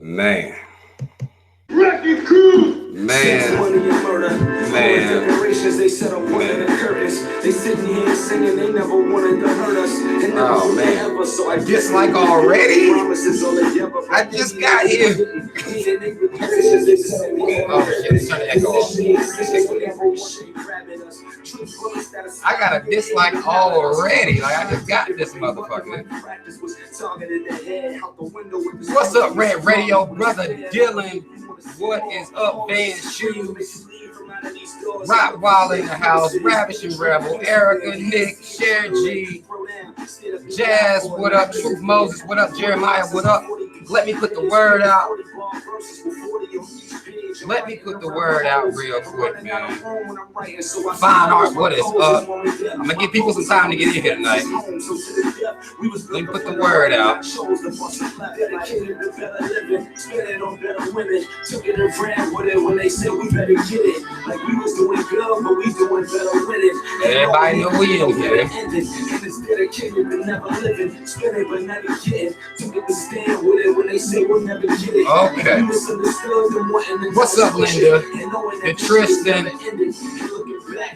Man. Wrecking crew. Man. Money and murder. Man. Decorations they set up one in the curtains. They sitting here singing they never wanted to hurt us. And never Oh man. ever, so I Dislike already? promises all they ever. I just got here. Oh shit, turn the echo off. I got a dislike already. Like I just got this motherfucker. What's up, Red Radio, brother Dylan? What is up, Van Shoes? Rottweiler in the house, Ravishing Rebel, Erica, Nick, Cher G, Jazz, what up? Truth Moses, what up? Jeremiah, what up? Let me put the word out. Let me put the word out real quick, man. Fine Art, what is up? I'm gonna give people some time to get in here tonight. Let me put the word out. Everybody know we in here. Okay. What's up, Linda? And Tristan.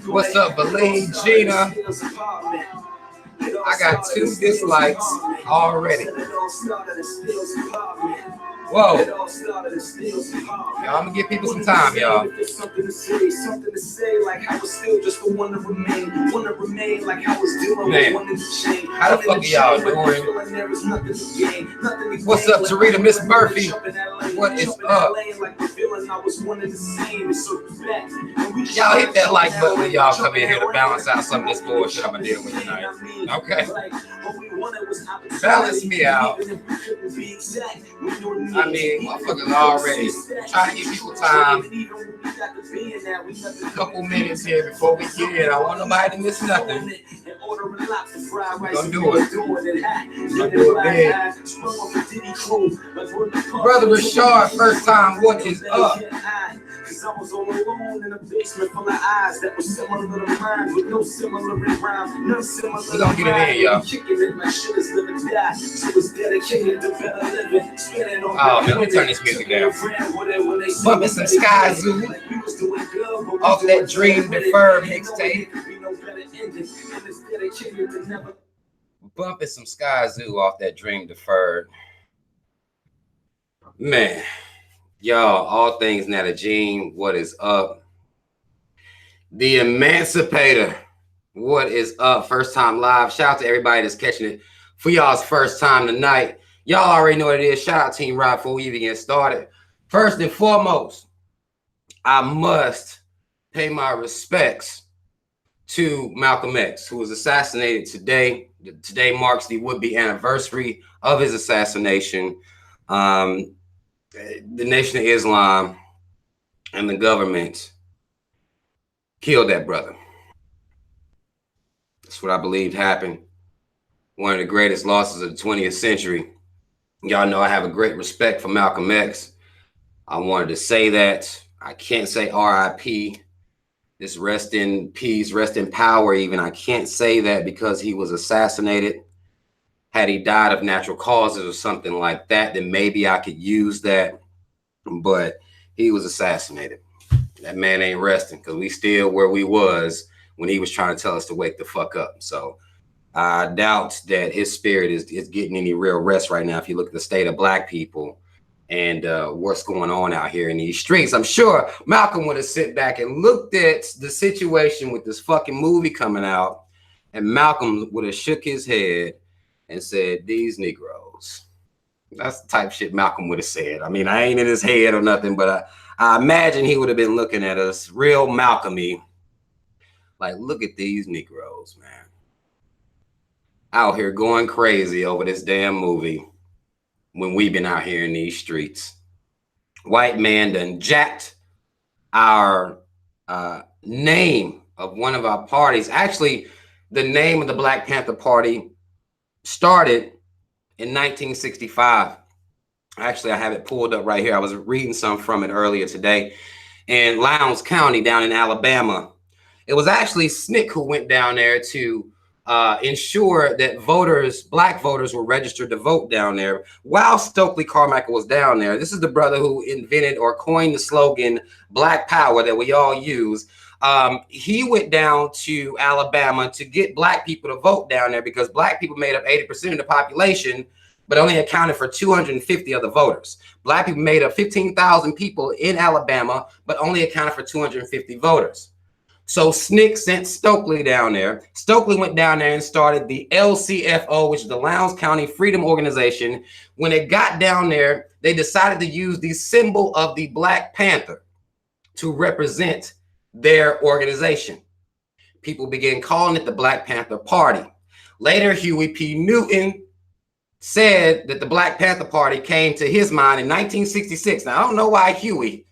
What's up, Valine, Gina? I got 2 dislikes already. Whoa. Y'all, I'm gonna give people some time, y'all. Something to say, like I was still just the one to remain, like I was doing how the fuck are y'all doing? What's up, Tarita, Miss Murphy? What is up? Y'all hit that like button when y'all come in here to balance out some of this bullshit I'm gonna deal with tonight. Okay? Balance me out. I mean, motherfuckers already trying to give people time. A couple minutes here before we get in. I don't want nobody to miss nothing. We're gonna do it. We're gonna do it big. Brother Rashard, first time, what is up? Cause I was all alone in a basement full of eyes that was similar to mine with no similar rhyme, no similar. We're gonna get it in, y'all. Oh man, let me turn this music down. Bumping some Sky Zoo off that Dream Deferred mixtape. Bumping some Sky Zoo off that Dream Deferred. Man. Y'all, all things Nata Jean, what is up? The Emancipator, what is up? First time live. Shout out to everybody that's catching it for y'all's first time tonight. Y'all already know what it is. Shout out Team Rob before we even get started. First and foremost, I must pay my respects to Malcolm X, who was assassinated today. Today marks the would-be anniversary of his assassination. The Nation of Islam and the government killed that brother. That's what I believed happened. One of the greatest losses of the 20th century. Y'all know I have a great respect for Malcolm X. I wanted to say that. I can't say RIP. This rest in peace, rest in power even. I can't say that because he was assassinated. Had he died of natural causes or something like that, then maybe I could use that. But he was assassinated. That man ain't resting because we still where we was when he was trying to tell us to wake the fuck up. So I doubt that his spirit is getting any real rest right now. If you look at the state of black people and what's going on out here in these streets, I'm sure Malcolm would have sit back and looked at the situation with this fucking movie coming out, and Malcolm would have shook his head and said, "These Negroes." That's the type of shit Malcolm would have said. I mean, I ain't in his head or nothing, but I imagine he would have been looking at us real Malcolm-y. Like, look at these Negroes, man. Out here going crazy over this damn movie when we've been out here in these streets. White man done jacked our name of one of our parties. Actually, the name of the Black Panther Party started in 1965. Actually, I have it pulled up right here. I was reading some from it earlier today. In Lowndes County down in Alabama. It was actually Snick who went down there to ensure that black voters were registered to vote down there while Stokely Carmichael was down there. This is the brother who invented or coined the slogan Black Power that we all use. He went down to Alabama to get black people to vote down there because black people made up 80% of the population, but only accounted for 250 of the voters. Black people made up 15,000 people in Alabama, but only accounted for 250 voters. So SNCC sent Stokely down there. Stokely went down there and started the LCFO, which is the Lowndes County Freedom Organization. When it got down there, they decided to use the symbol of the Black Panther to represent their organization. People began calling it the Black Panther Party. Later, Huey P. Newton said that the Black Panther Party came to his mind in 1966. Now, I don't know why Huey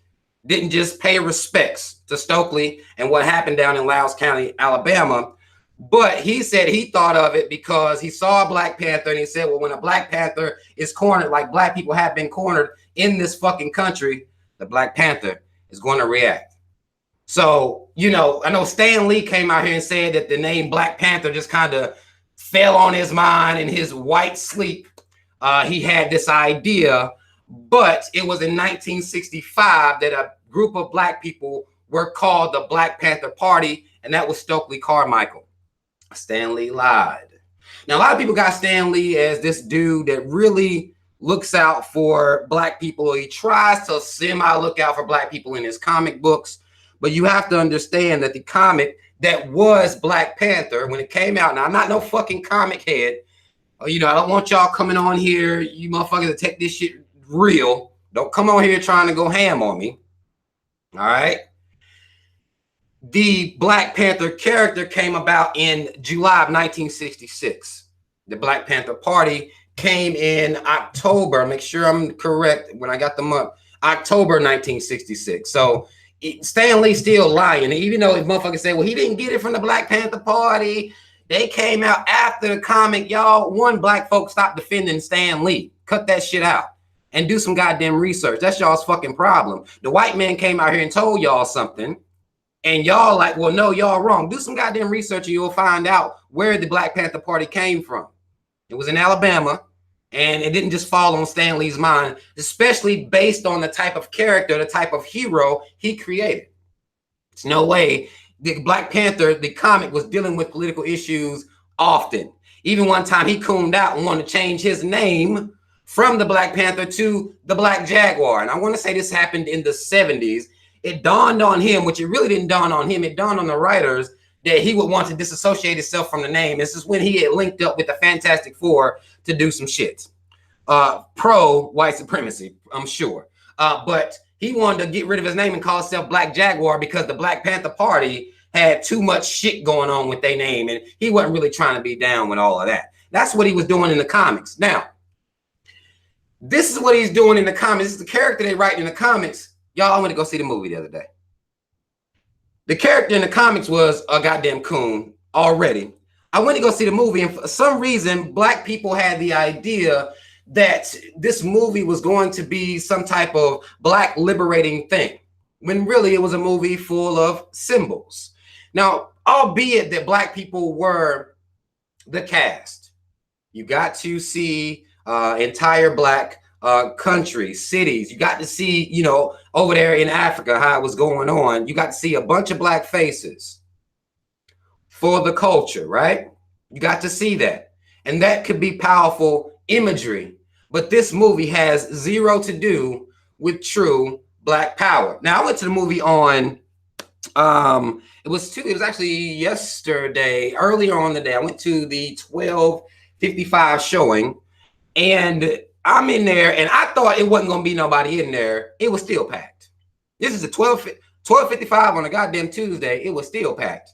didn't just pay respects to Stokely and what happened down in Lowndes County, Alabama. But he said he thought of it because he saw a Black Panther and he said, well, when a Black Panther is cornered, like black people have been cornered in this fucking country, the Black Panther is going to react. So, you know, I know Stan Lee came out here and said that the name Black Panther just kind of fell on his mind in his white sleep. He had this idea, but it was in 1965 that a group of black people were called the Black Panther Party, and that was Stokely Carmichael. Stan Lee lied. Now, a lot of people got Stan Lee as this dude that really looks out for black people. He tries to semi-look out for black people in his comic books, but you have to understand that the comic that was Black Panther, when it came out, now I'm not no fucking comic head. You know, I don't want y'all coming on here, you motherfuckers, to take this shit real. Don't come on here trying to go ham on me. All right. The Black Panther character came about in July of 1966. The Black Panther Party came in October. Make sure I'm correct when I got the month. October 1966. So Stan Lee still lying. Even though if motherfuckers say, well, he didn't get it from the Black Panther Party. They came out after the comic. Y'all, one, black folks stop defending Stan Lee. Cut that shit out and do some goddamn research. That's y'all's fucking problem. The white man came out here and told y'all something. And y'all like, well, no, y'all wrong. Do some goddamn research and you'll find out where the Black Panther Party came from. It was in Alabama, and it didn't just fall on Stan Lee's mind, especially based on the type of character, the type of hero he created. There's no way the Black Panther, the comic, was dealing with political issues often. Even one time he cooned out and wanted to change his name from the Black Panther to the Black Jaguar. And I want to say this happened in the 70s. It dawned on him, which it really didn't dawn on him. It dawned on the writers that he would want to disassociate himself from the name. This is when he had linked up with the Fantastic Four to do some shit. Pro white supremacy, I'm sure. But he wanted to get rid of his name and call himself Black Jaguar because the Black Panther Party had too much shit going on with their name. And he wasn't really trying to be down with all of that. That's what he was doing in the comics. Now, this is what he's doing in the comics. This is the character they write in the comics. Y'all, I went to go see the movie the other day. The character in the comics was a goddamn coon already. I went to go see the movie, and for some reason, black people had the idea that this movie was going to be some type of black liberating thing, when really it was a movie full of symbols. Now, albeit that black people were the cast, you got to see entire black countries, cities. You got to see, you know, over there in Africa, how it was going on. You got to see a bunch of black faces for the culture, right? You got to see that. And that could be powerful imagery. But this movie has zero to do with true black power. Now, I went to the movie on, it was actually yesterday, earlier on the day. I went to the 12:55 showing, and I'm in there, and I thought it wasn't going to be nobody in there. It was still packed. This is a 12:55 on a goddamn Tuesday. It was still packed.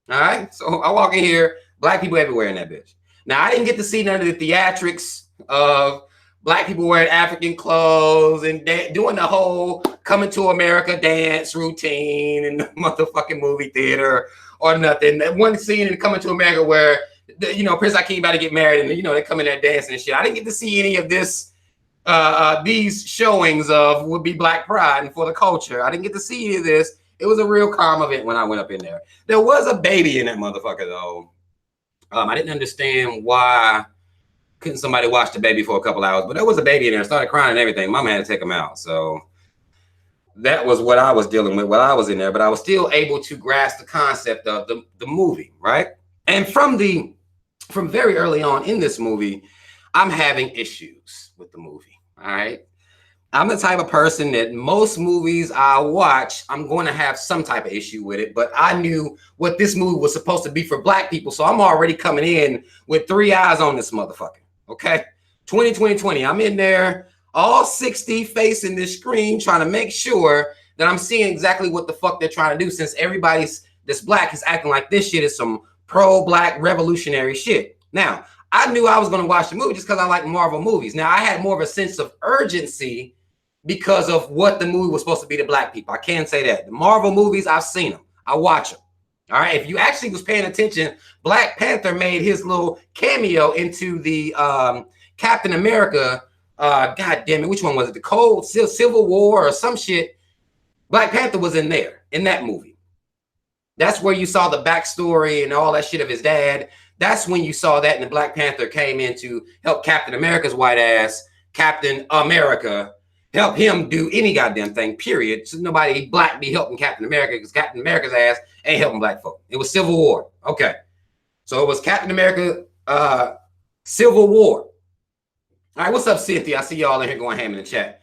All right? So I walk in here, black people everywhere in that bitch. Now, I didn't get to see none of the theatrics of black people wearing African clothes and doing the whole Coming to America dance routine in the motherfucking movie theater or nothing. That one scene in Coming to America where Prince Akeem about to get married, and they come in there dancing and shit. I didn't get to see any of this, these showings of would be Black Pride and for the culture. I didn't get to see any of this. It was a real calm event when I went up in there. There was a baby in that motherfucker though. I didn't understand why couldn't somebody watch the baby for a couple hours, but there was a baby in there, started crying and everything. Mama had to take him out. So that was what I was dealing with while I was in there, but I was still able to grasp the concept of the movie, right? And from very early on in this movie, I'm having issues with the movie. All right. I'm the type of person that most movies I watch, I'm going to have some type of issue with it. But I knew what this movie was supposed to be for Black people. So I'm already coming in with 3 eyes on this motherfucker. Okay. 2020. I'm in there all 60 facing this screen trying to make sure that I'm seeing exactly what the fuck they're trying to do, since everybody's that's Black is acting like this shit is some pro-Black revolutionary shit. Now, I knew I was going to watch the movie just because I like Marvel movies. Now, I had more of a sense of urgency because of what the movie was supposed to be to Black people. I can say that. The Marvel movies, I've seen them. I watch them. All right. If you actually was paying attention, Black Panther made his little cameo into the Captain America. God damn it. Which one was it? The Cold Civil War or some shit. Black Panther was in there in that movie. That's where you saw the backstory and all that shit of his dad. That's when you saw that, and the Black Panther came in to help Captain America's white ass, Captain America, help him do any goddamn thing, period. So nobody Black be helping Captain America because Captain America's ass ain't helping Black folk. It was Civil War. Okay. So it was Captain America, Civil War. All right, what's up, Cynthia? I see y'all in here going ham in the chat.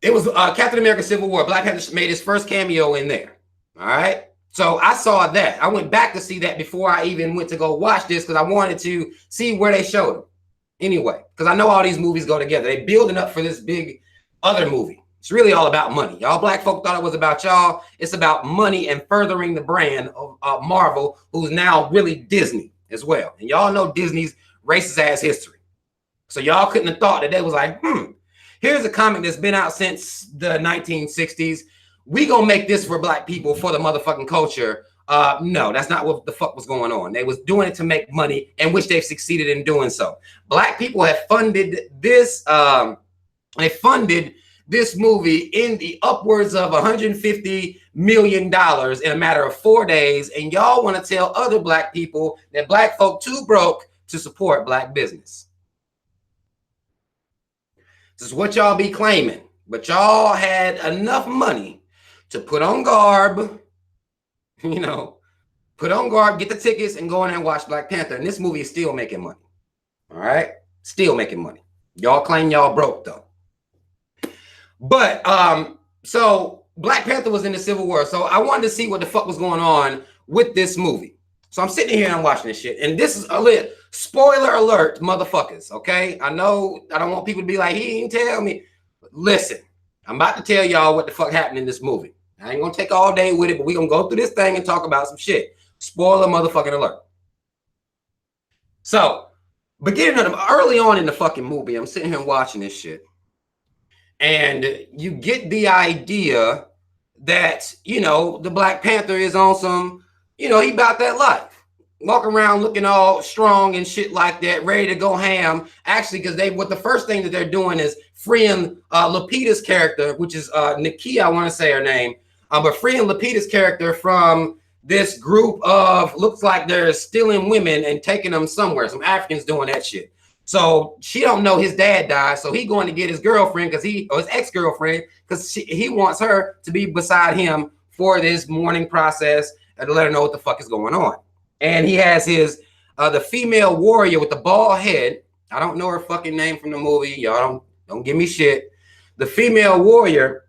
It was Captain America Civil War. Black Panther made his first cameo in there. All right. So I saw that. I went back to see that before I even went to go watch this because I wanted to see where they showed him. Anyway, because I know all these movies go together. They building up for this big other movie. It's really all about money. Y'all Black folk thought it was about y'all. It's about money and furthering the brand of Marvel, who's now really Disney as well. And y'all know Disney's racist ass history. So y'all couldn't have thought that they was like, here's a comic that's been out since the 1960s. We gonna make this for Black people, for the motherfucking culture. No, that's not what the fuck was going on. They was doing it to make money, and which they've succeeded in doing so. Black people have funded this. They funded this movie in the upwards of $150 million in a matter of 4 days, and y'all want to tell other Black people that Black folk too broke to support Black business. This is what y'all be claiming, but y'all had enough money to put on garb, put on garb, get the tickets, and go in there and watch Black Panther. And this movie is still making money. All right? Still making money. Y'all claim y'all broke, though. But, so Black Panther was in the Civil War. So I wanted to see what the fuck was going on with this movie. So I'm sitting here and I'm watching this shit. And this is a little spoiler alert, motherfuckers, okay? I know I don't want people to be like, he didn't tell me. But listen, I'm about to tell y'all what the fuck happened in this movie. I ain't gonna take all day with it, but we're gonna go through this thing and talk about some shit. Spoiler motherfucking alert. So, beginning of early on in the fucking movie, I'm sitting here watching this shit. And you get the idea that, the Black Panther is on some, he about that life. Walk around looking all strong and shit like that, ready to go ham. Actually, because the first thing that they're doing is freeing Lupita's character, which is Nakia, I want to say her name. But freeing Lupita's character from this group of, looks like they're stealing women and taking them somewhere. Some Africans doing that shit. So she don't know his dad died. So he going to get his girlfriend or his ex-girlfriend, because he wants her to be beside him for this mourning process and to let her know what the fuck is going on. And he has his, the female warrior with the bald head. I don't know her fucking name from the movie. Y'all don't give me shit. The female warrior,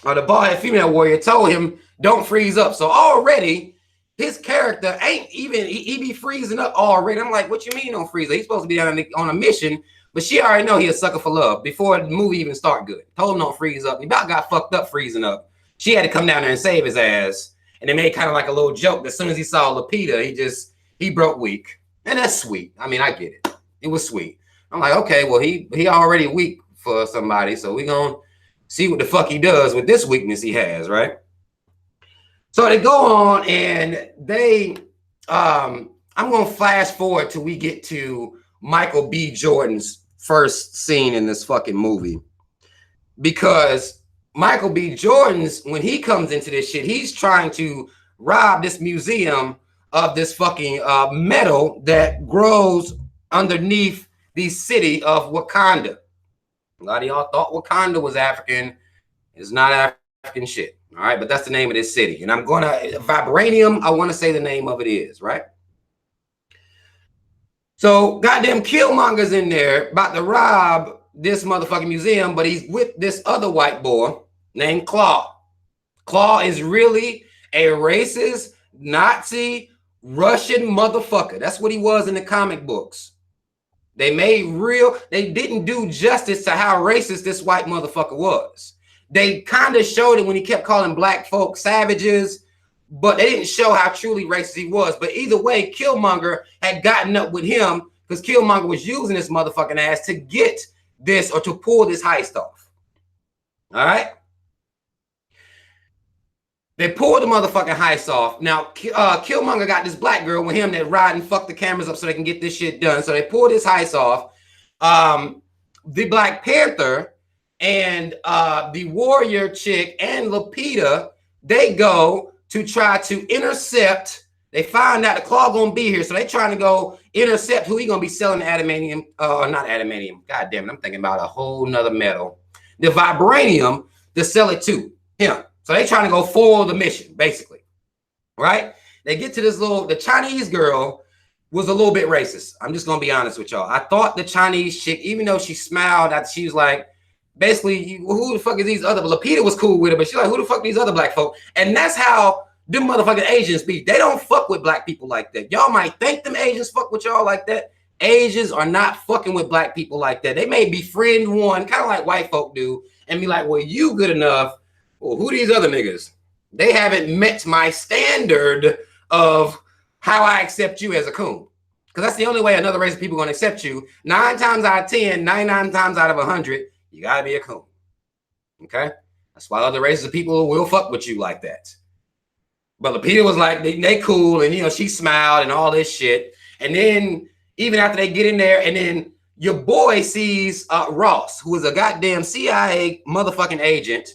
or the bald-head female warrior, told him, don't freeze up. So already, his character ain't even, he be freezing up already. I'm like, what you mean don't freeze up? He's supposed to be on a mission, but she already know he a sucker for love before the movie even start good. Told him don't freeze up. He about got fucked up freezing up. She had to come down there and save his ass. And they made kind of like a little joke that as soon as he saw Lupita, he broke weak. And that's sweet. I mean, I get it. It was sweet. I'm like, okay, well, he already weak for somebody, so we gonna see what the fuck he does with this weakness he has, right? So they go on and they, I'm gonna flash forward till we get to Michael B. Jordan's first scene in this fucking movie. Because Michael B. Jordan's, when he comes into this shit, he's trying to rob this museum of this fucking metal that grows underneath the city of Wakanda. A lot of y'all thought Wakanda was African. It's not African shit. All right, but that's the name of this city. And I'm going to Vibranium. I want to say the name of it is, right? So goddamn Killmonger's in there about to rob this motherfucking museum, but he's with this other white boy named Claw. Claw is really a racist, Nazi, Russian motherfucker. That's what he was in the comic books. They didn't do justice to how racist this white motherfucker was. They kind of showed it when he kept calling black folk savages, but they didn't show how truly racist he was. But either way, Killmonger had gotten up with him because Killmonger was using this motherfucking ass to get this or to pull this heist off. All right? They pulled the motherfucking heist off. Now, Killmonger got this black girl with him that ride and fuck the cameras up so they can get this shit done. So they pulled this heist off. The Black Panther and the warrior chick and Lupita, they go to try to intercept. They find out the Claw gonna be here, so they trying to go intercept who he gonna be selling the adamantium, not adamantium. God damn it, I'm thinking about a whole nother metal. The vibranium to sell it to him. So they trying to go foil the mission, basically, right? They get to this the Chinese girl was a little bit racist. I'm just gonna be honest with y'all. I thought the Chinese chick, even though she smiled, she was like, basically, who the fuck is these other? Lupita was cool with her, but she's like, who the fuck are these other black folk? And that's how them motherfucking Asians be. They don't fuck with black people like that. Y'all might think them Asians fuck with y'all like that. Asians are not fucking with black people like that. They may befriend one, kind of like white folk do, and be like, well, you good enough. Well, who these other niggas? They haven't met my standard of how I accept you as a coon. Because that's the only way another race of people are going to accept you. 9 times out of 10, 99 times out of 100, you got to be a coon. Okay? That's why other races of people will fuck with you like that. But Lupita was like, they cool, and, you know, she smiled and all this shit. And then, even after they get in there, and then your boy sees Ross, who is a goddamn CIA motherfucking agent.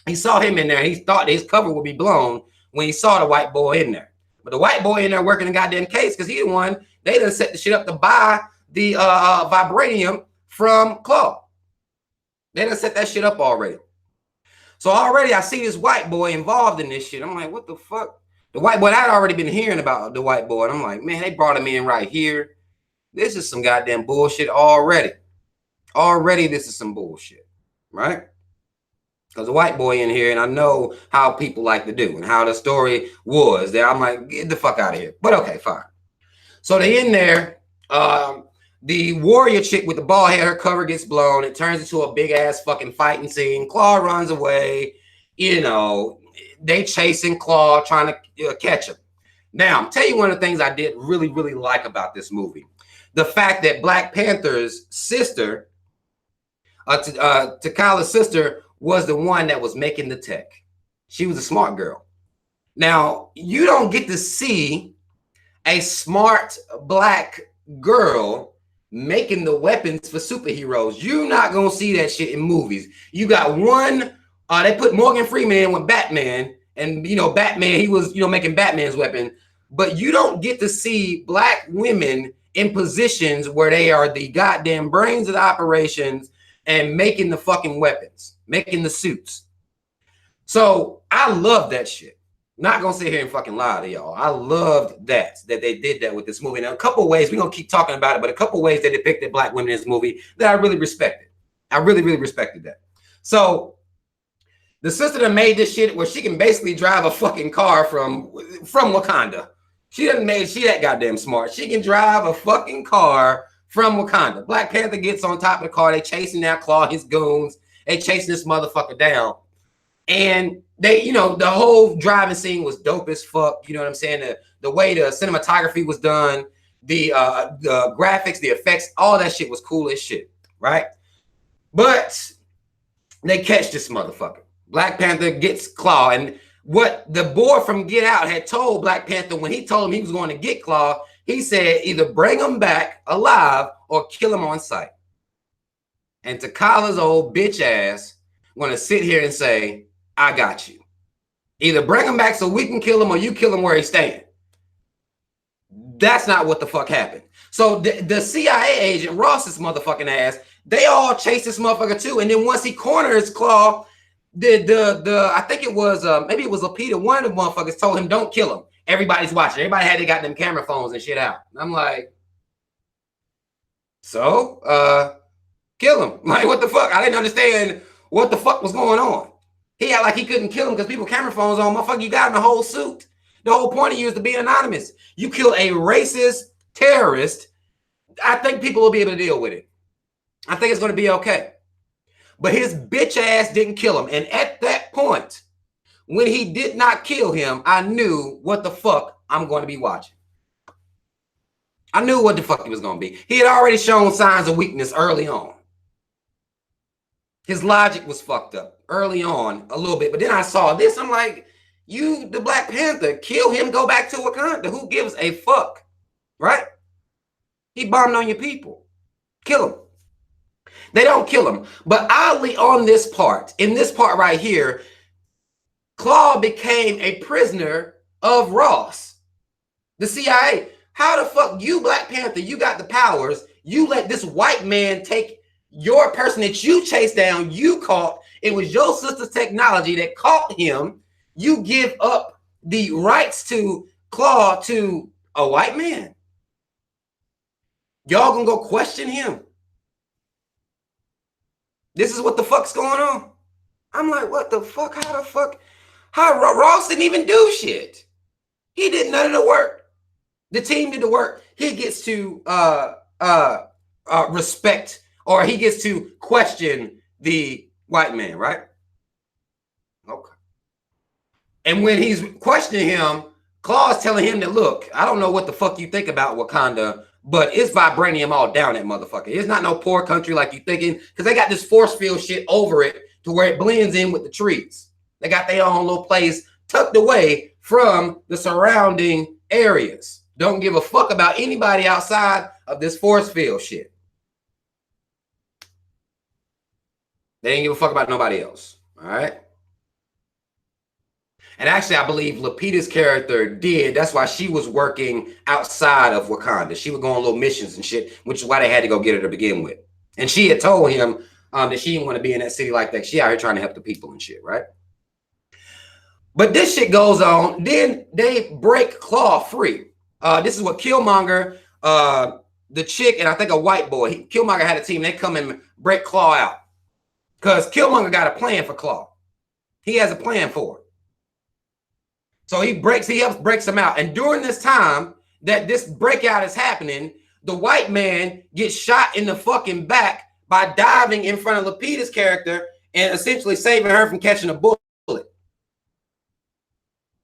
He saw him in there. He thought his cover would be blown when he saw the white boy in there. But the white boy in there working the goddamn case because he the one, they done set the shit up to buy the vibranium from Claw. They done set that shit up already. So already I see this white boy involved in this shit. I'm like, what the fuck? The white boy, I'd already been hearing about the white boy. And I'm like, man, they brought him in right here. This is some goddamn bullshit already. Already this is some bullshit, right? Because the white boy in here, and I know how people like to do and how the story was there. I'm like, get the fuck out of here. But okay, fine. So they in there. The warrior chick with the bald head, her cover gets blown. It turns into a big ass fucking fighting scene. Claw runs away. You know, they chasing Claw, trying to catch him. Now, I'll tell you one of the things I did really, really like about this movie. The fact that Black Panther's sister, T'Challa's sister, was the one that was making the tech. She was a smart girl. Now, you don't get to see a smart black girl making the weapons for superheroes. You're not going to see that shit in movies. You got one, they put Morgan Freeman in with Batman, and, you know, Batman, he was, you know, making Batman's weapon, but you don't get to see black women in positions where they are the goddamn brains of the operations and making the fucking weapons, making the suits. So I love that shit. Not gonna sit here and fucking lie to y'all. I loved that they did that with this movie. Now, a couple of ways, we're gonna keep talking about it, but a couple of ways they depicted black women in this movie that I really respected. I really, really respected that. So the sister that made this shit where she can basically drive a fucking car from Wakanda. She that goddamn smart. She can drive a fucking car from Wakanda. Black Panther gets on top of the car. They chasing that Claw, his goons. They chasing this motherfucker down. And they, you know, the whole driving scene was dope as fuck. You know what I'm saying? The way the cinematography was done, the graphics, the effects, all that shit was cool as shit, right? But they catch this motherfucker. Black Panther gets Claw. And what the boy from Get Out had told Black Panther when he told him he was going to get Claw, he said either bring him back alive or kill him on sight. And T'Challa's old bitch ass want to sit here and say, I got you. Either bring him back so we can kill him or you kill him where he's staying. That's not what the fuck happened. So the CIA agent, Ross's motherfucking ass, they all chased this motherfucker too. And then once he cornered his claw, I think it was maybe it was Lapita, one of the motherfuckers told him, don't kill him. Everybody's watching. Everybody had they got them camera phones and shit out. And I'm like, so kill him. Like, what the fuck? I didn't understand what the fuck was going on. He had like he couldn't kill him because people camera phones on. Motherfucker, you got in the whole suit. The whole point of you is to be anonymous. You kill a racist terrorist, I think people will be able to deal with it. I think it's going to be okay. But his bitch ass didn't kill him. And at that point, when he did not kill him, I knew what the fuck I'm going to be watching. I knew what the fuck he was going to be. He had already shown signs of weakness early on. His logic was fucked up early on a little bit. But then I saw this. I'm like, you, the Black Panther, kill him, go back to Wakanda. Who gives a fuck? Right? He bombed on your people. Kill him. They don't kill him. But oddly on this part, in this part right here, Claw became a prisoner of Ross, the CIA. How the fuck you, Black Panther, you got the powers. You let this white man take your person that you chased down, you caught. It was your sister's technology that caught him. You give up the rights to Claw to a white man. Y'all gonna go question him. This is what the fuck's going on. I'm like, what the fuck? How the fuck? How Ross didn't even do shit. He did none of the work. The team did the work. He gets to respect, or he gets to question the white man, right? Okay. And when he's questioning him, Claw's telling him that, look, I don't know what the fuck you think about Wakanda, but it's vibranium all down that motherfucker. It's not no poor country like you thinking, because they got this force field shit over it to where it blends in with the trees. They got their own little place tucked away from the surrounding areas. Don't give a fuck about anybody outside of this force field shit. They didn't give a fuck about nobody else. All right. And actually, I believe Lupita's character did. That's why she was working outside of Wakanda. She would go on little missions and shit, which is why they had to go get her to begin with. And she had told him that she didn't want to be in that city like that. She out here trying to help the people and shit, right? But this shit goes on. Then they break Claw free. This is what Killmonger, the chick, and I think a white boy. Killmonger had a team. They come and break Claw out. Because Killmonger got a plan for Claw. He has a plan for it. So he helps breaks him out. And during this time that this breakout is happening, the white man gets shot in the fucking back by diving in front of Lupita's character and essentially saving her from catching a bullet.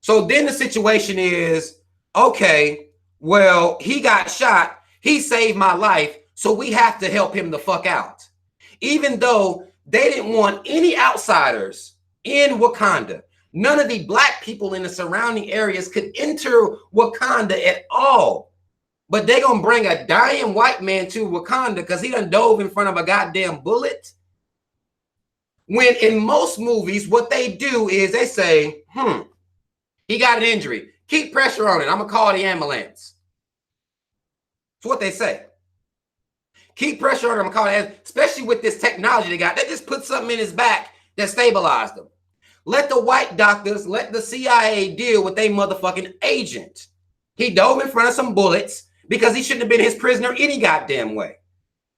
So then the situation is, okay, well, he got shot. He saved my life. So we have to help him the fuck out. Even though they didn't want any outsiders in Wakanda. None of the black people in the surrounding areas could enter Wakanda at all. But they're going to bring a dying white man to Wakanda because he done dove in front of a goddamn bullet. When in most movies, what they do is they say, he got an injury. Keep pressure on it. I'm going to call the ambulance. That's what they say. Keep pressure on him. I'm going to call the ambulance. Especially with this technology they got. They just put something in his back that stabilized him. Let the white doctors, let the CIA deal with a motherfucking agent. He dove in front of some bullets because he shouldn't have been his prisoner any goddamn way.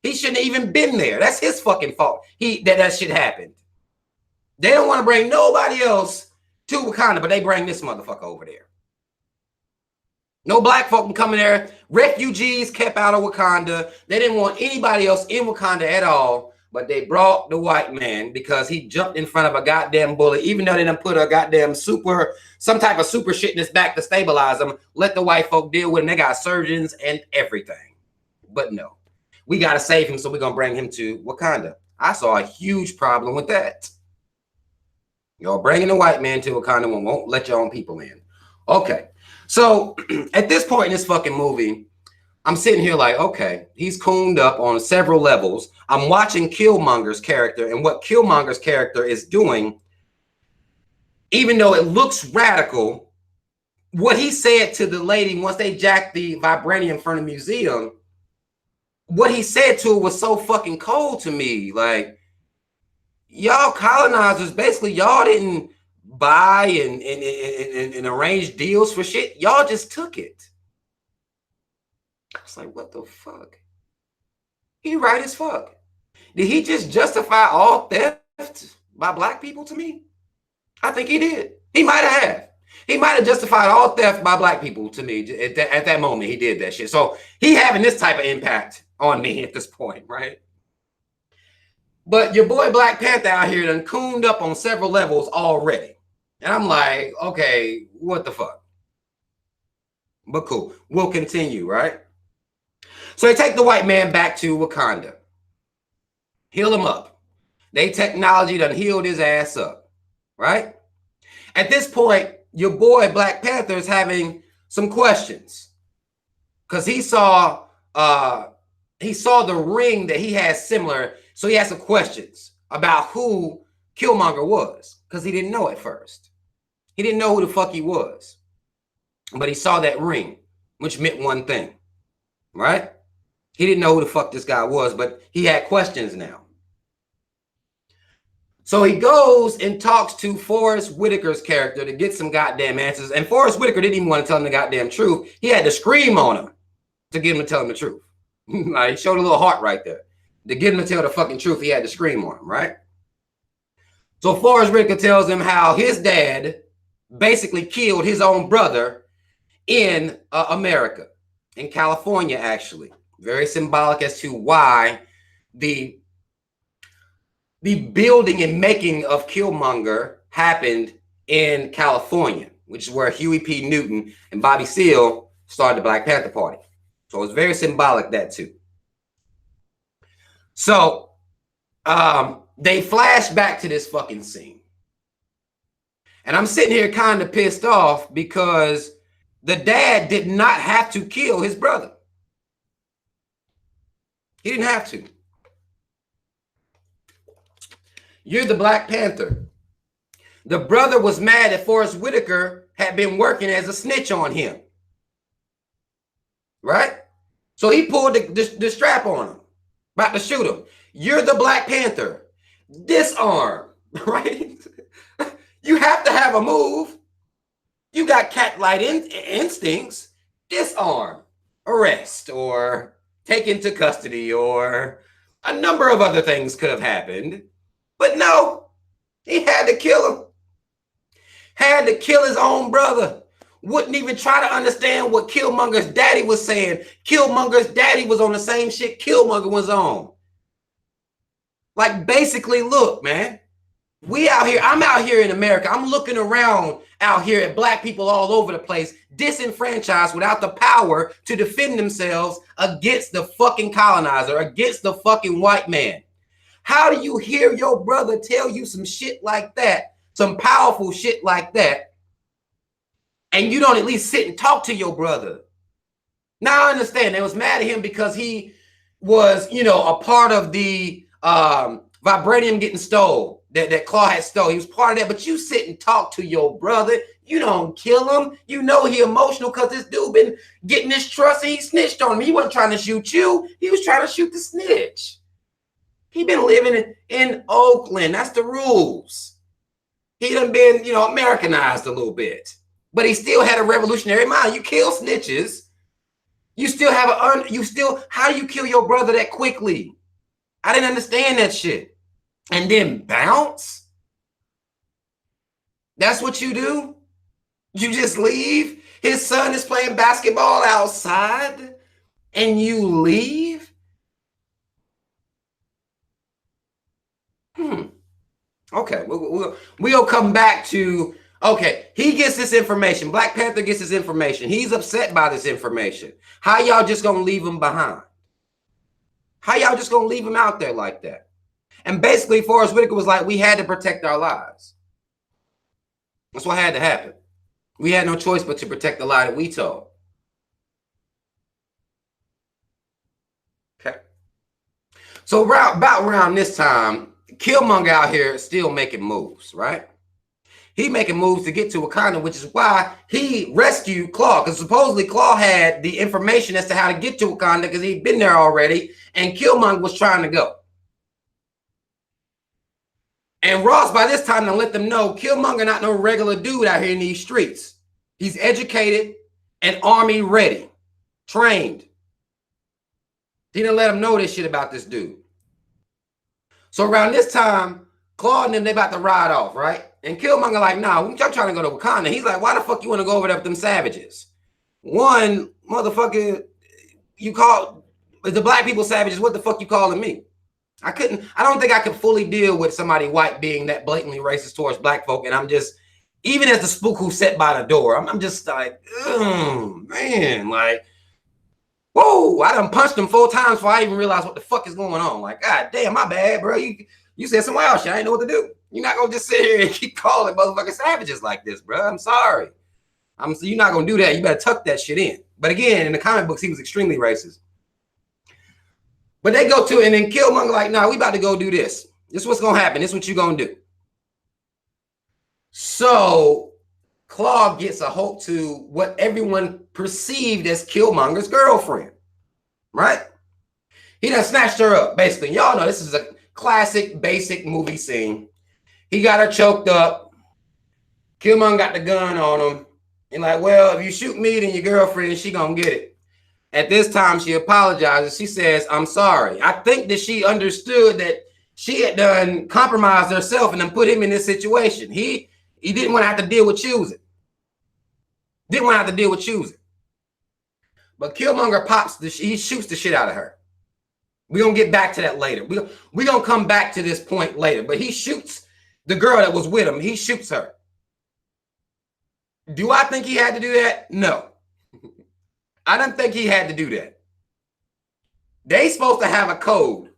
He shouldn't have even been there. That's his fucking fault. That shit happened. They don't want to bring nobody else to Wakanda, but they bring this motherfucker over there. No black folk can come in there. Refugees kept out of Wakanda. They didn't want anybody else in Wakanda at all. But they brought the white man because he jumped in front of a goddamn bullet, even though they done put a goddamn some type of super shit in his back to stabilize him. Let the white folk deal with him. They got surgeons and everything. But no, we got to save him. So we're going to bring him to Wakanda. I saw a huge problem with that. You're bringing the white man to Wakanda and won't let your own people in. Okay. So at this point in this fucking movie, I'm sitting here like, okay, he's cooned up on several levels. I'm watching Killmonger's character, and what Killmonger's character is doing, even though it looks radical, what he said to the lady once they jacked the vibranium from the museum, what he said to her was so fucking cold to me. Like, y'all colonizers, basically, y'all didn't buy and arrange deals for shit. Y'all just took it. I was like, what the fuck? He right as fuck. Did he just justify all theft by black people to me? I think he did. He might have. He might have justified all theft by black people to me at that moment. He did that shit. So he having this type of impact on me at this point, right? But your boy Black Panther out here done cooned up on several levels already. And I'm like, okay, what the fuck? But cool. We'll continue, right? So they take the white man back to Wakanda. Heal him up. They technology done healed his ass up, right? At this point, your boy Black Panther is having some questions because he saw the ring that he has similar. So he has some questions about who Killmonger was because he didn't know at first. He didn't know who the fuck he was, but he saw that ring, which meant one thing, right? He didn't know who the fuck this guy was, but he had questions now. So he goes and talks to Forrest Whitaker's character to get some goddamn answers. And Forrest Whitaker didn't even want to tell him the goddamn truth. He had to scream on him to get him to tell him the truth. Like, he showed a little heart right there. To get him to tell the fucking truth, he had to scream on him, right? So Forrest Whitaker tells him how his dad basically killed his own brother in America, in California, actually. Very symbolic as to why the building and making of Killmonger happened in California, which is where Huey P. Newton and Bobby Seale started the Black Panther Party. So it's very symbolic, that too. So they flash back to this fucking scene. And I'm sitting here kind of pissed off because the dad did not have to kill his brother. He didn't have to. You're the Black Panther. The brother was mad that Forrest Whitaker had been working as a snitch on him. Right? So he pulled the strap on him, about to shoot him. You're the Black Panther. Disarm, right? You have to have a move. You got cat-like instincts. Disarm, arrest, or take into custody, or a number of other things could have happened. But no, he had to kill him. Had to kill his own brother. Wouldn't even try to understand what Killmonger's daddy was saying. Killmonger's daddy was on the same shit Killmonger was on. Like, basically, look, man. We out here, I'm out here in America. I'm looking around out here at black people all over the place, disenfranchised without the power to defend themselves against the fucking colonizer, against the fucking white man. How do you hear your brother tell you some shit like that, some powerful shit like that, and you don't at least sit and talk to your brother? Now I understand they was mad at him because he was, you know, a part of the vibranium getting stole, that Claw had stole. He was part of that, but you sit and talk to your brother. You don't kill him. You know he emotional because this dude been getting this trust and he snitched on him. He wasn't trying to shoot you. He was trying to shoot the snitch. He been living in Oakland. That's the rules. He done been, you know, Americanized a little bit, but he still had a revolutionary mind. You kill snitches. You still have how do you kill your brother that quickly? I didn't understand that shit. And then bounce? That's what you do? You just leave? His son is playing basketball outside and you leave? Okay, we'll come back to, okay, he gets this information. Black Panther gets this information. He's upset by this information. How y'all just gonna leave him behind? How y'all just gonna leave him out there like that? And basically, Forrest Whitaker was like, we had to protect our lives. That's what had to happen. We had no choice but to protect the lie that we told. Okay. So about around this time, Killmonger out here is still making moves, right? He making moves to get to Wakanda, which is why he rescued Claw, because supposedly Claw had the information as to how to get to Wakanda because he'd been there already, and Killmonger was trying to go. And Ross, by this time, done let them know Killmonger not no regular dude out here in these streets. He's educated and army ready, trained. He didn't let them know this shit about this dude. So around this time, Claw and them, they about to ride off, right? And Killmonger like, nah, I'm trying to go to Wakanda. He's like, why the fuck you want to go over there with them savages? One, motherfucker, you call the black people savages, what the fuck you calling me? I don't think I could fully deal with somebody white being that blatantly racist towards black folk. And I'm just, even as the spook who sat by the door, I'm just like, man, like, whoa, I done punched him 4 times before I even realized what the fuck is going on. Like, God damn, my bad, bro. You said some wild shit. I didn't know what to do. You're not going to just sit here and keep calling motherfucking savages like this, bro. I'm sorry. You're not going to do that. You better tuck that shit in. But again, in the comic books, he was extremely racist. But they go to it, and then Killmonger like, nah, we about to go do this. This is what's going to happen. This is what you're going to do. So Claw gets a hold to what everyone perceived as Killmonger's girlfriend, right? He done snatched her up, basically. Y'all know this is a classic, basic movie scene. He got her choked up. Killmonger got the gun on him. And like, well, if you shoot me, then your girlfriend, she gonna get it. At this time, she apologizes. She says, I'm sorry. I think that she understood that she had done compromised herself and then put him in this situation. He didn't want to have to deal with choosing. Didn't want to have to deal with choosing. But Killmonger he shoots the shit out of her. We're going to get back to that later. We're going to come back to this point later. But he shoots the girl that was with him. He shoots her. Do I think he had to do that? No. I don't think he had to do that. They supposed to have a code.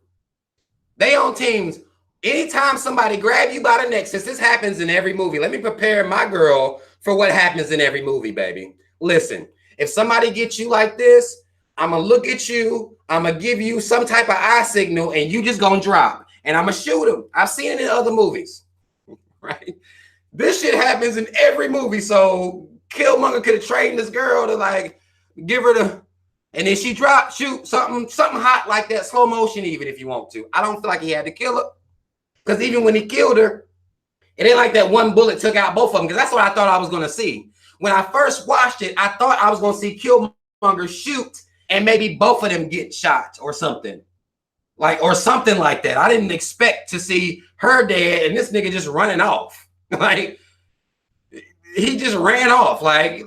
They on teams. Anytime somebody grab you by the neck, since this happens in every movie, let me prepare my girl for what happens in every movie, baby. Listen, if somebody gets you like this, I'm going to look at you. I'm going to give you some type of eye signal, and you just going to drop. And I'm going to shoot him. I've seen it in other movies, right? This shit happens in every movie. So Killmonger could have trained this girl to like give her the, and then she dropped, shoot something hot like that, slow motion, even if you want to. I don't feel like he had to kill her. Because even when he killed her, it ain't like that one bullet took out both of them. Because that's what I thought I was going to see. When I first watched it, I thought I was going to see Killmonger shoot and maybe both of them get shot or something. Or something like that. I didn't expect to see her dead and this nigga just running off. Like, he just ran off. Like,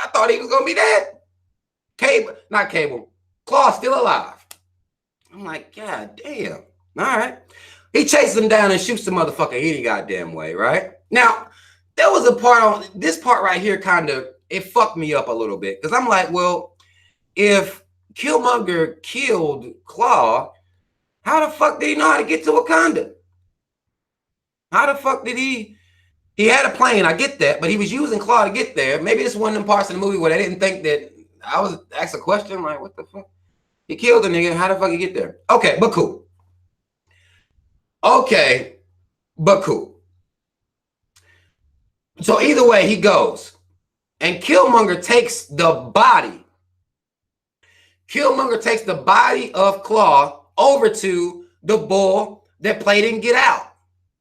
I thought he was going to be dead. Claw's still alive. I'm like, God damn. All right. He chases him down and shoots the motherfucker any goddamn way, right? Now, there was a part on this part right here it fucked me up a little bit. Because I'm like, well, if Killmonger killed Claw, how the fuck did he know how to get to Wakanda? How the fuck did he had a plane, I get that, but he was using Claw to get there. Maybe it's one of them parts of the movie where they didn't think that I was asked a question, like, what the fuck? He killed the nigga, how the fuck he get there? Okay, but cool. Okay, but cool. So either way, he goes. And Killmonger takes the body. Killmonger takes the body of Claw over to the bull that played in Get Out,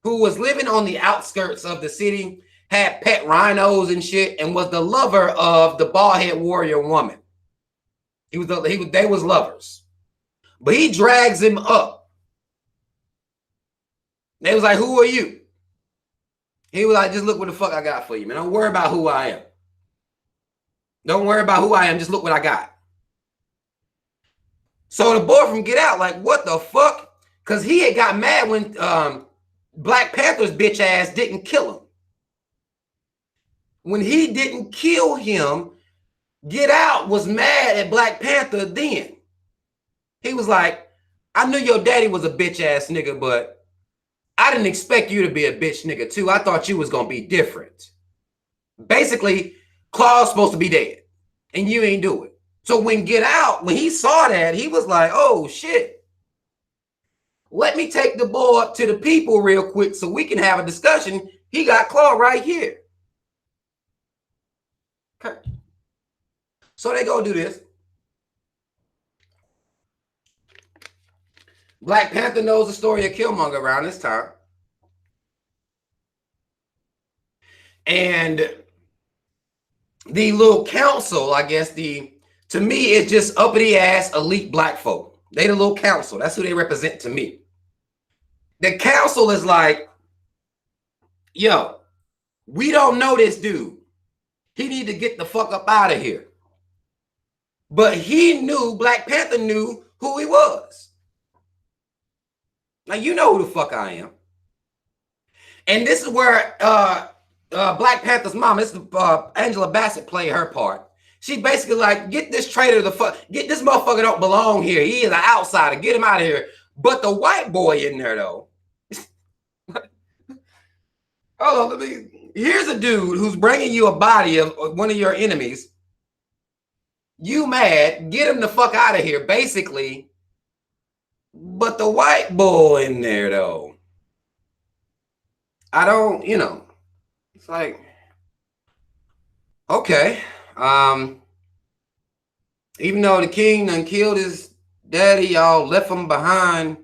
who was living on the outskirts of the city, had pet rhinos and shit, and was the lover of the bald-head warrior woman. They was lovers. But he drags him up. They was like, who are you? He was like, just look what the fuck I got for you, man. Don't worry about who I am. Don't worry about who I am. Just look what I got. So the boy from Get Out, like, what the fuck? Because he had got mad when Black Panther's bitch ass didn't kill him. When he didn't kill him, Get Out was mad at Black Panther then. He was like, I knew your daddy was a bitch ass nigga, but I didn't expect you to be a bitch nigga too. I thought you was going to be different. Basically, Claw's supposed to be dead, and you ain't do it. So when Get Out, when he saw that, he was like, oh shit. Let me take the boy up to the people real quick so we can have a discussion. He got Claw right here. Okay. So they go do this. Black Panther knows the story of Killmonger around this time. And the little council, I guess, to me, it's just uppity ass elite black folk. They the little council. That's who they represent to me. The council is like, yo, we don't know this dude. He need to get the fuck up out of here. But he knew, Black Panther knew who he was. Now, you know who the fuck I am. And this is where Black Panther's mom, this is Angela Bassett played her part. She basically like, get this traitor the fuck, get this motherfucker don't belong here. He is an outsider. Get him out of here. But the white boy in there though. Hold on, here's a dude who's bringing you a body of one of your enemies. You mad, get him the fuck out of here, basically. But the white boy in there though. I don't, you know, it's like, okay. Even though the king done killed his daddy, y'all left him behind.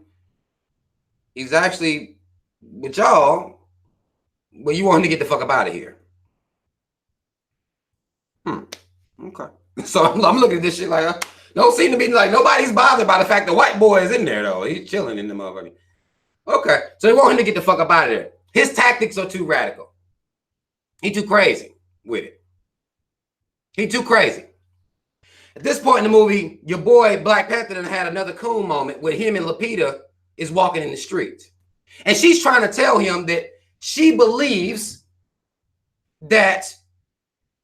He's actually with y'all, but you want him to get the fuck up out of here. Okay. So I'm looking at this shit like, don't seem to be like nobody's bothered by the fact the white boy is in there though. He's chilling in the motherfucker. Okay. So they want him to get the fuck up out of there. His tactics are too radical. He too crazy with it. He too crazy. At this point in the movie, your boy Black Panther done had another cool moment where him and Lupita is walking in the street. And she's trying to tell him that she believes that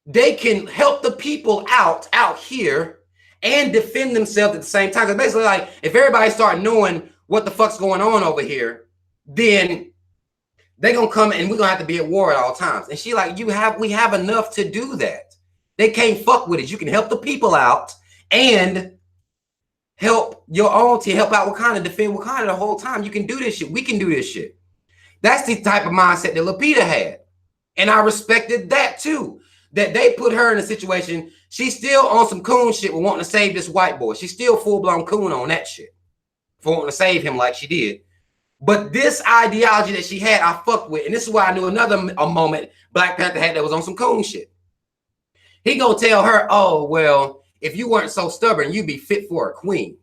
they can help the people out here and defend themselves at the same time. Because basically, like, if everybody start knowing what the fuck's going on over here, then they're gonna come and we're gonna have to be at war at all times. And she like, we have enough to do that. They can't fuck with it. You can help the people out and help your own team, help out Wakanda, defend Wakanda the whole time. You can do this shit. We can do this shit. That's the type of mindset that Lupita had. And I respected that too. That they put her in a situation, she's still on some coon shit with wanting to save this white boy. She's still full-blown coon on that shit for wanting to save him like she did. But this ideology that she had, I fucked with. And this is why I knew a moment Black Panther had that was on some coon shit. He gonna tell her, oh, well, if you weren't so stubborn, you'd be fit for a queen.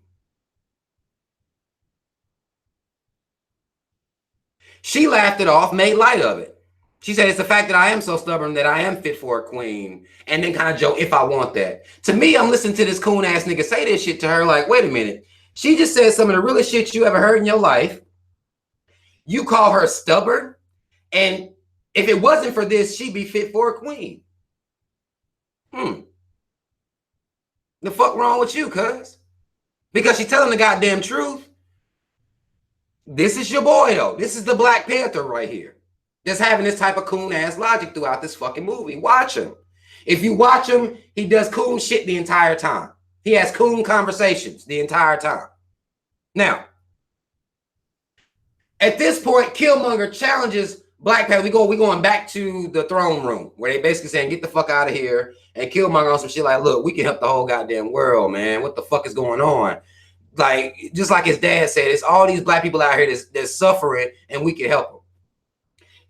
She laughed it off, made light of it. She said, it's the fact that I am so stubborn that I am fit for a queen. And then kind of joke, if I want that. To me, I'm listening to this coon ass nigga say this shit to her like, wait a minute. She just said some of the realest shit you ever heard in your life. You call her stubborn. And if it wasn't for this, she'd be fit for a queen. The fuck wrong with you, cuz? Because she's telling the goddamn truth. This is your boy, though. This is the Black Panther right here. Just having this type of coon ass logic throughout this fucking movie. Watch him. If you watch him, he does coon shit the entire time. He has coon conversations the entire time. Now, at this point, Killmonger challenges Black Panther. We going back to the throne room where they basically saying, get the fuck out of here. And Killmonger on some shit like, look, we can help the whole goddamn world, man. What the fuck is going on? Like, just like his dad said, it's all these black people out here that's suffering and we can help them.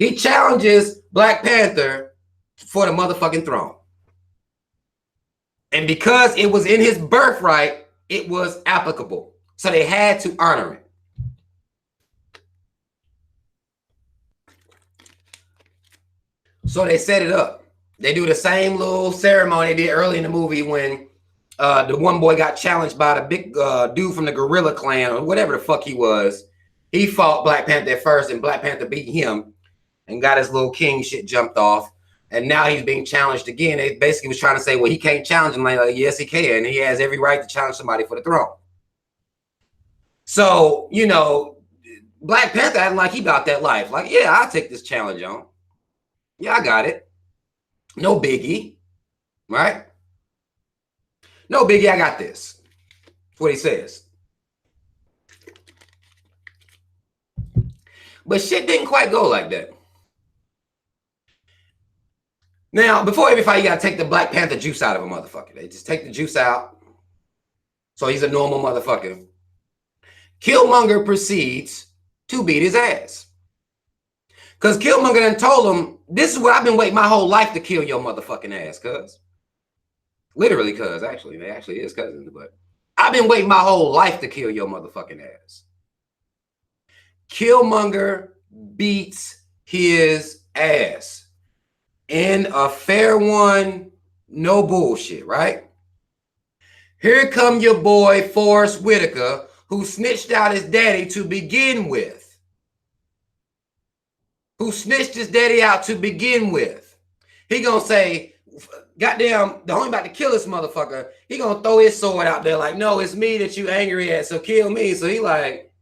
He challenges Black Panther for the motherfucking throne. And because it was in his birthright, it was applicable. So they had to honor it. So they set it up. They do the same little ceremony they did early in the movie when the one boy got challenged by the big dude from the Gorilla Clan or whatever the fuck he was. He fought Black Panther at first and Black Panther beat him and got his little king shit jumped off. And now he's being challenged again. They basically was trying to say, well, he can't challenge him. Like, yes, he can. He has every right to challenge somebody for the throne. So, you know, Black Panther acting like he about that life. Like, yeah, I'll take this challenge on. Yeah, I got it. No biggie, right? No biggie, I got this. That's what he says. But shit didn't quite go like that. Now, before every fight, you gotta take the Black Panther juice out of a motherfucker. They just take the juice out. So he's a normal motherfucker. Killmonger proceeds to beat his ass. Because Killmonger done told him, this is what I've been waiting my whole life to kill your motherfucking ass, cuz. Literally, cuz, actually. They actually is cousins, but I've been waiting my whole life to kill your motherfucking ass. Killmonger beats his ass in a fair one, no bullshit, right? Here come your boy Forrest Whitaker, who snitched out his daddy to begin with. Who snitched his daddy out to begin with. He gonna say, goddamn, the homie about to kill this motherfucker. He gonna throw his sword out there like, no, it's me that you angry at, so kill me. So he like,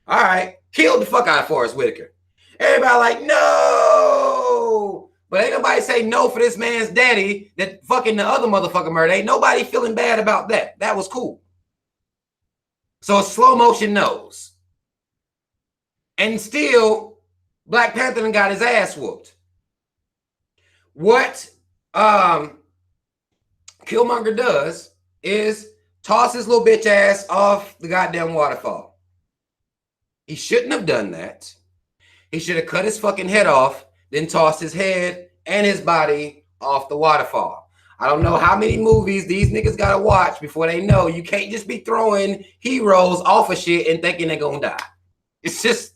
all right, kill the fuck out of Forrest Whitaker. Everybody like, no. But ain't nobody say no for this man's daddy that fucking the other motherfucker murdered. Ain't nobody feeling bad about that. That was cool. So slow motion no's. And still, Black Panther done got his ass whooped. What Killmonger does is toss his little bitch ass off the goddamn waterfall. He shouldn't have done that. He should have cut his fucking head off, then tossed his head and his body off the waterfall. I don't know how many movies these niggas gotta watch before they know you can't just be throwing heroes off of shit and thinking they're gonna die. It's just,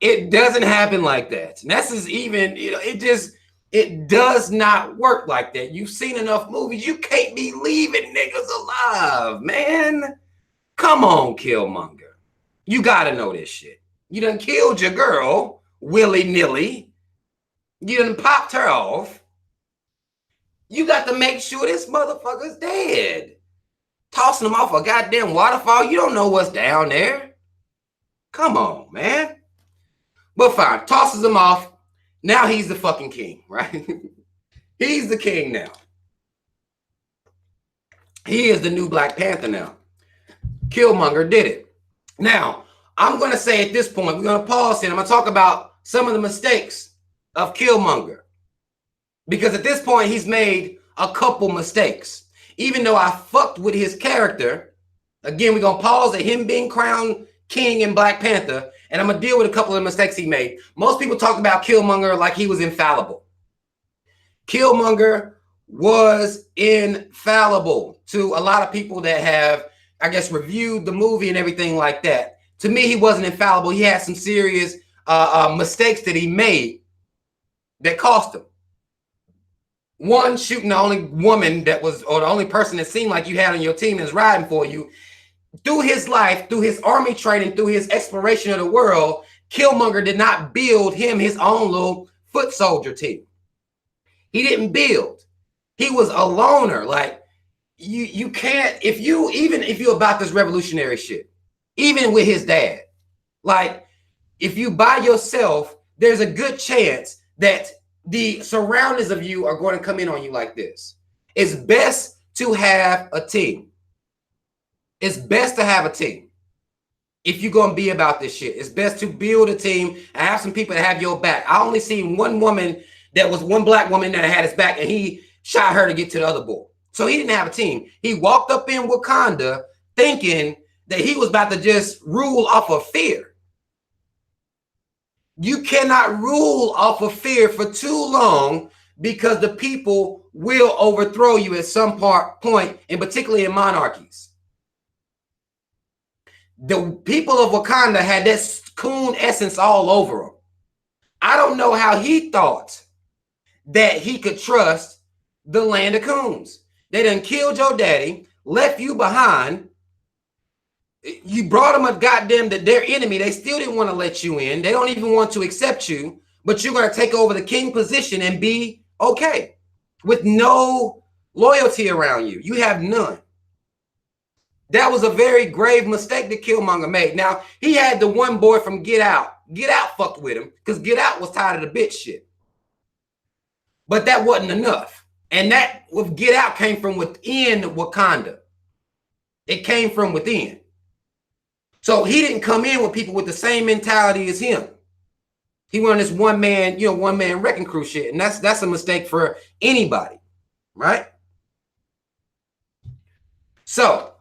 it doesn't happen like that. And that's just even, you know, it does not work like that. You've seen enough movies. You can't be leaving niggas alive, man. Come on, Killmonger. You gotta know this shit. You done killed your girl willy-nilly. You done popped her off. You got to make sure this motherfucker's dead. Tossing him off a goddamn waterfall. You don't know what's down there. Come on, man. But fine, tosses him off. Now he's the fucking king, right? He's the king now. He is the new Black Panther now. Killmonger did it. Now, I'm going to say at this point, we're going to pause here. I'm going to talk about some of the mistakes of Killmonger. Because at this point, he's made a couple mistakes. Even though I fucked with his character, again, we're going to pause at him being crowned king in Black Panther, and I'm going to deal with a couple of mistakes he made. Most people talk about Killmonger like he was infallible. Killmonger was infallible to a lot of people that have, I guess, reviewed the movie and everything like that. To me, he wasn't infallible. He had some serious mistakes that he made that cost him. One, shooting the only woman that was, or the only person that seemed like you had on your team that's riding for you. Through his life, through his army training, through his exploration of the world, Killmonger did not build him his own little foot soldier team. He didn't build. He was a loner. Like, you can't, even if you're about this revolutionary shit, even with his dad, like, if you by yourself, there's a good chance that the surroundings of you are going to come in on you like this. It's best to have a team. It's best to have a team. If you're going to be about this shit, it's best to build a team and have some people that have your back. I only seen one woman that was one black woman that had his back, and he shot her to get to the other boy. So he didn't have a team. He walked up in Wakanda thinking that he was about to just rule off of fear. You cannot rule off of fear for too long, because the people will overthrow you at some point, and particularly in monarchies. The people of Wakanda had that coon essence all over them. I don't know how he thought that he could trust the land of coons. They done killed your daddy, left you behind. You brought them a goddamn, their enemy. They still didn't want to let you in. They don't even want to accept you, but you're going to take over the king position and be okay with no loyalty around you. You have none. That was a very grave mistake that Killmonger made. Now, he had the one boy from Get Out. Get Out fucked with him because Get Out was tired of the bitch shit. But that wasn't enough. And that with Get Out came from within Wakanda. It came from within. So he didn't come in with people with the same mentality as him. He went on this one man wrecking crew shit, and that's a mistake for anybody, right? So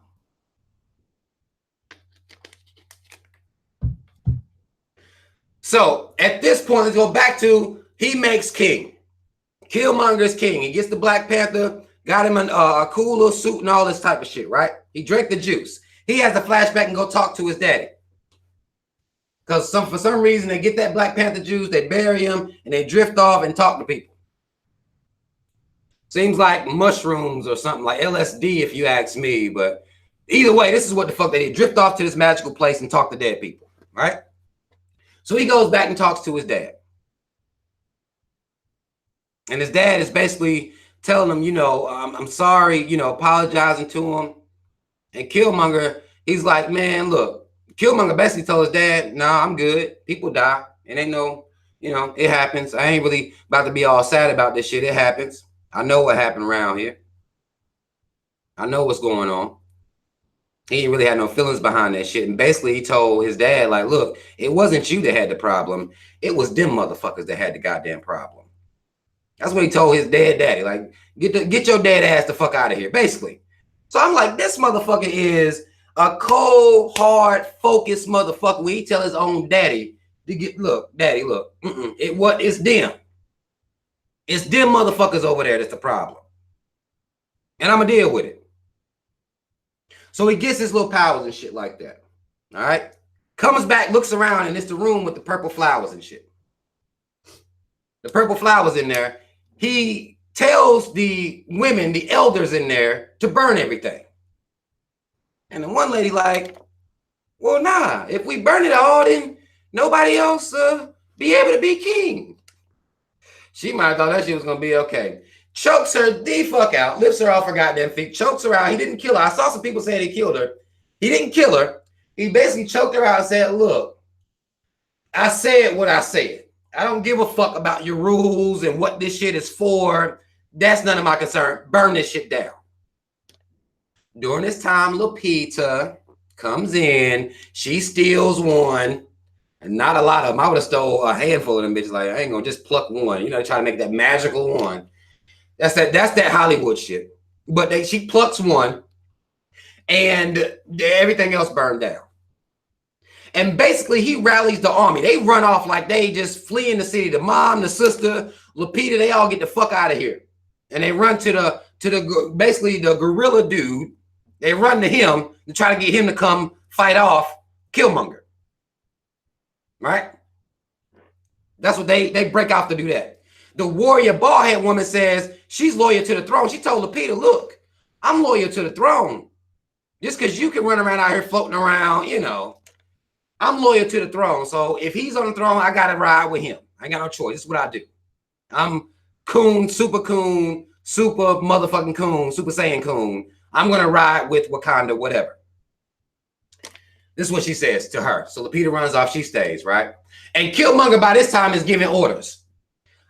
at this point, let's go back to he makes King. Killmonger's King. He gets the Black Panther, got him a cool little suit and all this type of shit, right? He drank the juice. He has a flashback and go talk to his daddy. Because for some reason, they get that Black Panther juice, they bury him, and they drift off and talk to people. Seems like mushrooms or something, like LSD, if you ask me. But either way, this is what the fuck they did. Drift off to this magical place and talk to dead people, right? So he goes back and talks to his dad. And his dad is basically telling him, I'm sorry, apologizing to him. And Killmonger, he's like, man, look, Killmonger basically told his dad, nah, I'm good. People die. It ain't no, it happens. I ain't really about to be all sad about this shit. It happens. I know what happened around here. I know what's going on. He didn't really have no feelings behind that shit. And basically, he told his dad, like, look, it wasn't you that had the problem. It was them motherfuckers that had the goddamn problem. That's what he told his daddy. Like, get your dad ass the fuck out of here, basically. So I'm like, this motherfucker is a cold, hard, focused motherfucker. When he tell his own daddy to daddy, look, it's them. It's them motherfuckers over there that's the problem. And I'm gonna deal with it. So he gets his little powers and shit like that. All right. Comes back, looks around, and it's the room with the purple flowers and shit. The purple flowers in there. He tells the women, the elders in there, to burn everything. And the one lady like, well, nah, if we burn it all, then nobody else be able to be king. She might have thought that shit was gonna be okay. Chokes her the fuck out, lifts her off her goddamn feet, chokes her out. He didn't kill her. I saw some people saying he killed her. He didn't kill her. He basically choked her out and said, look, I said what I said. I don't give a fuck about your rules and what this shit is for. That's none of my concern. Burn this shit down. During this time, Lupita comes in. She steals one. And not a lot of them. I would have stole a handful of them bitches. Like, I ain't gonna just pluck one. Try to make that magical one. That's that Hollywood shit. But she plucks one, and everything else burned down. And basically, he rallies the army. They run off like they just flee in the city. The mom, the sister, Lupita, they all get the fuck out of here. And they run to the basically the gorilla dude. They run to him to try to get him to come fight off Killmonger. Right? That's what they break off to do that. The warrior bald-head woman says she's loyal to the throne. She told Lupita, look, I'm loyal to the throne. Just because you can run around out here floating around, I'm loyal to the throne. So if he's on the throne, I got to ride with him. I ain't got no choice. This is what I do. I'm super motherfucking coon, Super Saiyan coon. I'm going to ride with Wakanda, whatever. This is what she says to her. So Lupita runs off. She stays, right? And Killmonger by this time is giving orders.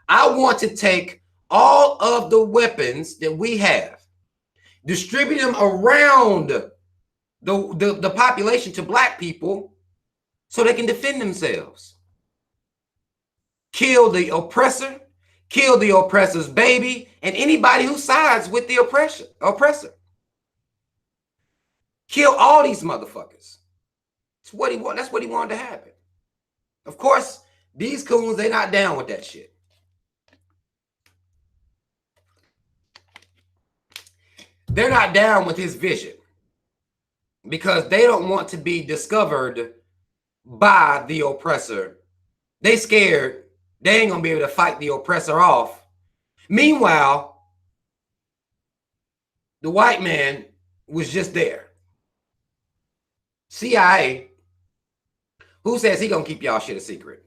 I want to take all of the weapons that we have, distribute them around the population to black people so they can defend themselves. Kill the oppressor, kill the oppressor's baby, and anybody who sides with the oppressor. Kill all these motherfuckers. That's what he wanted. That's what he wanted to happen. Of course, these coons, they're not down with that shit. They're not down with his vision because they don't want to be discovered by the oppressor. They scared they ain't gonna be able to fight the oppressor off. Meanwhile, the white man was just there. CIA, who says he gonna keep y'all shit a secret?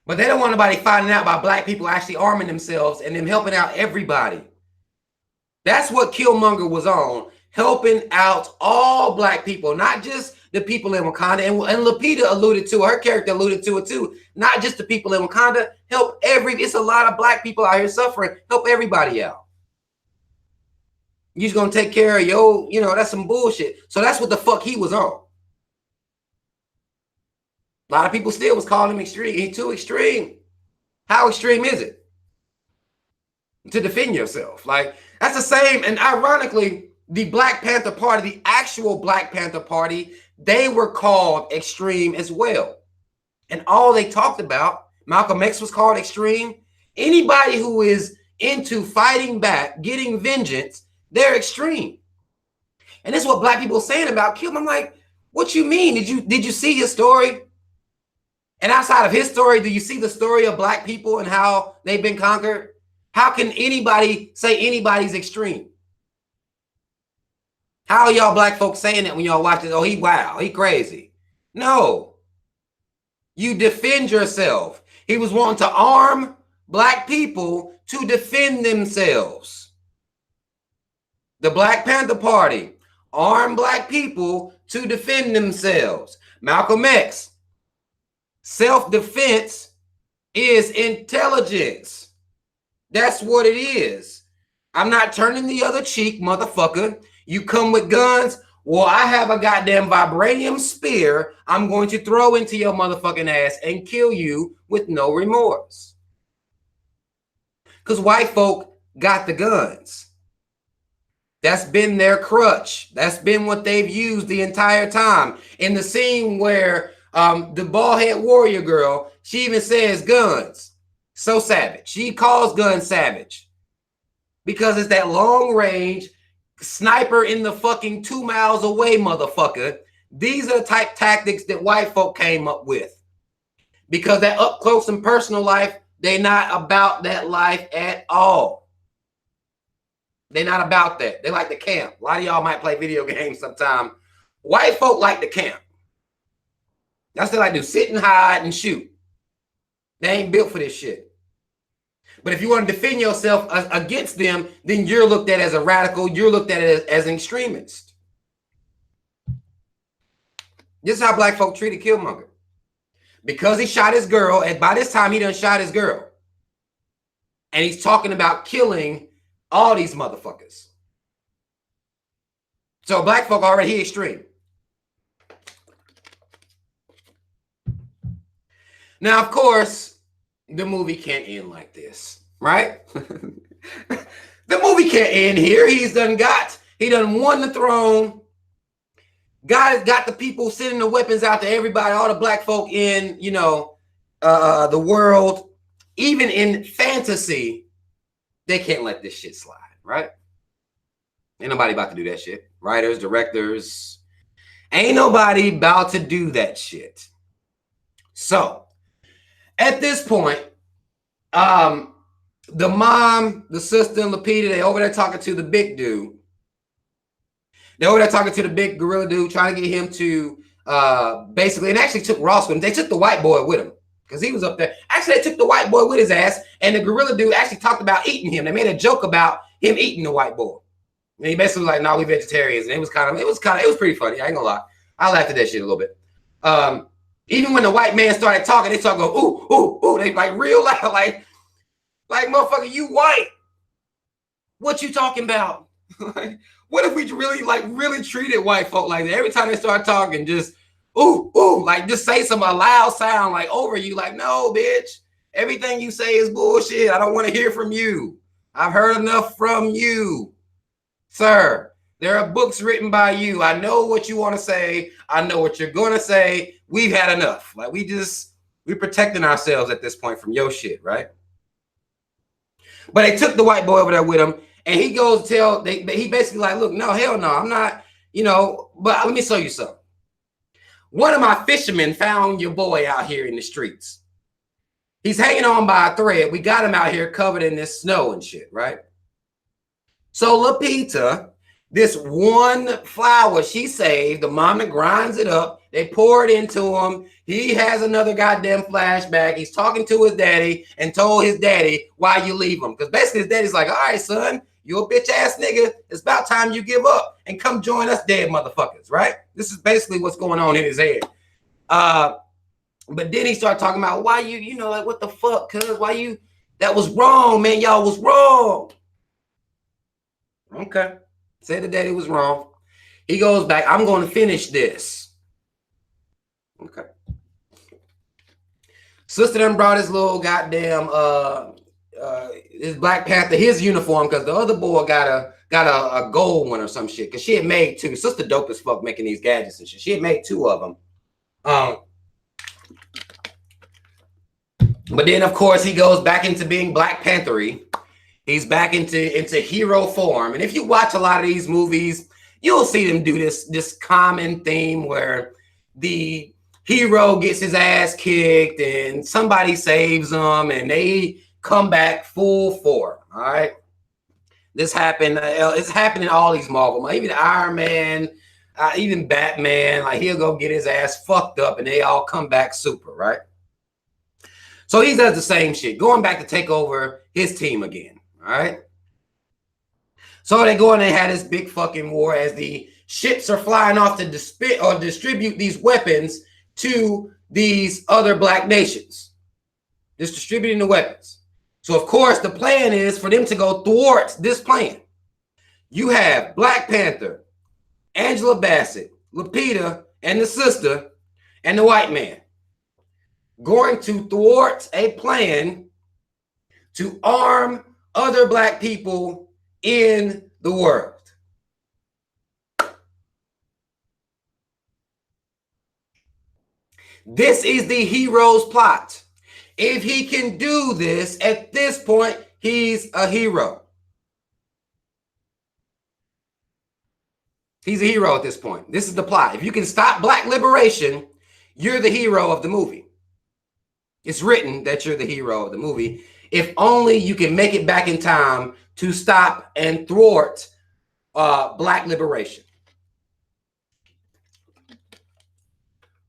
But they don't want nobody finding out about black people actually arming themselves and them helping out everybody. That's what Killmonger was on, helping out all black people, not just the people in Wakanda. And Lupita alluded to, her character alluded to it too, not just the people in Wakanda, help it's a lot of black people out here suffering, help everybody out. You're just gonna take care of that's some bullshit. So that's what the fuck he was on. A lot of people still was calling him extreme. He's too extreme. How extreme is it to defend yourself? Like, that's the same. And ironically, the Black Panther Party, the actual Black Panther Party, they were called extreme as well. And all they talked about, Malcolm X was called extreme. Anybody who is into fighting back, getting vengeance, they're extreme. And this is what black people are saying about Killmonger. I'm like, what you mean? Did you see his story? And outside of his story, do you see the story of black people and how they've been conquered? How can anybody say anybody's extreme? How are y'all black folks saying that when y'all watch it? Oh, he crazy. No. You defend yourself. He was wanting to arm black people to defend themselves. The Black Panther Party armed black people to defend themselves. Malcolm X, self-defense is intelligence. That's what it is. I'm not turning the other cheek, motherfucker. You come with guns. Well, I have a goddamn vibranium spear I'm going to throw into your motherfucking ass and kill you with no remorse. Because white folk got the guns. That's been their crutch. That's been what they've used the entire time. In the scene where the bald-head warrior girl, she even says guns. So savage. She calls guns savage. Because it's that long range sniper in the fucking 2 miles away, motherfucker. These are the type tactics that white folk came up with. Because that up close and personal life, they're not about that life at all. They're not about that. They like to camp. A lot of y'all might play video games sometime. White folk like to camp. That's what they like to do. Sit and hide and shoot. They ain't built for this shit. But if you want to defend yourself against them, then you're looked at as a radical. You're looked at as an extremist. This is how black folk treated Killmonger. Because he shot his girl, and by this time he done shot his girl. And he's talking about killing all these motherfuckers. So black folk already extreme. Now, of course, the movie can't end like this, right? The movie can't end here. He done won the throne. God got the people sending the weapons out to everybody, all the black folk in, the world. Even in fantasy, they can't let this shit slide, right? Ain't nobody about to do that shit. Writers, directors, ain't nobody about to do that shit. So, at this point, the mom, the sister, and Lupita, they over there talking to the big dude. They over there talking to the big gorilla dude, trying to get him to basically, and actually took Ross with him. They took the white boy with him because he was up there. Actually, they took the white boy with his ass, and the gorilla dude actually talked about eating him. They made a joke about him eating the white boy. And he basically was like, "No, we vegetarians." And it was pretty funny. I ain't gonna lie. I laughed at that shit a little bit. Even when the white man started talking, they started going, ooh, ooh, ooh. They like real loud, like motherfucker, you white. What you talking about? Like, what if we really treated white folk like that? Every time they start talking, just ooh, ooh, like just say a loud sound like over you. Like, no, bitch. Everything you say is bullshit. I don't want to hear from you. I've heard enough from you, sir. There are books written by you. I know what you want to say. I know what you're going to say. We've had enough. Like, we're protecting ourselves at this point from your shit, right? But they took the white boy over there with him, and he goes he basically like, look, no, hell no, I'm not, but let me show you something. One of my fishermen found your boy out here in the streets. He's hanging on by a thread. We got him out here covered in this snow and shit, right? So Lupita, this one flower she saved, the mama grinds it up. They pour it into him. He has another goddamn flashback. He's talking to his daddy and told his daddy why you leave him. Because basically his daddy's like, all right, son, you a bitch ass nigga. It's about time you give up and come join us dead motherfuckers, right? This is basically what's going on in his head. But then he started talking about why like what the fuck, cuz that was wrong, man. Y'all was wrong. Okay. Said the daddy was wrong. He goes back. I'm going to finish this. Okay. Sister done brought his little goddamn his Black Panther, his uniform, because the other boy got a gold one or some shit. Because she had made two. Sister dope as fuck making these gadgets and shit. She had made two of them. But then of course he goes back into being Black Panther-y. He's back into hero form. And if you watch a lot of these movies, you'll see them do this common theme where the hero gets his ass kicked and somebody saves them and they come back full form. All right. This happened. It's happening in all these Marvel, even Iron Man, even Batman. Like he'll go get his ass fucked up and they all come back super, right? So he does the same shit, going back to take over his team again. All right. So they go and they had this big fucking war as the ships are flying off to distribute these weapons to these other black nations. Just distributing the weapons. So of course the plan is for them to go thwart this plan. You have Black Panther, Angela Bassett, Lupita, and the sister, and the white man going to thwart a plan to arm other black people in the world. This is the hero's plot. If he can do this, at this point, he's a hero. He's a hero at this point. This is the plot. If you can stop black liberation, you're the hero of the movie. It's written that you're the hero of the movie. If only you can make it back in time to stop and thwart black liberation.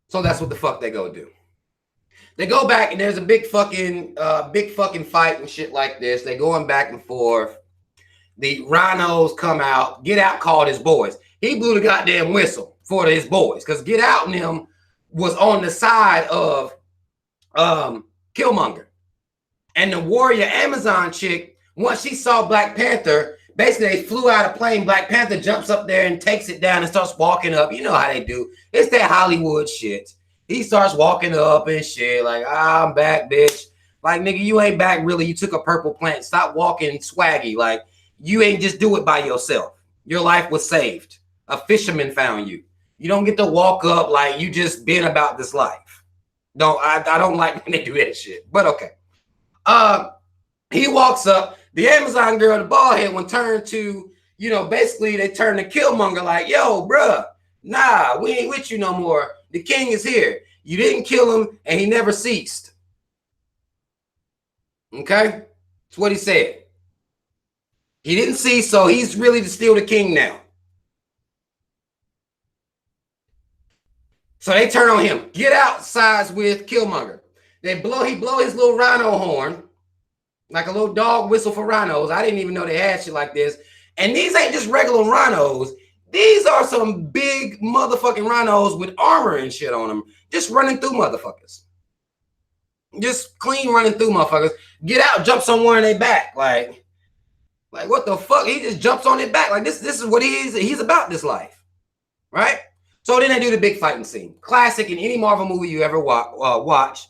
So that's what the fuck they go do. They go back and there's a big fucking fight and shit like this. They going back and forth. The rhinos come out. Get Out called his boys. He blew the goddamn whistle for his boys because Get Out and him was on the side of Killmonger. And the warrior Amazon chick, once she saw Black Panther, basically they flew out a plane. Black Panther jumps up there and takes it down and starts walking up. You know how they do. It's that Hollywood shit. He starts walking up and shit like, I'm back, bitch. Like, nigga, you ain't back really. You took a purple plant. Stop walking swaggy. Like, you ain't just do it by yourself. Your life was saved. A fisherman found you. You don't get to walk up like you just been about this life. No, I don't like when they do that shit. But okay. He walks up. The Amazon girl, the bald head one, turned to, basically they turn to Killmonger like, yo, bruh, nah, we ain't with you no more. The king is here. You didn't kill him, and he never ceased. Okay? That's what he said. He didn't cease, so he's really still the king now. So they turn on him. Get Out sides with Killmonger. He blow his little rhino horn, like a little dog whistle for rhinos. I didn't even know they had shit like this. And these ain't just regular rhinos. These are some big motherfucking rhinos with armor and shit on them. Just running through motherfuckers. Just clean running through motherfuckers. Get Out jumps on one of their back. Like what the fuck? He just jumps on their back. Like this is what he is. He's about this life. Right? So then they do the big fighting scene. Classic in any Marvel movie you ever watch.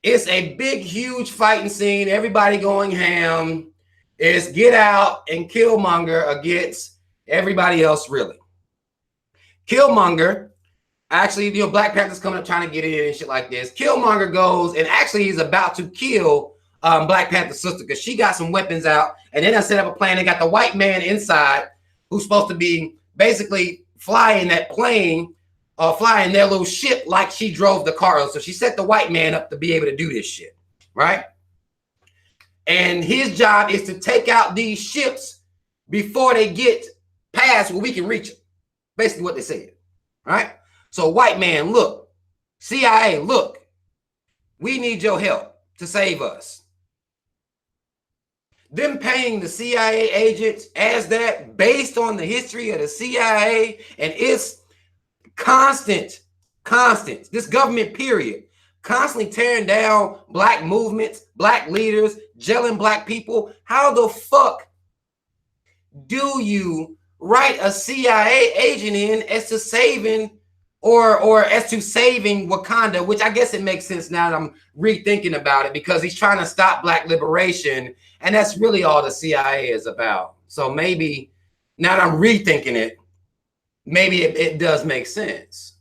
It's a big, huge fighting scene. Everybody going ham. It's Get Out and Killmonger against everybody else, really. Killmonger, actually, Black Panther's coming up trying to get in and shit like this. Killmonger goes and actually he's about to kill Black Panther's sister because she got some weapons out. And then I set up a plan. They got the white man inside who's supposed to be basically flying that plane, flying their little ship like she drove the car. So she set the white man up to be able to do this shit, right? And his job is to take out these ships before they get past where we can reach them. Basically what they said, right? So white man, look, CIA, look, we need your help to save us. Them paying the CIA agents as that based on the history of the CIA and its constant, this government period, constantly tearing down black movements, black leaders, gelling black people. How the fuck do you write a CIA agent in as to saving or as to saving Wakanda, which I guess it makes sense now that I'm rethinking about it, because he's trying to stop Black liberation, and that's really all the CIA is about. So maybe now that I'm rethinking it, maybe it does make sense.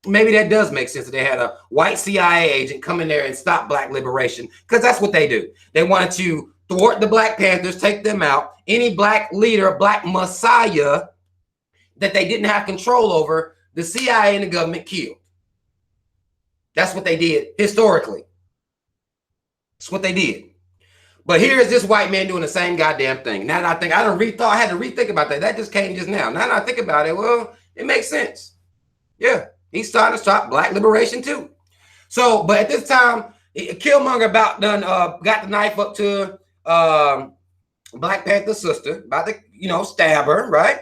Maybe that does make sense that they had a white CIA agent come in there and stop Black liberation, because that's what they do. They wanted to thwart the Black Panthers, take them out. Any Black leader, Black messiah that they didn't have control over, the CIA and the government killed. That's what they did historically. That's what they did. But here is this white man doing the same goddamn thing. Now that I think, I had to rethink about that. That just came just now. Now that I think about it, well, it makes sense. Yeah, he's starting to stop Black liberation too. So, but at this time, Killmonger about done got the knife up to Black Panther's sister, about to stab her, right?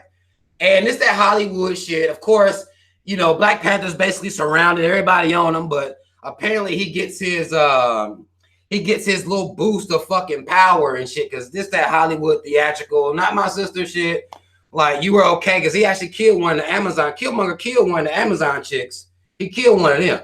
And it's that Hollywood shit. Of course, Black Panther's basically surrounded everybody on him, but apparently he gets his little boost of fucking power and shit, because this that Hollywood theatrical, not my sister shit. Like, you were okay, because he actually killed one of the Amazon. Killmonger killed one of the Amazon chicks. He killed one of them.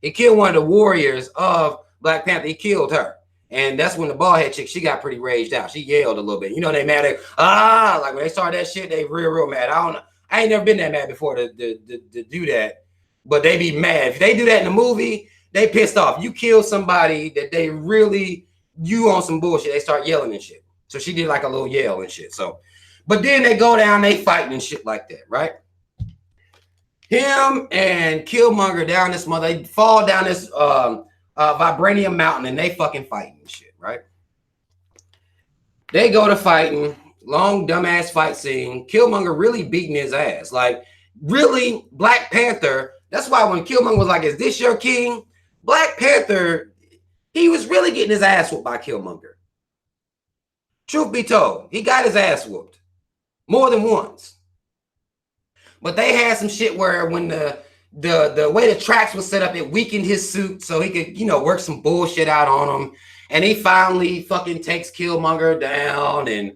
He killed one of the warriors of Black Panther. He killed her. And that's when the bald head chick, she got pretty raged out. She yelled a little bit. They mad at, like when they started that shit, they real mad. I ain't never been that mad before to do that. But they be mad. If they do that in the movie, they pissed off. You kill somebody that they really, you on some bullshit, they start yelling and shit. So she did like a little yell and shit. So, but then they go down, they fighting and shit like that, right? Him and Killmonger down this mother, they fall down this vibranium mountain, and they fucking fighting and shit, right? They go to fighting, long dumbass fight scene. Killmonger really beating his ass, like really. Black Panther. That's why when Killmonger was like, "Is this your king?" Black Panther, he was really getting his ass whooped by Killmonger. Truth be told, he got his ass whooped more than once. But they had some shit where when the way the tracks was set up, it weakened his suit so he could, work some bullshit out on him. And he finally fucking takes Killmonger down, and,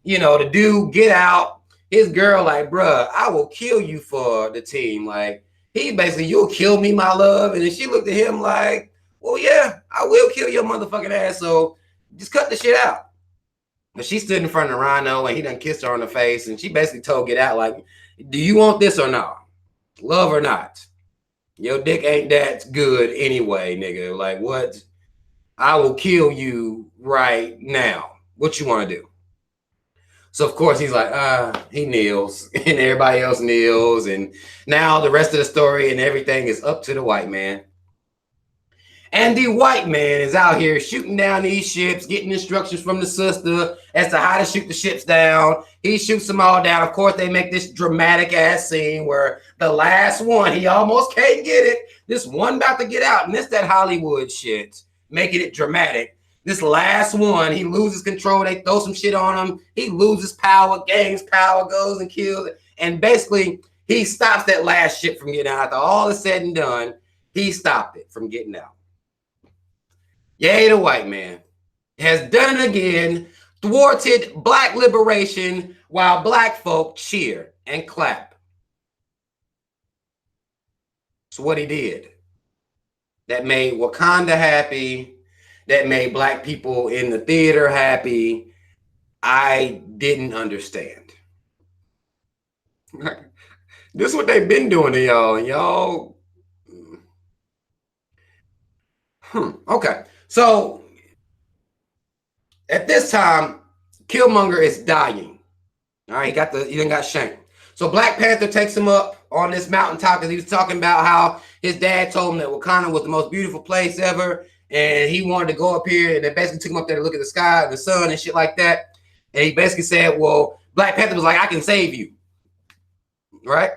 the dude get out. His girl like, bruh, I will kill you for the team. Like, he basically, you'll kill me, my love. And then she looked at him like, well, yeah, I will kill your motherfucking ass. So just cut the shit out. But she stood in front of the rhino, and he done kissed her on the face. And she basically told Get Out, like, do you want this or not? Love or not? Your dick ain't that good anyway, nigga. Like, what? I will kill you right now. What you want to do? So, of course, he's like, he kneels, and everybody else kneels. And now the rest of the story and everything is up to the white man. And the white man is out here shooting down these ships, getting instructions from the sister as to how to shoot the ships down. He shoots them all down. Of course, they make this dramatic ass scene where the last one, he almost can't get it. This one about to get out. And it's that Hollywood shit, making it dramatic. This last one, he loses control. They throw some shit on him. He loses power, gains power, goes and kills it. And basically, he stops that last ship from getting out. After all is said and done, he stopped it from getting out. Yay, the white man has done it again, thwarted Black liberation while Black folk cheer and clap. So what he did, that made Wakanda happy, that made Black people in the theater happy, I didn't understand. This is what they've been doing to y'all, and y'all. Okay. So at this time, Killmonger is dying. All right, he done got shanked. So Black Panther takes him up on this mountaintop because he was talking about how his dad told him that Wakanda was the most beautiful place ever, and he wanted to go up here, and they basically took him up there to look at the sky and the sun and shit like that. And he basically said, well, Black Panther was like, I can save you. Right?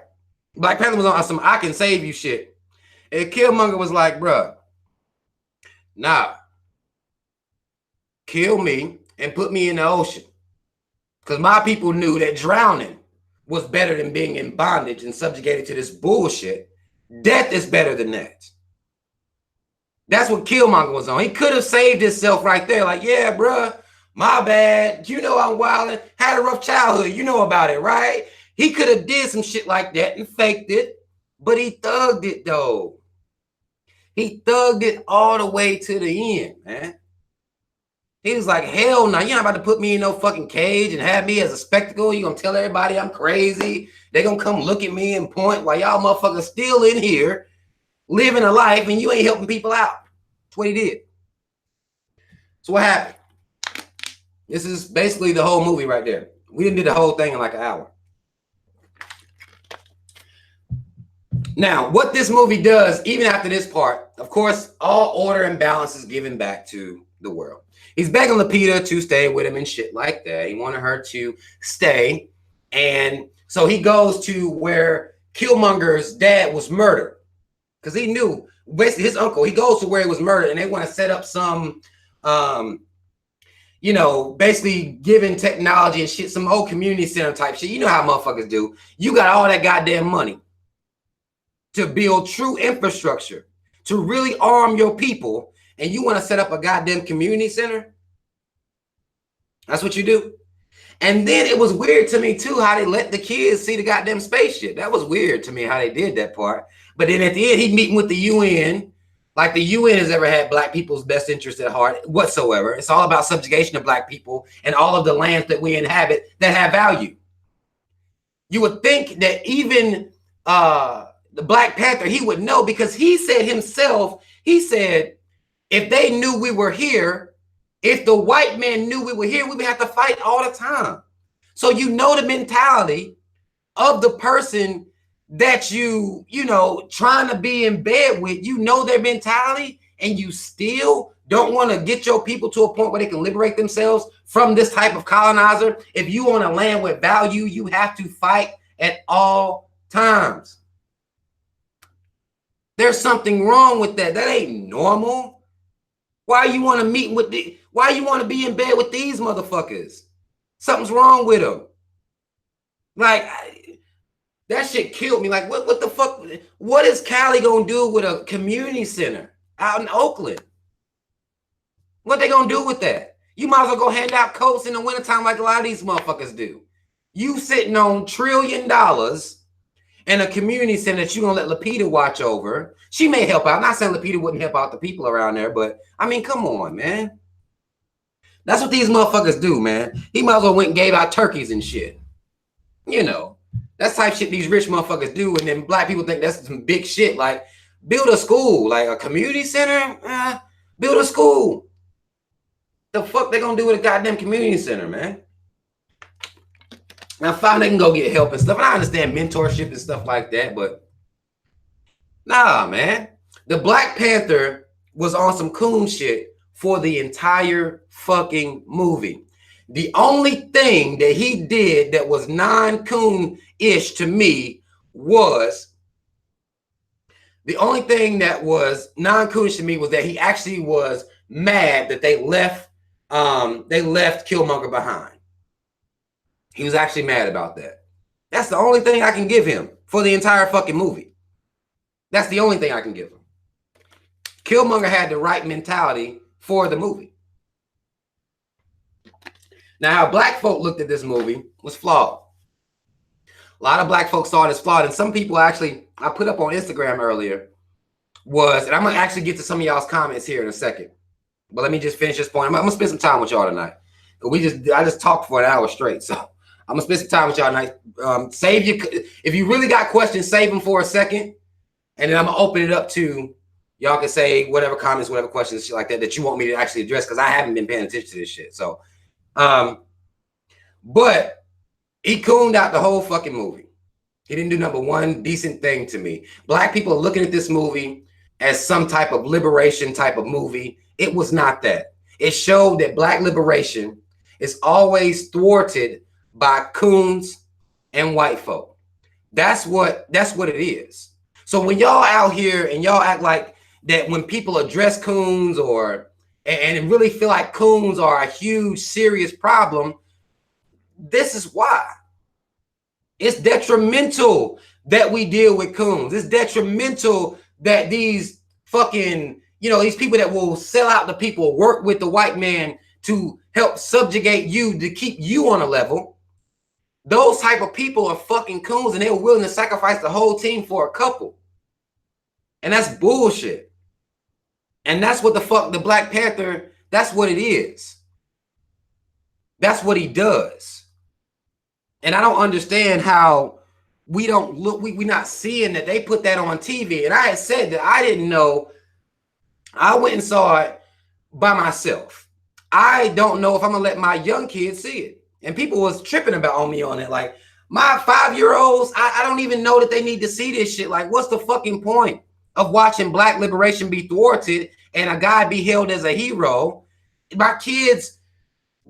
Black Panther was on some I can save you shit. And Killmonger was like, bruh, nah. Kill me and put me in the ocean. Because my people knew that drowning was better than being in bondage and subjugated to this bullshit. Death is better than that. That's what Killmonger was on. He could have saved himself right there. Like, yeah, bruh, my bad. You know I'm wilding. Had a rough childhood. You know about it, right? He could have did some shit like that and faked it. But he thugged it though. He thugged it all the way to the end, man. He was like, hell no, you're not about to put me in no fucking cage and have me as a spectacle. You gonna tell everybody I'm crazy. They gonna come look at me and point while y'all motherfuckers still in here living a life and you ain't helping people out. That's what he did. So what happened? This is basically the whole movie right there. We didn't do the whole thing in like an hour. Now, what this movie does, even after this part, of course, all order and balance is given back to the world. He's begging Lupita to stay with him and shit like that. He wanted her to stay. And so he goes to where Killmonger's dad was murdered. Because he knew, basically his uncle, he goes to where he was murdered and they want to set up some, you know, basically giving technology and shit, some old community center type shit. You know how motherfuckers do. You got all that goddamn money to build true infrastructure, to really arm your people, and you want to set up a goddamn community center? That's what you do. And then it was weird to me too how they let the kids see the goddamn spaceship. That was weird to me how they did that part. But then at the end, he's meeting with the UN, like the UN has ever had black people's best interest at heart whatsoever. It's all about subjugation of black people and all of the lands that we inhabit that have value. You would think that even the Black Panther, he would know, because he said himself, he said, if they knew we were here, if the white man knew we were here, we would have to fight all the time. So you know the mentality of the person that you know, trying to be in bed with, you know their mentality, and you still don't want to get your people to a point where they can liberate themselves from this type of colonizer. If you want a land with value, you have to fight at all times. There's something wrong with that. That ain't normal. Why you want to meet with why you want to be in bed with these motherfuckers? Something's wrong with them. Like, that shit killed me. Like, what the fuck? What is Cali gonna do with a community center out in Oakland? What they gonna do with that? You might as well go hand out coats in the wintertime like a lot of these motherfuckers do. You sitting on $1 trillion and a community center that you're gonna let Lupita watch over. She may help out. I'm not saying Lupita wouldn't help out the people around there, but I mean, come on, man. That's what these motherfuckers do, man. He might as well went and gave out turkeys and shit. You know, that's type shit these rich motherfuckers do, and then black people think that's some big shit. Like, build a school, like a community center. Build a school. The fuck they gonna do with a goddamn community center, man? Now, fine, they can go get help and stuff. And I understand mentorship and stuff like that, but nah, man. The Black Panther was on some coon shit for the entire fucking movie. The only thing that he did that was non-coon-ish to me was, the only thing that was non-coonish to me was that he actually was mad that they left Killmonger behind. He was actually mad about that. That's the only thing I can give him for the entire fucking movie. That's the only thing I can give him. Killmonger had the right mentality for the movie. Now, how black folk looked at this movie was flawed. A lot of black folks saw it as flawed, and some people actually, I put up on Instagram earlier, was, and I'm gonna actually get to some of y'all's comments here in a second, but let me just finish this point. I'm gonna spend some time with y'all tonight. I just talked for an hour straight, so I'm gonna spend some time with y'all tonight. If you really got questions, save them for a second, and then I'm gonna open it up to y'all can say whatever comments, whatever questions, shit like that you want me to actually address, because I haven't been paying attention to this shit. So, but he cooned out the whole fucking movie. He didn't do number one decent thing to me. Black people are looking at this movie as some type of liberation type of movie. It was not that. It showed that black liberation is always thwarted by coons and white folk. That's what it is. So when y'all out here and y'all act like that, when people address coons and really feel like coons are a huge, serious problem, this is why. It's detrimental that we deal with coons. It's detrimental that these fucking, these people that will sell out the people, work with the white man to help subjugate you, to keep you on a level. Those type of people are fucking coons, and they're willing to sacrifice the whole team for a couple. And that's bullshit. And that's what the fuck the Black Panther, that's what it is. That's what he does. And I don't understand how we don't look, we're not seeing that they put that on TV. And I had said that I didn't know. I went and saw it by myself. I don't know if I'm gonna let my young kids see it. And people was tripping about on me on it. Like, my 5-year-olds, I don't even know that they need to see this shit. Like, what's the fucking point of watching Black liberation be thwarted and a guy be hailed as a hero? My kids,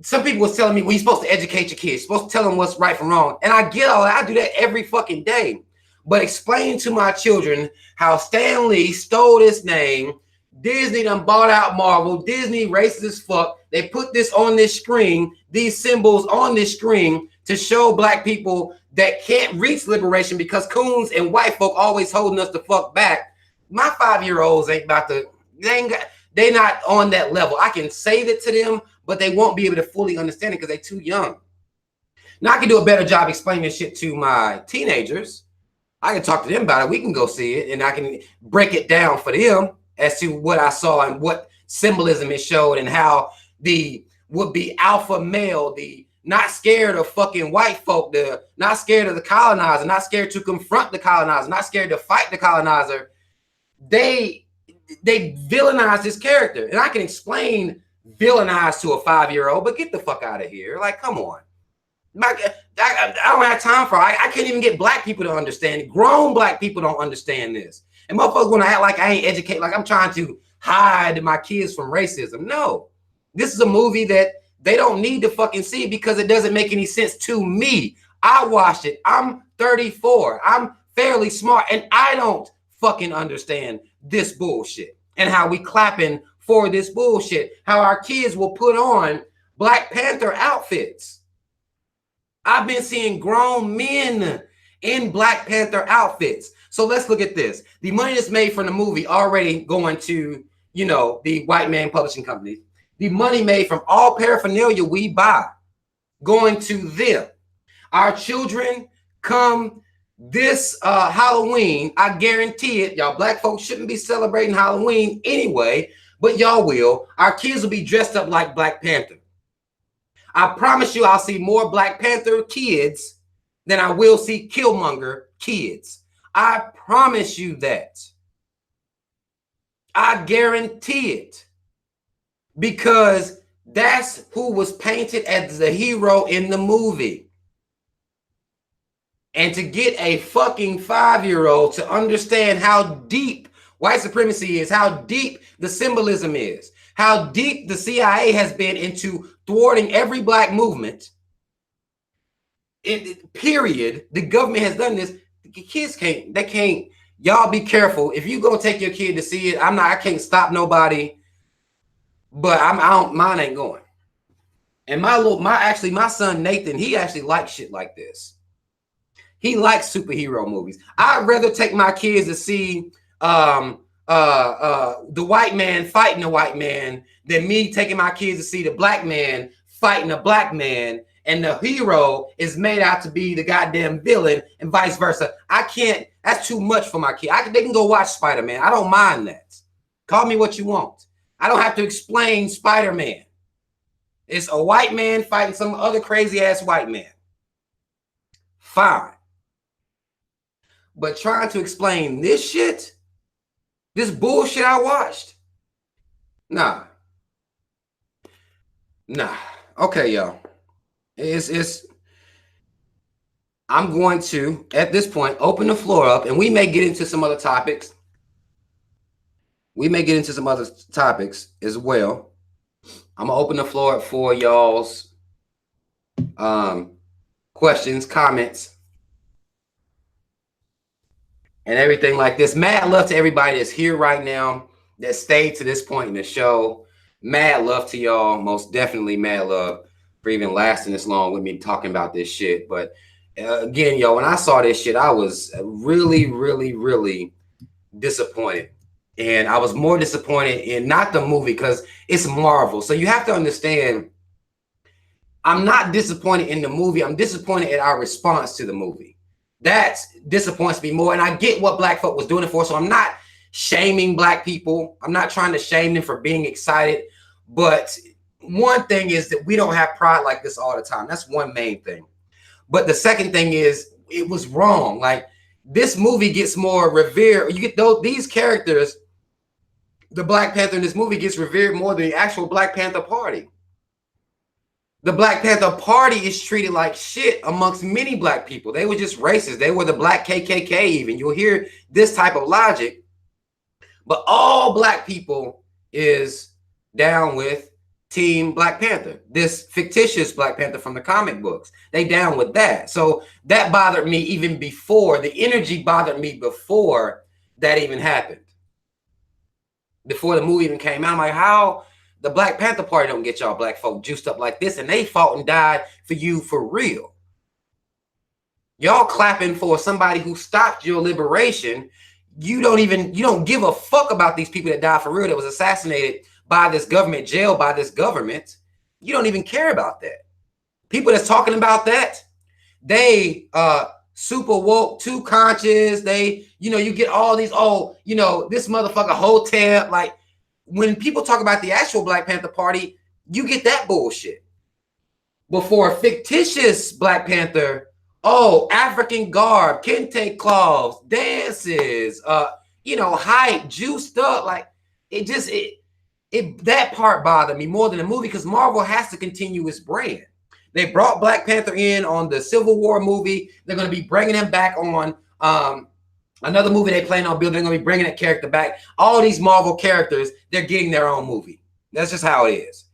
some people was telling me, well, you're supposed to educate your kids, you're supposed to tell them what's right from wrong. And I get all that. I do that every fucking day. But explain to my children how Stan Lee stole this name, Disney done bought out Marvel, Disney racist as fuck. They put this on this screen, these symbols on this screen to show Black people that can't reach liberation because coons and white folk always holding us the fuck back. My 5-year-olds ain't about to, they not on that level. I can say that to them, but they won't be able to fully understand it because they're too young. Now I can do a better job explaining this shit to my teenagers. I can talk to them about it. We can go see it and I can break it down for them as to what I saw and what symbolism it showed and how the would-be alpha male, the not scared of fucking white folk, the not scared of the colonizer, not scared to confront the colonizer, not scared to fight the colonizer. They villainize this character. And I can explain villainize to a 5-year-old, but get the fuck out of here. Like, come on. I don't have time for it. I can't even get Black people to understand it. Grown Black people don't understand this. And motherfuckers want to act like I ain't educated, like I'm trying to hide my kids from racism. No. This is a movie that they don't need to fucking see because it doesn't make any sense to me. I watched it. I'm 34. I'm fairly smart, and I don't fucking understand this bullshit and how we clapping for this bullshit. How our kids will put on Black Panther outfits. I've been seeing grown men in Black Panther outfits. So let's look at this. The money that's made from the movie already going to, you know, the white man publishing companies. The money made from all paraphernalia we buy going to them. Our children come this Halloween. I guarantee it. Y'all Black folks shouldn't be celebrating Halloween anyway, but y'all will. Our kids will be dressed up like Black Panther. I promise you I'll see more Black Panther kids than I will see Killmonger kids. I promise you that. I guarantee it. Because that's who was painted as the hero in the movie. And to get a fucking 5-year-old to understand how deep white supremacy is, how deep the symbolism is, how deep the CIA has been into thwarting every Black movement, period, the government has done this. Kids can't, y'all be careful. If you go take your kid to see it, I can't stop nobody, but mine ain't going. And my son Nathan, he actually likes shit like this. He likes superhero movies. I'd rather take my kids to see the white man fighting the white man than me taking my kids to see the Black man fighting a Black man, and the hero is made out to be the goddamn villain and vice versa. I can't, that's too much for my kid. They can go watch Spider-Man. I don't mind that. Call me what you want. I don't have to explain Spider-Man. It's a white man fighting some other crazy ass white man. Fine. But trying to explain this shit, this bullshit I watched, nah. Okay, y'all. I'm going to, at this point, open the floor up, and we may get into some other topics. We may get into some other topics as well. I'm gonna open the floor up for y'all's questions, comments, and everything like this. Mad love to everybody that's here right now, that stayed to this point in the show. Mad love to y'all. Most definitely mad love for even lasting this long with me talking about this shit. But again, yo, when I saw this shit, I was really, really, really disappointed. And I was more disappointed in not the movie because it's Marvel. So you have to understand, I'm not disappointed in the movie. I'm disappointed at our response to the movie. That disappoints me more. And I get what black folk was doing it for. So I'm not shaming black people. I'm not trying to shame them for being excited. But one thing is that we don't have pride like this all the time. That's one main thing. But the second thing is it was wrong. Like this movie gets more revered. You get these characters. The Black Panther in this movie gets revered more than the actual Black Panther Party. The Black Panther Party is treated like shit amongst many black people. They were just racist. They were the black KKK even. You'll hear this type of logic. But all black people is down with Team Black Panther. This fictitious Black Panther from the comic books. They down with that. So that bothered me even before. The energy bothered me before that even happened. Before the movie even came out. I'm like, how the Black Panther Party don't get y'all black folk juiced up like this, and they fought and died for you for real. Y'all clapping for somebody who stopped your liberation. You don't give a fuck about these people that died for real, that was assassinated by this government, jailed by this government. You don't even care about that. People that's talking about that, they super woke, too conscious. They, you get all these, this motherfucker hotel. Like when people talk about the actual Black Panther Party, you get that bullshit. But for a fictitious Black Panther, African garb, kente cloths, dances, hype, juiced up. Like that part bothered me more than the movie, because Marvel has to continue its brand. They brought Black Panther in on the Civil War movie. They're going to be bringing him back on another movie they plan on building. They're going to be bringing that character back. All these Marvel characters, they're getting their own movie. That's just how it is.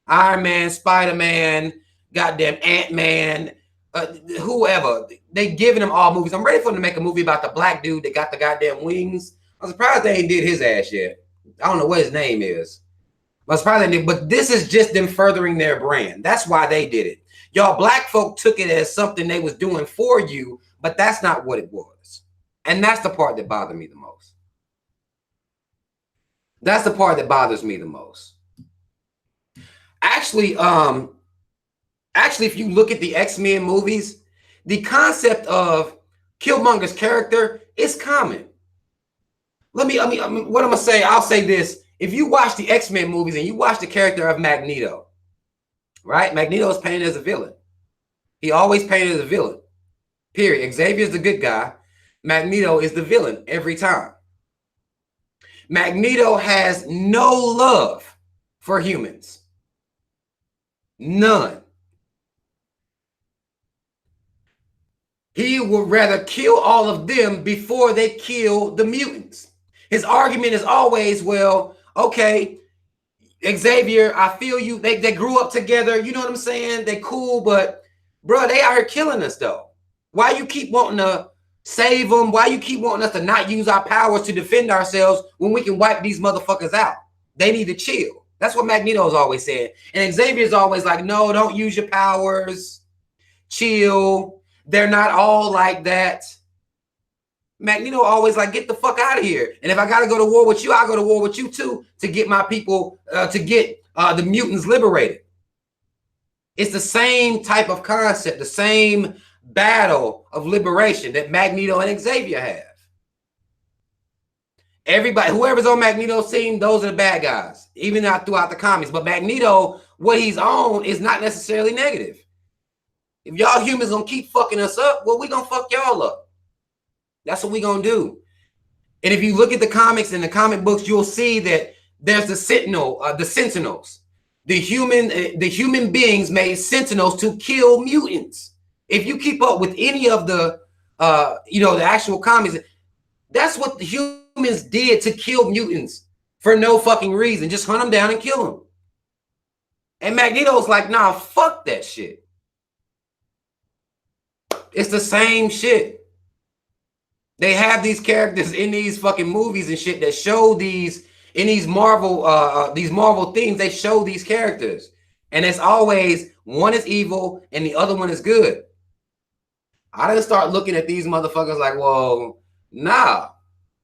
Iron Man, Spider-Man, goddamn Ant-Man, whoever. They giving them all movies. I'm ready for them to make a movie about the black dude that got the goddamn wings. I'm surprised they ain't did his ass yet. I don't know what his name is. I'm surprised they did, but this is just them furthering their brand. That's why they did it. Y'all black folk took it as something they was doing for you, but that's not what it was. And that's the part that bothered me the most. That's the part that bothers me the most. Actually, if you look at the X-Men movies, the concept of Killmonger's character is common. What I'm gonna say, I'll say this. If you watch the X-Men movies and you watch the character of Magneto, right? Magneto is painted as a villain. He always painted as a villain. Period. Xavier's the good guy. Magneto is the villain every time. Magneto has no love for humans. None. He would rather kill all of them before they kill the mutants. His argument is always, well, okay, Xavier, I feel you. They grew up together. You know what I'm saying? They cool, but bro, they out here killing us though. Why you keep wanting to save them? Why you keep wanting us to not use our powers to defend ourselves when we can wipe these motherfuckers out? They need to chill. That's what Magneto's always said. And Xavier's always like, no, don't use your powers. Chill. They're not all like that. Magneto always like, get the fuck out of here. And if I got to go to war with you, I'll go to war with you too to get my people, to get the mutants liberated. It's the same type of concept, the same battle of liberation that Magneto and Xavier have. Everybody, whoever's on Magneto's team, those are the bad guys, even out throughout the comics. But Magneto, what he's on is not necessarily negative. If y'all humans gonna keep fucking us up, well, we gonna fuck y'all up. That's what we gonna do. And if you look at the comics and the comic books, you'll see that there's the Sentinels. The human beings made Sentinels to kill mutants. If you keep up with any of the the actual comics, that's what the humans did to kill mutants for no fucking reason. Just hunt them down and kill them. And Magneto's like, nah, fuck that shit. It's the same shit. They have these characters in these fucking movies and shit that show these, in these Marvel things, they show these characters. And it's always one is evil and the other one is good. I didn't start looking at these motherfuckers like, well, nah.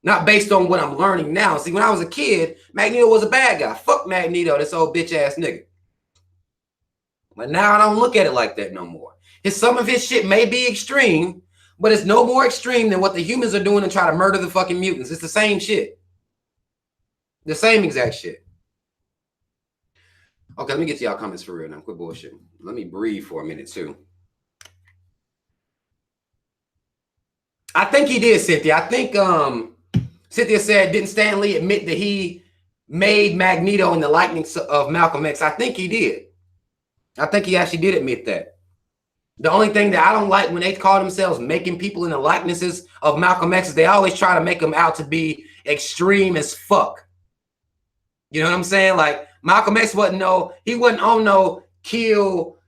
Not based on what I'm learning now. See, when I was a kid, Magneto was a bad guy. Fuck Magneto, this old bitch ass nigga. But now I don't look at it like that no more. Some of his shit may be extreme, but it's no more extreme than what the humans are doing to try to murder the fucking mutants. It's the same shit. The same exact shit. Okay, let me get to y'all comments for real now. Quit bullshit. Let me breathe for a minute too. I think he did, Cynthia. I think Cynthia said, didn't Stan Lee admit that he made Magneto in the likeness of Malcolm X? I think he did. I think he actually did admit that. The only thing that I don't like when they call themselves making people in the likenesses of Malcolm X is they always try to make them out to be extreme as fuck. You know what I'm saying? Like Malcolm X wasn't on no kill,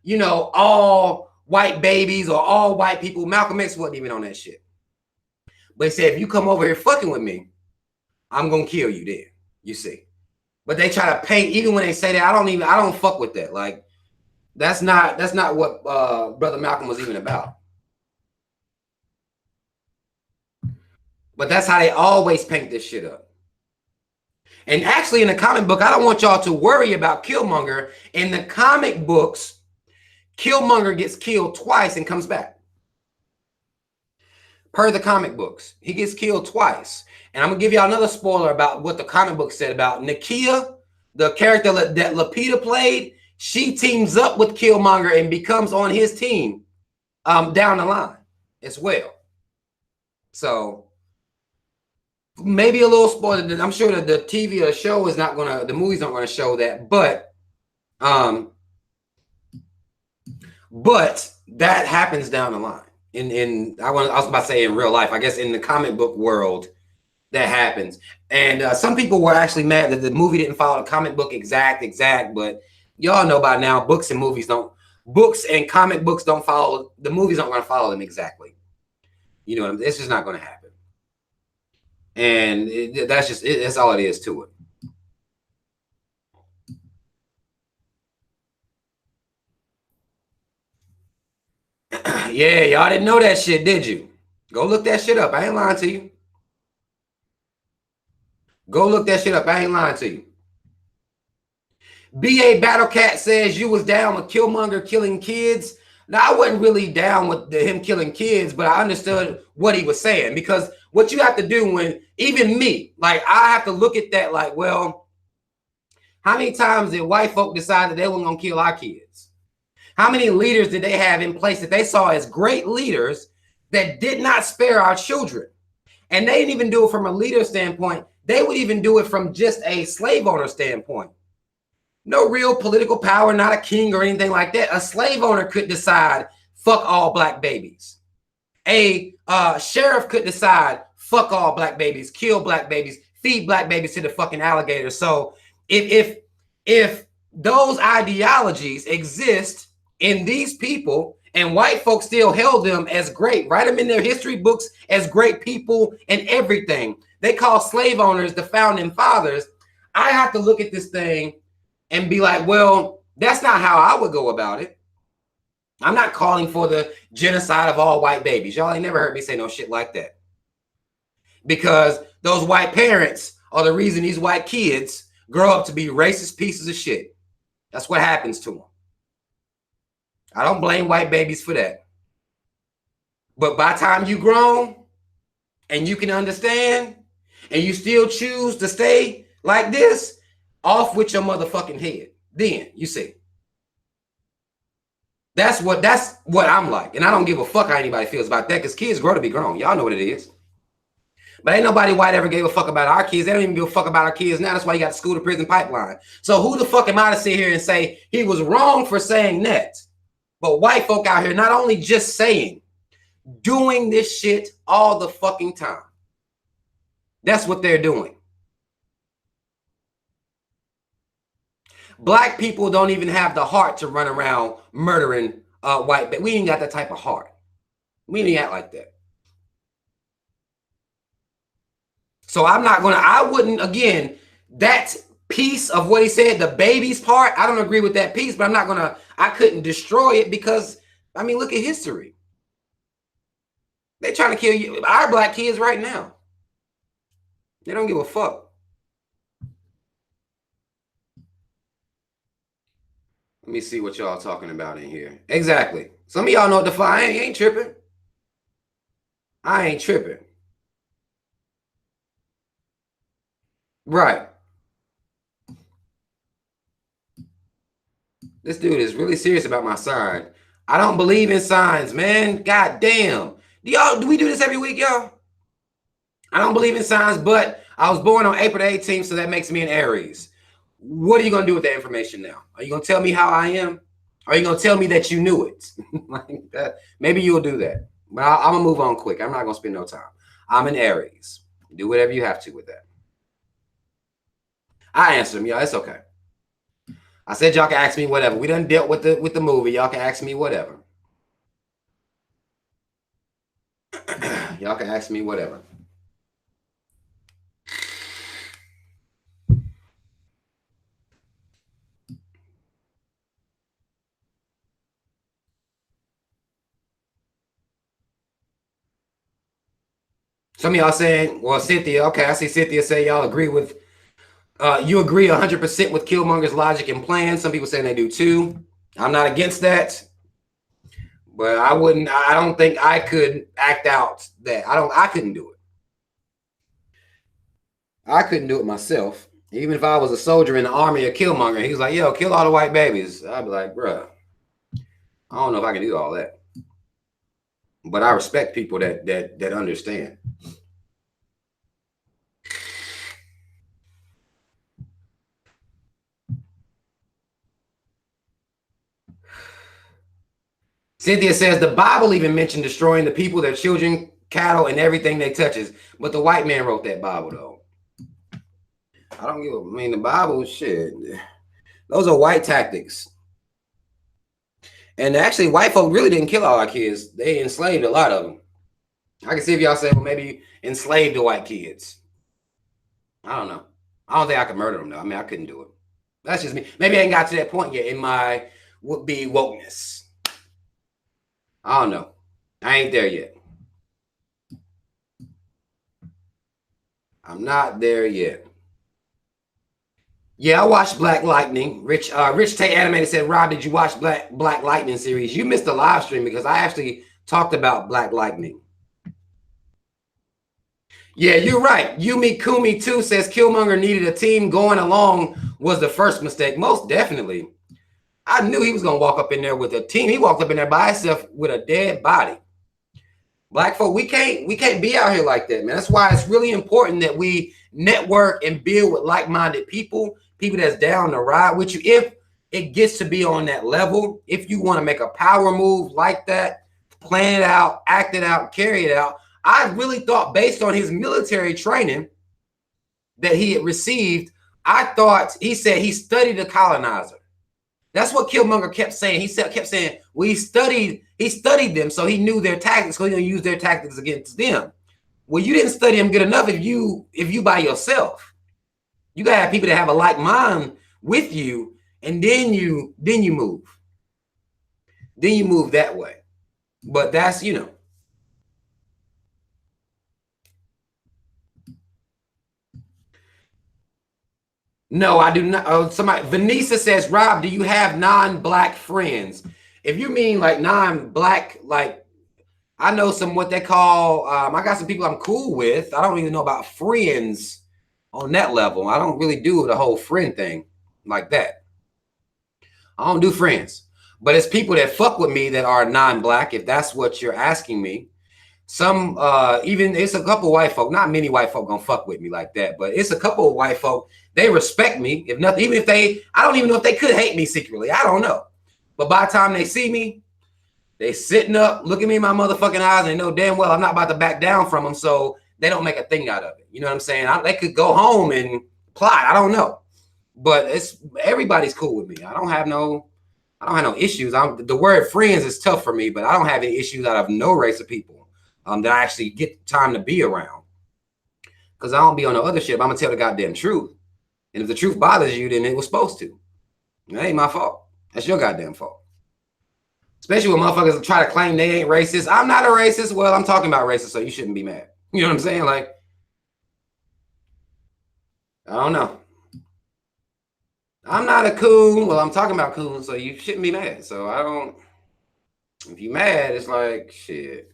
all white babies or all white people. Malcolm X wasn't even on that shit. But he said, if you come over here fucking with me, I'm gonna kill you then. You see. But they try to paint, even when they say that, I don't fuck with that. Like, that's not what Brother Malcolm was even about. But that's how they always paint this shit up. And actually, in the comic book, I don't want y'all to worry about Killmonger. In the comic books, Killmonger gets killed twice and comes back. Per the comic books, he gets killed twice. And I'm going to give y'all another spoiler about what the comic book said about Nakia, the character that Lupita played. She teams up with Killmonger and becomes on his team down the line as well. So maybe a little spoiler. I'm sure that the TV or the show is not going to, the movies aren't going to show that, but that happens down the line. I was about to say in real life, I guess in the comic book world, that happens. And some people were actually mad that the movie didn't follow the comic book exact, but y'all know by now, books and comic books don't follow, the movies aren't going to follow them exactly. You know, it's just not going to happen. And that's all it is to it. Yeah, y'all didn't know that shit, did you? Go look that shit up. I ain't lying to you. Go look that shit up. I ain't lying to you. B.A. Battlecat says you was down with Killmonger killing kids. Now, I wasn't really down with him killing kids, but I understood what he was saying, because what you have to do when, even me, like, I have to look at that like, well, how many times did white folk decide that they weren't going to kill our kids? How many leaders did they have in place that they saw as great leaders that did not spare our children? And they didn't even do it from a leader standpoint. They would even do it from just a slave owner standpoint. No real political power, not a king or anything like that. A slave owner could decide, fuck all black babies. A sheriff could decide, fuck all black babies, kill black babies, feed black babies to the fucking alligators. So if those ideologies exist in these people and white folks still held them as great, write them in their history books as great people and everything, they call slave owners the founding fathers, I have to look at this thing and be like, well, that's not how I would go about it. I'm not calling for the genocide of all white babies. Y'all ain't never heard me say no shit like that. Because those white parents are the reason these white kids grow up to be racist pieces of shit. That's what happens to them. I don't blame white babies for that. But by the time you grown and you can understand and you still choose to stay like this, off with your motherfucking head. Then you see. That's what I'm like. And I don't give a fuck how anybody feels about that, because kids grow to be grown. Y'all know what it is. But ain't nobody white ever gave a fuck about our kids. They don't even give a fuck about our kids now. That's why you got the school to prison pipeline. So who the fuck am I to sit here and say he was wrong for saying that? But white folk out here not only just saying, doing this shit all the fucking time. That's what they're doing. Black people don't even have the heart to run around murdering white people. We ain't got that type of heart. We ain't act like that. So I wouldn't, again, that piece of what he said, the babies part, I don't agree with that piece, but I couldn't destroy it because, I mean, look at history. They're trying to kill our black kids right now. They don't give a fuck. Let me see what y'all talking about in here. Exactly. Some of y'all know what the fire ain't tripping. I ain't tripping. Right. This dude is really serious about my sign. I don't believe in signs, man. God damn. Do we do this every week, y'all? I don't believe in signs, but I was born on April the 18th, so that makes me an Aries. What are you gonna do with that information now? Are you gonna tell me how I am? Or are you gonna tell me that you knew it? Like that? Maybe you'll do that. But I'm gonna move on quick. I'm not gonna spend no time. I'm an Aries. Do whatever you have to with that. I answer them, y'all. It's okay. I said y'all can ask me whatever. We done dealt with the movie. Y'all can ask me whatever. Y'all can ask me whatever. Some of y'all saying, well, Cynthia, okay, I see Cynthia say y'all agree with, you agree 100% with Killmonger's logic and plan. Some people saying they do too. I'm not against that, but I don't think I could act out that. I couldn't do it. I couldn't do it myself. Even if I was a soldier in the army of Killmonger, he was like, yo, kill all the white babies. I'd be like, bruh, I don't know if I can do all that. But I respect people that understand. Cynthia says the Bible even mentioned destroying the people, their children, cattle, and everything they touches. But the white man wrote that Bible, though. I mean, the Bible, shit. Those are white tactics. And actually, white folk really didn't kill all our kids. They enslaved a lot of them. I can see if y'all say, well, maybe enslaved the white kids. I don't know. I don't think I could murder them, though. I mean, I couldn't do it. That's just me. Maybe I ain't got to that point yet in my would-be wokeness. I don't know. I ain't there yet. I'm not there yet. Yeah, I watched Black Lightning. Rich Tate Animated said, Rob, did you watch Black Lightning series? You missed the live stream because I actually talked about Black Lightning. Yeah, you're right. Yumi Kumi too says Killmonger needed a team. Going along was the first mistake. Most definitely. I knew he was going to walk up in there with a team. He walked up in there by himself with a dead body. Black folk, we can't be out here like that, man. That's why it's really important that we network and build with like-minded people that's down to ride with you. If it gets to be on that level, if you want to make a power move like that, plan it out, act it out, carry it out. I really thought, based on his military training that he had received, I thought he said he studied the colonizer. That's what Killmonger kept saying. He kept saying, well, he studied them, so he knew their tactics, so he's gonna use their tactics against them. Well, you didn't study them good enough if you by yourself. You gotta have people that have a like mind with you, and then you move. Then you move that way. But that's, No, I do not. Oh, Vanessa says, Rob, do you have non-black friends? If you mean like non-black, like I know some what they call, I got some people I'm cool with. I don't even know about friends on that level. I don't really do the whole friend thing like that. I don't do friends. But it's people that fuck with me that are non-black, if that's what you're asking me. Some even it's a couple white folk, not many white folk gonna fuck with me like that, but it's a couple of white folk. They respect me, if nothing, even if I don't even know if they could hate me secretly. I don't know. But by the time they see me, they sitting up, looking me in my motherfucking eyes, and they know damn well I'm not about to back down from them, so they don't make a thing out of it. You know what I'm saying? They could go home and plot. I don't know. But everybody's cool with me. I don't have no issues. The word friends is tough for me, but I don't have any issues out of no race of people. That I actually get time to be around. Because I don't be on the other shit. I'm going to tell the goddamn truth. And if the truth bothers you, then it was supposed to. That ain't my fault. That's your goddamn fault. Especially when motherfuckers try to claim they ain't racist. I'm not a racist. Well, I'm talking about racist, so you shouldn't be mad. You know what I'm saying? Like, I don't know. I'm not a coon. Well, I'm talking about coons, so you shouldn't be mad. So I don't. If you mad, it's like shit.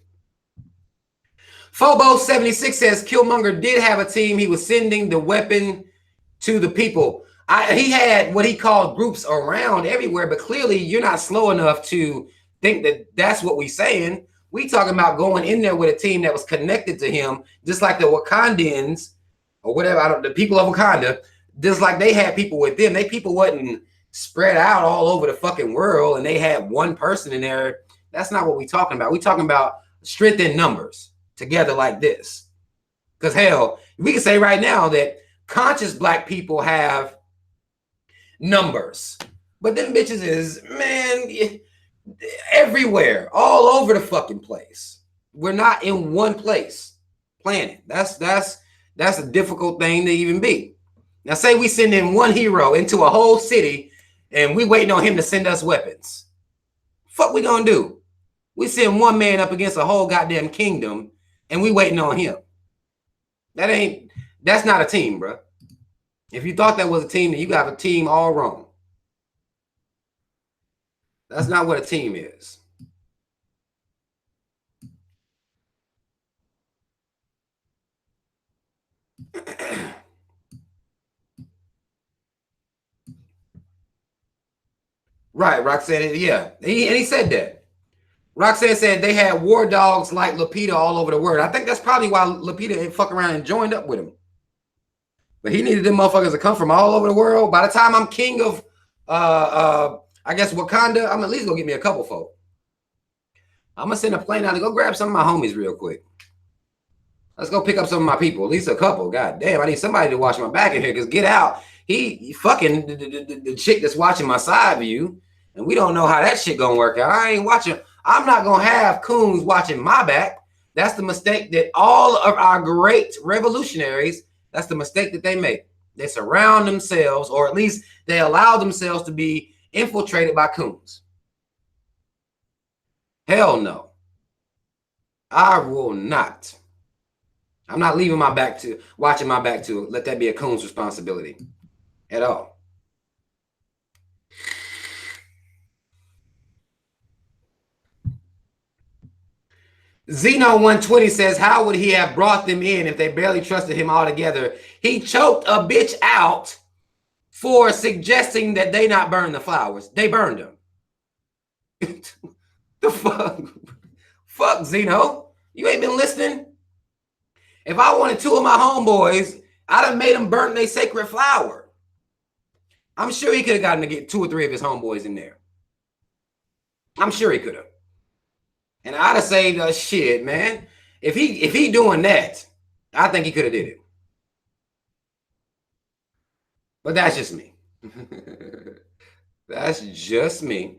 Phobo76 says Killmonger did have a team. He was sending the weapon to the people. He had what he called groups around everywhere, but clearly you're not slow enough to think that that's what we're saying. We talking about going in there with a team that was connected to him, just like the Wakandans or whatever. The people of Wakanda, just like they had people with them. They people wasn't spread out all over the fucking world, and they had one person in there. That's not what we talking about. We talking about strength in numbers together like this. Because hell, we can say right now that conscious black people have numbers, but them bitches is, man, everywhere, all over the fucking place. We're not in one place planet. That's a difficult thing to even be. Now say we send in one hero into a whole city and we waiting on him to send us weapons. Fuck we gonna do? We send one man up against a whole goddamn kingdom and we waiting on him. That's not a team, bro. If you thought that was a team, then you got a team all wrong. That's not what a team is. Right, Roxanne, yeah. And he said that. Roxanne said they had war dogs like Lupita all over the world. I think that's probably why Lupita ain't fuck around and joined up with him. But he needed them motherfuckers to come from all over the world. By the time I'm king of I guess Wakanda, I'm at least gonna get me a couple folk. I'm gonna send a plane out to go grab some of my homies real quick. Let's go pick up some of my people, at least a couple. God damn, I need somebody to watch my back in here. Because Get Out, he fucking the chick that's watching my side view, and we don't know how that shit gonna work out. I ain't watching. I'm not gonna have coons watching my back. That's the mistake that all of our great revolutionaries. That's the mistake that they make. They surround themselves, or at least they allow themselves to be infiltrated by coons. Hell no, I will not. I'm not leaving my back to watching my back to let that be a coon's responsibility at all. Zeno120 says, how would he have brought them in if they barely trusted him altogether? He choked a bitch out for suggesting that they not burn the flowers. They burned them. The fuck? Fuck, Zeno. You ain't been listening? If I wanted two of my homeboys, I'd have made them burn their sacred flower. I'm sure he could have gotten to get 2 or 3 of his homeboys in there. I'm sure he could have. And I'd have saved us shit, man. If he doing that, I think he could have did it. But that's just me. That's just me.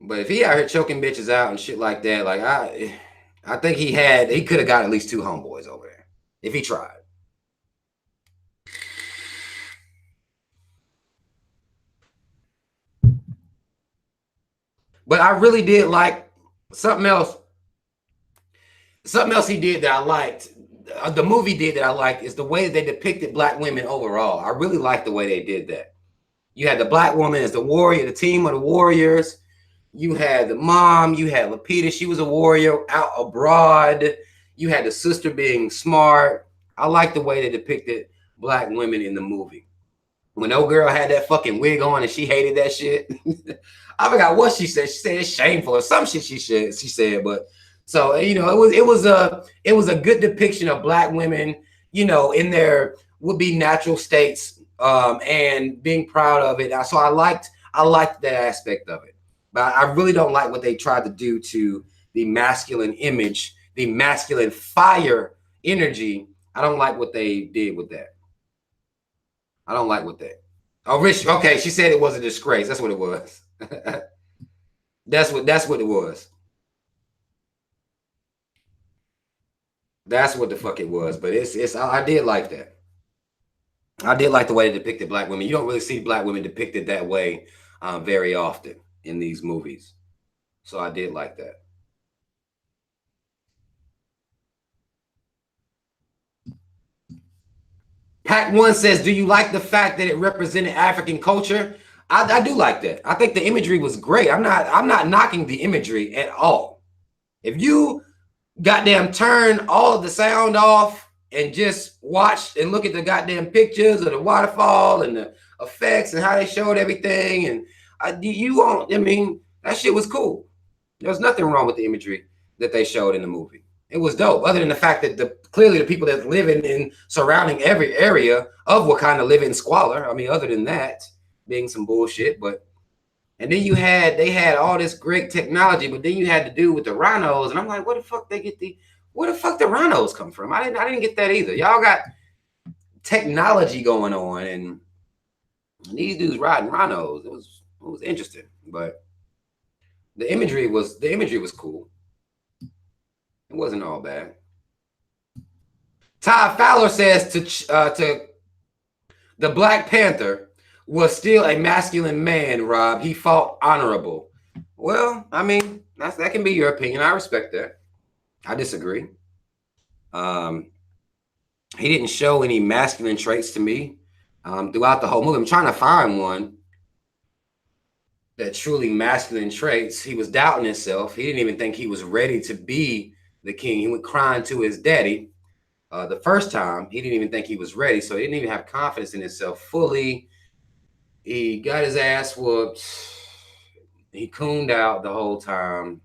But if he out here choking bitches out and shit like that, like I think he could have got at least 2 homeboys over there if he tried. But I really did like something else. Something else he did that I liked. The movie did that I liked is the way they depicted black women overall. I really liked the way they did that. You had the black woman as the warrior, the team of the warriors. You had the mom. You had Lupita. She was a warrior out abroad. You had the sister being smart. I like the way they depicted black women in the movie. When old girl had that fucking wig on and she hated that shit. I forgot what she said. She said it's shameful or some shit she said, but so it was a good depiction of black women, in their would be natural states, and being proud of it. So I liked that aspect of it. But I really don't like what they tried to do to the masculine image, the masculine fire energy. I don't like what they did with that. I don't like what that. Oh, Rich. Okay, she said it was a disgrace. That's what it was. That's what it was. That's what the fuck it was. But it's I did like that. I did like the way they depicted black women. You don't really see black women depicted that way very often in these movies. So I did like that. Pack One says, do you like the fact that it represented African culture? I do like that. I think the imagery was great. I'm not knocking the imagery at all. If you goddamn turn all of the sound off and just watch and look at the goddamn pictures of the waterfall and the effects and how they showed everything, and you won't. I mean, that shit was cool. There was nothing wrong with the imagery that they showed in the movie. It was dope, other than the fact that clearly the people that live in surrounding every area of Wakanda live in squalor. I mean, other than that being some bullshit, but and then they had all this great technology, but then you had to do with the rhinos, and I'm like, where the fuck the rhinos come from? I didn't get that either. Y'all got technology going on, and these dudes riding rhinos. It was interesting, but the imagery was cool. It wasn't all bad. Todd Fowler says to the Black Panther was still a masculine man, Rob. He fought honorable. Well, I mean, that can be your opinion. I respect that. I disagree. He didn't show any masculine traits to me throughout the whole movie. I'm trying to find one that truly masculine traits. He was doubting himself. He didn't even think he was ready to be the king. He went crying to his daddy the first time. He didn't even think he was ready, so he didn't even have confidence in himself fully. He got his ass whooped. He cooned out the whole time,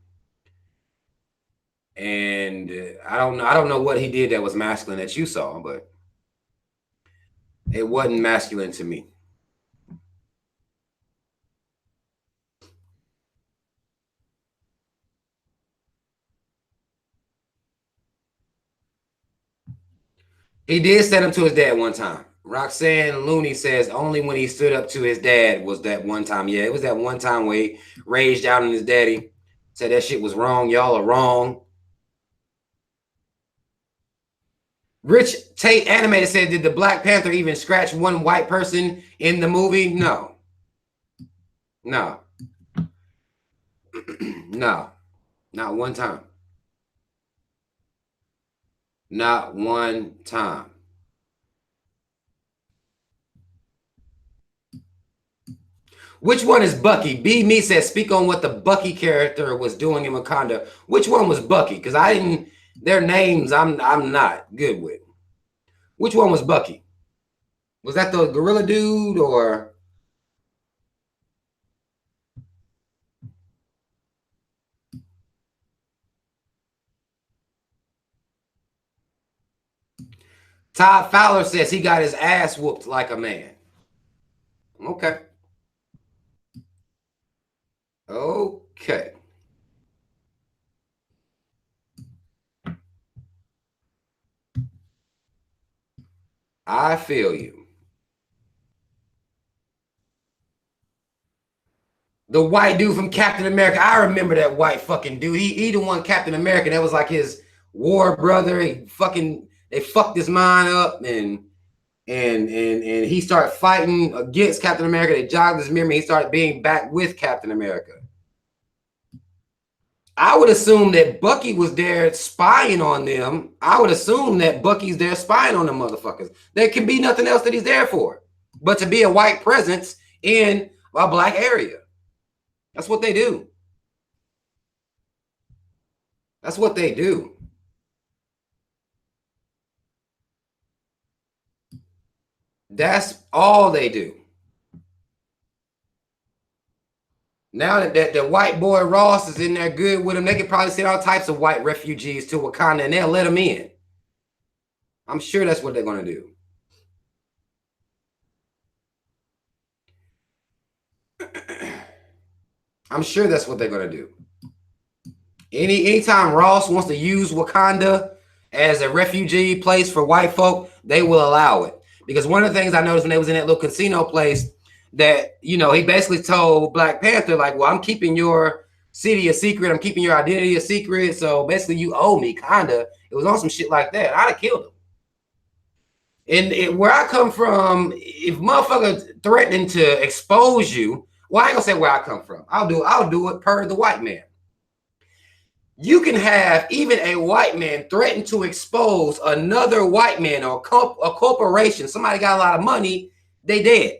and I don't know what he did that was masculine that you saw, but it wasn't masculine to me. He did stand up to his dad one time. Roxanne Looney says only when he stood up to his dad was that one time. Yeah, it was that one time where he raged out on his daddy, said that shit was wrong. Y'all are wrong. Rich Tate Animated said, did the Black Panther even scratch one white person in the movie? No. No. No. Not one time. Not one time. Which one is Bucky? B Me says, speak on what the Bucky character was doing in Wakanda. Which one was Bucky? Because I didn't, their names I'm not good with. Which one was Bucky? Was that the gorilla dude or? Todd Fowler says he got his ass whooped like a man. Okay. Okay. I feel you. The white dude from Captain America. I remember that white fucking dude. He the one Captain America. That was like his war brother. They fucked his mind up and he started fighting against Captain America. They jogged his memory. He started being back with Captain America. I would assume that Bucky was there spying on them. I would assume that Bucky's there spying on them motherfuckers. There can be nothing else that he's there for but to be a white presence in a black area. That's what they do. That's what they do. That's all they do. Now that the white boy Ross is in there good with them, they could probably send all types of white refugees to Wakanda and they'll let them in. I'm sure that's what they're going to do. I'm sure that's what they're going to do. Anytime Ross wants to use Wakanda as a refugee place for white folk, they will allow it. Because one of the things I noticed when they was in that little casino place, that, you know, he basically told Black Panther, like, well, I'm keeping your city a secret. I'm keeping your identity a secret. So basically you owe me, kinda. It was on some shit like that. I'd have killed him. And where I come from, if motherfuckers threatening to expose you, well, I ain't gonna say where I come from. I'll do it per the white man. You can have even a white man threaten to expose another white man or a corporation. Somebody got a lot of money, they dead.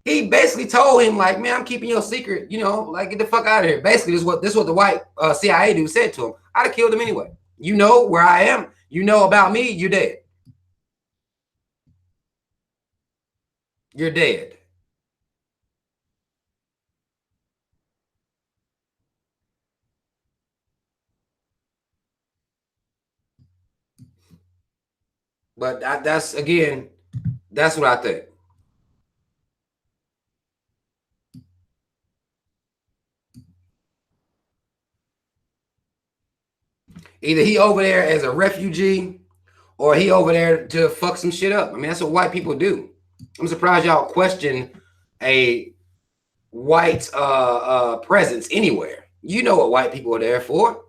He basically told him, like, man, I'm keeping your secret, you know, like, get the fuck out of here. Basically, this is what the white CIA dude said to him. I'd have killed him anyway. You know where I am. You know about me. You're dead. You're dead. But that's, again, that's what I think. Either he over there as a refugee or he over there to fuck some shit up. I mean, that's what white people do. I'm surprised y'all question a white presence anywhere. You know what white people are there for.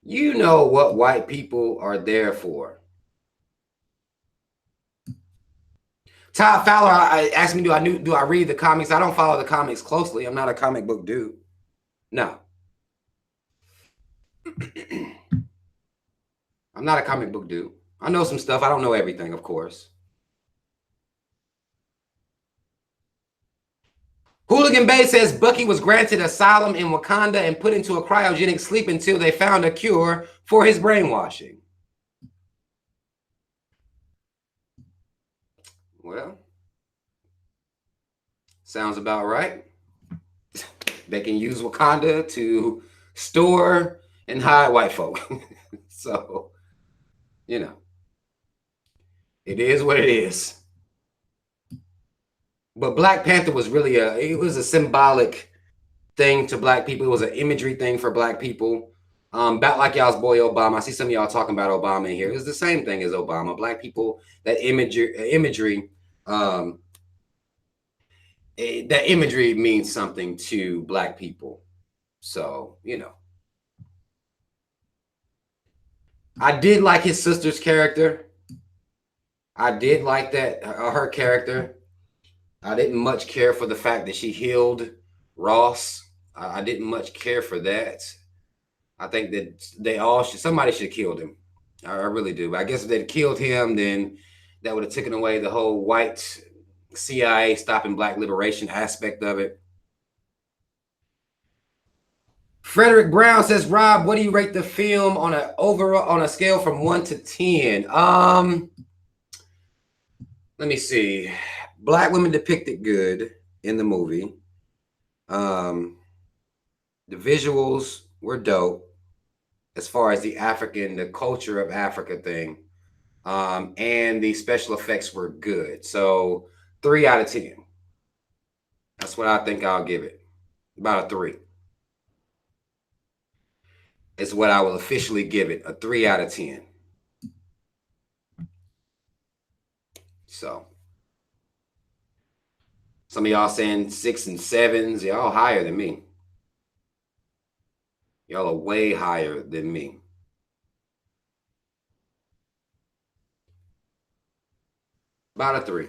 You know what white people are there for. Todd Fowler asked me, do I read the comics? I don't follow the comics closely. I'm not a comic book dude. No. I'm not a comic book dude. I know some stuff. I don't know everything, of course. Hooligan Bay says Bucky was granted asylum in Wakanda and put into a cryogenic sleep until they found a cure for his brainwashing. Well, sounds about right. They can use Wakanda to store and hide white folk. So, you know, it is what it is. But Black Panther was really it was a symbolic thing to black people. It was an imagery thing for black people. About like y'all's boy Obama. I see some of y'all talking about Obama in here. It was the same thing as Obama. Black people, that imagery, that imagery means something to black people. So, you know. I did like his sister's character. I did like that, her character. I didn't much care for the fact that she healed Ross. I didn't much care for that. I think that somebody should have killed him. I really do. I guess if they'd killed him, then that would have taken away the whole white CIA stopping black liberation aspect of it. Frederick Brown says, Rob, what do you rate the film on a scale from 1 to 10? Let me see. Black women depicted good in the movie. The visuals were dope as far as the culture of Africa thing. And the special effects were good. So 3 out of 10. That's what I think I'll give it. About a 3. Is what I will officially give it. A 3 out of 10. So some of y'all saying 6 and 7s. Y'all higher than me. Y'all are way higher than me. About a 3.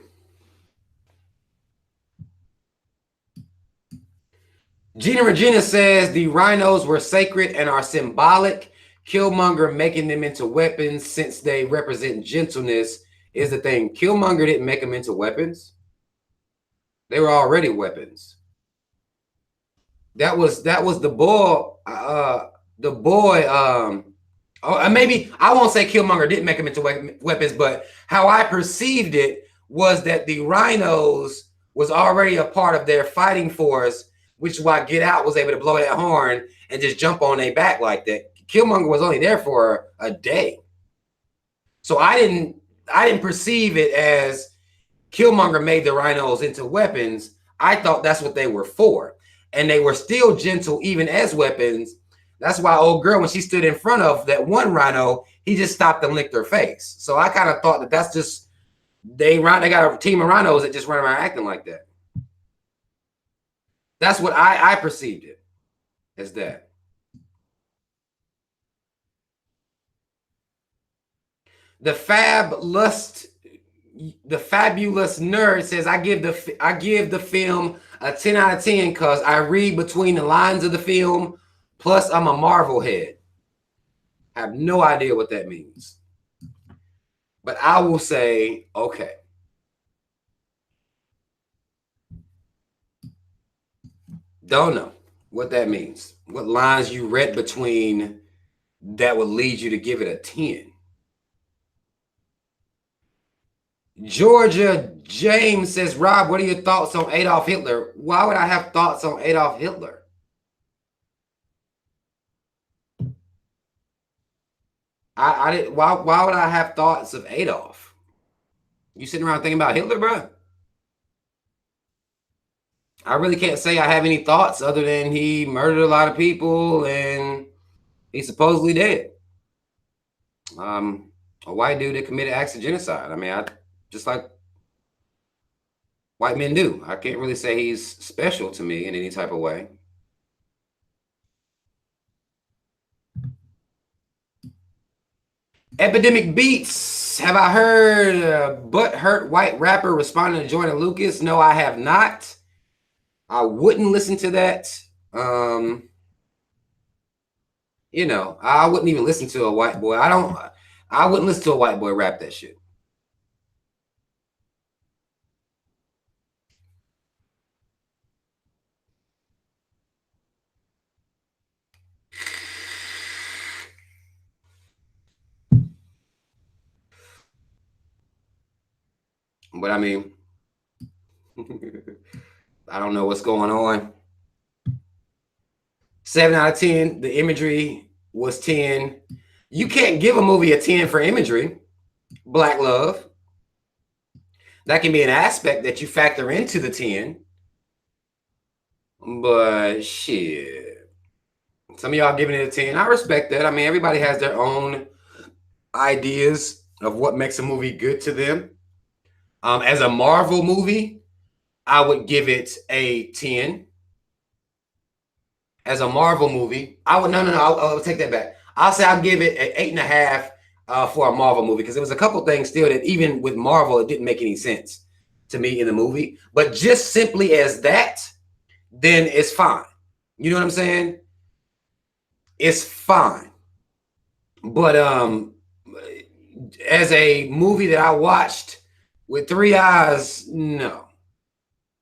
Gina Regina says the rhinos were sacred and are symbolic. Killmonger making them into weapons since they represent gentleness is the thing. Killmonger didn't make them into weapons. They were already weapons. That was the boy. Maybe I won't say Killmonger didn't make them into weapons, but how I perceived it was that the rhinos was already a part of their fighting force, which is why Get Out was able to blow that horn and just jump on their back like that. Killmonger was only there for a day, so I didn't perceive it as Killmonger made the rhinos into weapons. I thought that's what they were for, and they were still gentle even as weapons. That's why old girl, when she stood in front of that one rhino, he just stopped and licked her face. So I kind of thought that that's just they got a team of rhinos that just run around acting like that. That's what I perceived it as that. The Fab Lust The fabulous nerd says I give the film a 10 out of 10 because I read between the lines of the film. Plus, I'm a Marvel head. I have no idea what that means, but I will say okay. Don't know what that means. What lines you read between that would lead you to give it a 10. Georgia James says, Rob, what are your thoughts on Adolf Hitler? Why would I have thoughts on Adolf Hitler? I didn't. Why would I have thoughts of Adolf? You sitting around thinking about Hitler, bro? I really can't say I have any thoughts other than he murdered a lot of people and he's supposedly dead. A white dude that committed acts of genocide. I mean, I just like white men do. I can't really say he's special to me in any type of way. Epidemic Beats. Have I heard a butthurt white rapper responding to Jordan Lucas? No, I have not. I wouldn't listen to that. You know, I wouldn't even listen to a white boy. I wouldn't listen to a white boy rap that shit. But I mean, I don't know what's going on. 7 out of 10. The imagery was 10. You can't give a movie a 10 for imagery. Black love. That can be an aspect that you factor into the 10. But shit. Some of y'all giving it a 10. I respect that. I mean, everybody has their own ideas of what makes a movie good to them. As a Marvel movie, I would give it a 10. As a Marvel movie, I would I'll take that back. I'll say I'll give it an 8.5 for a Marvel movie because there was a couple things still that even with Marvel it didn't make any sense to me in the movie. But just simply as that, then it's fine. You know what I'm saying? It's fine. But as a movie that I watched with 3 eyes, no.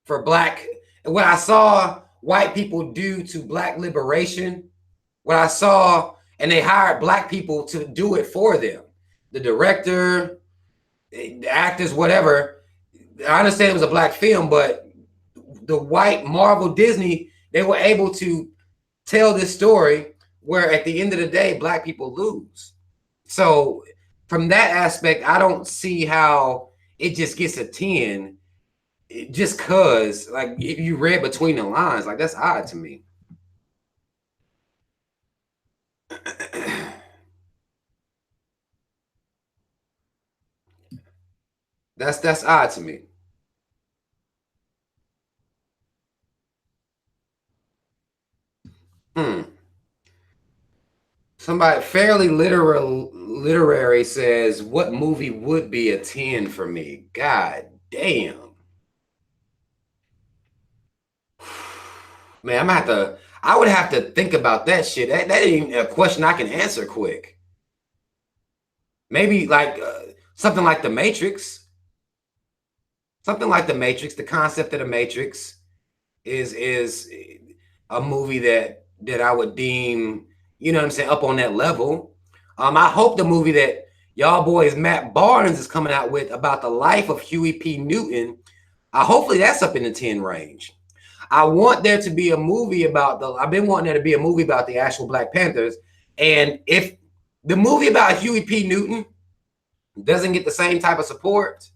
For black, what I saw white people do to black liberation, what I saw, and they hired black people to do it for them. The director, the actors, whatever. I understand it was a black film, but the white Marvel Disney, they were able to tell this story where at the end of the day, black people lose. So from that aspect, I don't see how it just gets a 10 just cause like if you read between the lines, like that's odd to me. That's odd to me. Somebody fairly literary says, what movie would be a 10 for me? God damn. Man, I would have to think about that shit. That ain't a question I can answer quick. Maybe like something like The Matrix. Something like The Matrix. The concept of The Matrix is a movie that I would deem, you know what I'm saying, up on that level. I hope the movie that y'all boys Matt Barnes is coming out with about the life of Huey P. Newton, hopefully that's up in the 10 range. I want there to be a movie about I've been wanting there to be a movie about the actual Black Panthers. And if the movie about Huey P. Newton doesn't get the same type of support,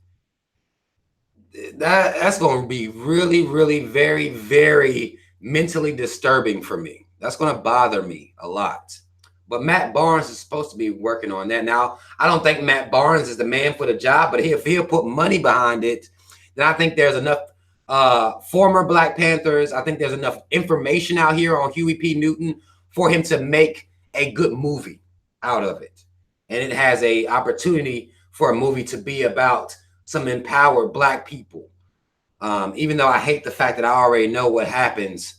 that's going to be really, really, very, very mentally disturbing for me. That's going to bother me a lot. But Matt Barnes is supposed to be working on that. Now, I don't think Matt Barnes is the man for the job, but if he'll put money behind it, then I think there's enough former Black Panthers. I think there's enough information out here on Huey P. Newton for him to make a good movie out of it. And it has a opportunity for a movie to be about some empowered black people. Even though I hate the fact that I already know what happens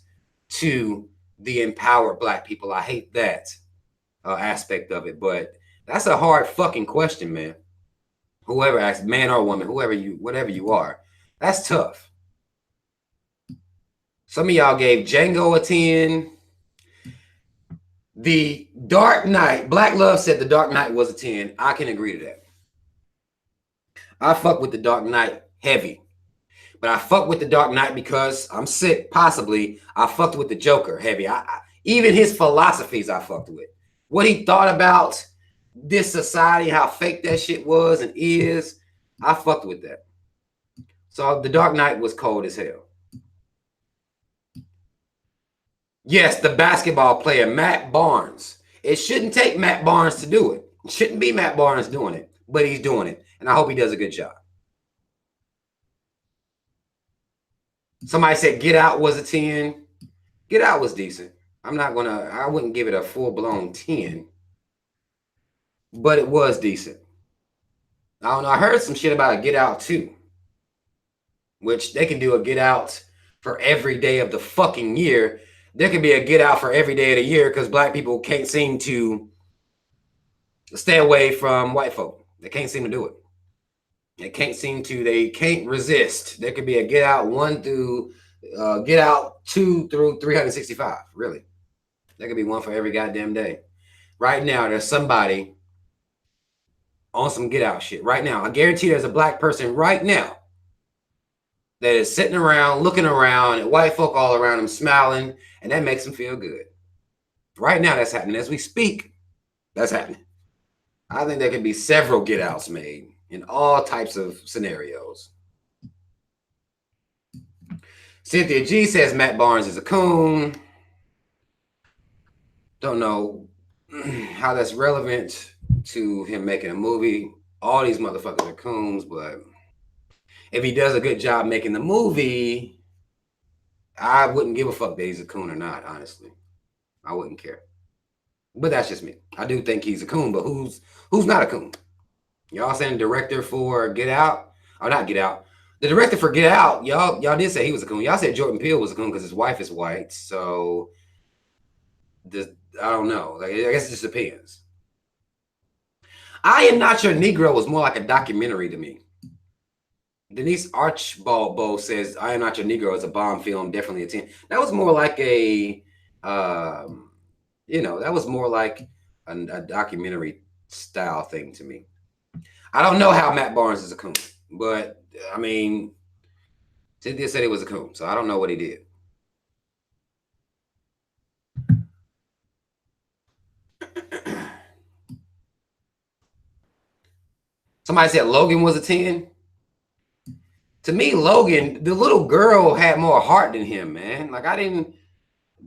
to the empowered black people. I hate that aspect of it. But that's a hard fucking question, man. Whoever asks, man or woman, whatever you are, that's tough. Some of y'all gave Django a 10. The Dark Knight, Black Love said the Dark Knight was a 10. I can agree to that. I fuck with the Dark Knight heavy. But I fuck with the Dark Knight because I'm sick, possibly. I fucked with the Joker heavy. Even his philosophies I fucked with. What he thought about this society, how fake that shit was and is, I fucked with that. So the Dark Knight was cold as hell. Yes, the basketball player, Matt Barnes. It shouldn't take Matt Barnes to do it. It shouldn't be Matt Barnes doing it, but he's doing it. And I hope he does a good job. Somebody said Get Out was a 10. Get Out was decent. I wouldn't give it a full-blown 10. But it was decent. I don't know. I heard some shit about a Get Out too. Which they can do a Get Out for every day of the fucking year. There could be a Get Out for every day of the year because black people can't seem to stay away from white folk. They can't seem to do it. They can't resist. There could be a Get Out 1 through Get Out 2 through 365. Really. There could be one for every goddamn day. Right now, there's somebody on some Get Out shit. Right now. I guarantee there's a black person right now that is sitting around, looking around at white folk all around them, smiling, and that makes them feel good. Right now, that's happening. As we speak, that's happening. I think there could be several Get Outs made in all types of scenarios. Cynthia G says Matt Barnes is a coon. Don't know how that's relevant to him making a movie. All these motherfuckers are coons, but if he does a good job making the movie, I wouldn't give a fuck that he's a coon or not, honestly. I wouldn't care. But that's just me. I do think he's a coon, but who's not a coon? Y'all saying director for Get Out? Or not Get Out. The director for Get Out, y'all did say he was a coon. Y'all said Jordan Peele was a coon because his wife is white. So I don't know. Like, I guess it just depends. I Am Not Your Negro was more like a documentary to me. Denise Archibald says I Am Not Your Negro is a bomb film, definitely a 10. That was more like a that was more like a documentary style thing to me. I don't know how Matt Barnes is a coon, but I mean, Cynthia said he was a coon, so I don't know what he did. Somebody said Logan was a 10. To me, Logan, the little girl had more heart than him, man. The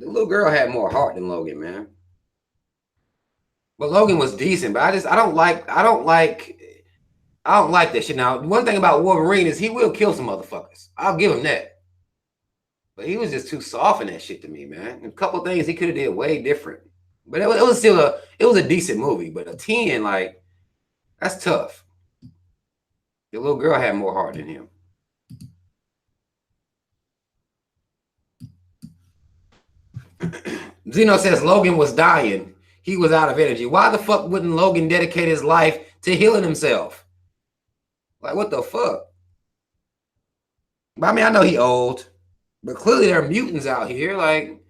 little girl had more heart than Logan, man. But Logan was decent, but I don't like that shit. Now, one thing about Wolverine is he will kill some motherfuckers. I'll give him that. But he was just too soft in that shit to me, man. A couple of things he could have did way different. But it was still a decent movie. But a 10, like, that's tough. The little girl had more heart than him. Zeno says Logan was dying. He was out of energy. Why the fuck wouldn't Logan dedicate his life to healing himself? Like, what the fuck? But I mean, I know he old, but clearly there are mutants out here. Like,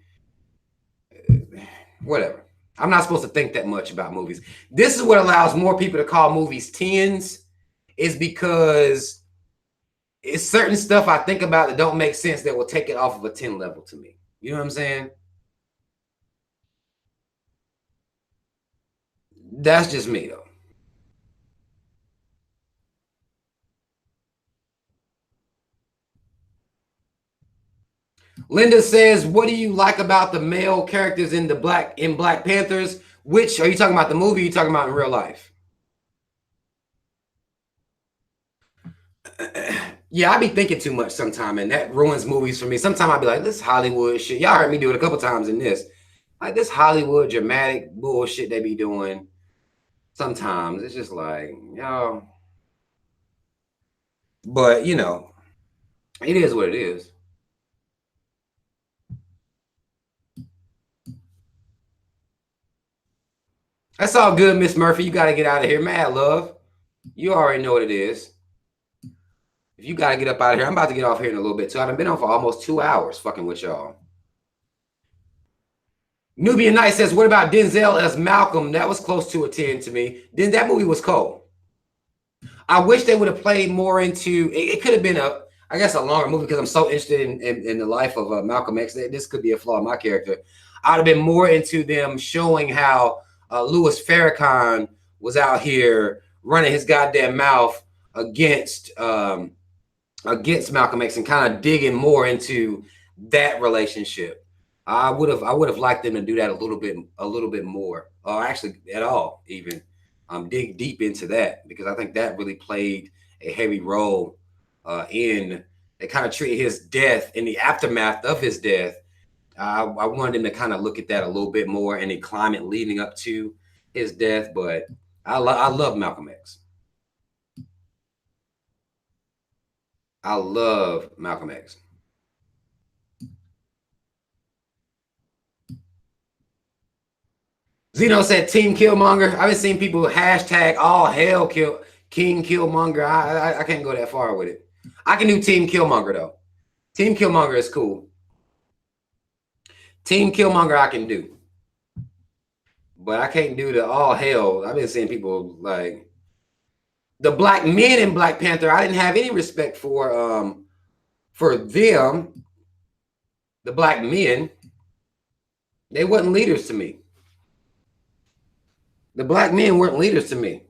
whatever. I'm not supposed to think that much about movies. This is what allows more people to call movies 10s, is because it's certain stuff I think about that don't make sense that will take it off of a 10 level to me. You know what I'm saying? That's just me, though. Linda says, what do you like about the male characters in Black Panthers? Which, are you talking about the movie or are you talking about in real life? Yeah, I be thinking too much sometimes, and that ruins movies for me. Sometimes I be like, this Hollywood shit. Y'all heard me do it a couple times in this. Like, this Hollywood dramatic bullshit they be doing. Sometimes it's just like, yo, But you know, it is what it is. That's all good, Miss Murphy. You got to get out of here. Mad love. You already know what it is. If you got to get up out of here, I'm about to get off here in a little bit too. I've been on for almost 2 hours fucking with y'all. Nubian Knight says, what about Denzel as Malcolm? That was close to a 10 to me. Then that movie was cold. I wish they would have played more into it. It could have been I guess a longer movie because I'm so interested in the life of Malcolm X. This could be a flaw in my character. I'd have been more into them showing how Louis Farrakhan was out here running his goddamn mouth against Malcolm X and kind of digging more into that relationship. I would have liked them to do that a little bit more, or actually at all even. Dig deep into that because I think that really played a heavy role in they kind of treated his death in the aftermath of his death. I wanted him to kind of look at that a little bit more and the climate leading up to his death. But I love Malcolm X. I love Malcolm X. Zeno said Team Killmonger. I've been seeing people hashtag all hell King Killmonger. I can't go that far with it. I can do Team Killmonger though. Team Killmonger is cool. Team Killmonger I can do. But I can't do the all hell. I've been seeing people like the black men in Black Panther. I didn't have any respect for them. The black men, they wasn't leaders to me. The black men weren't leaders to me.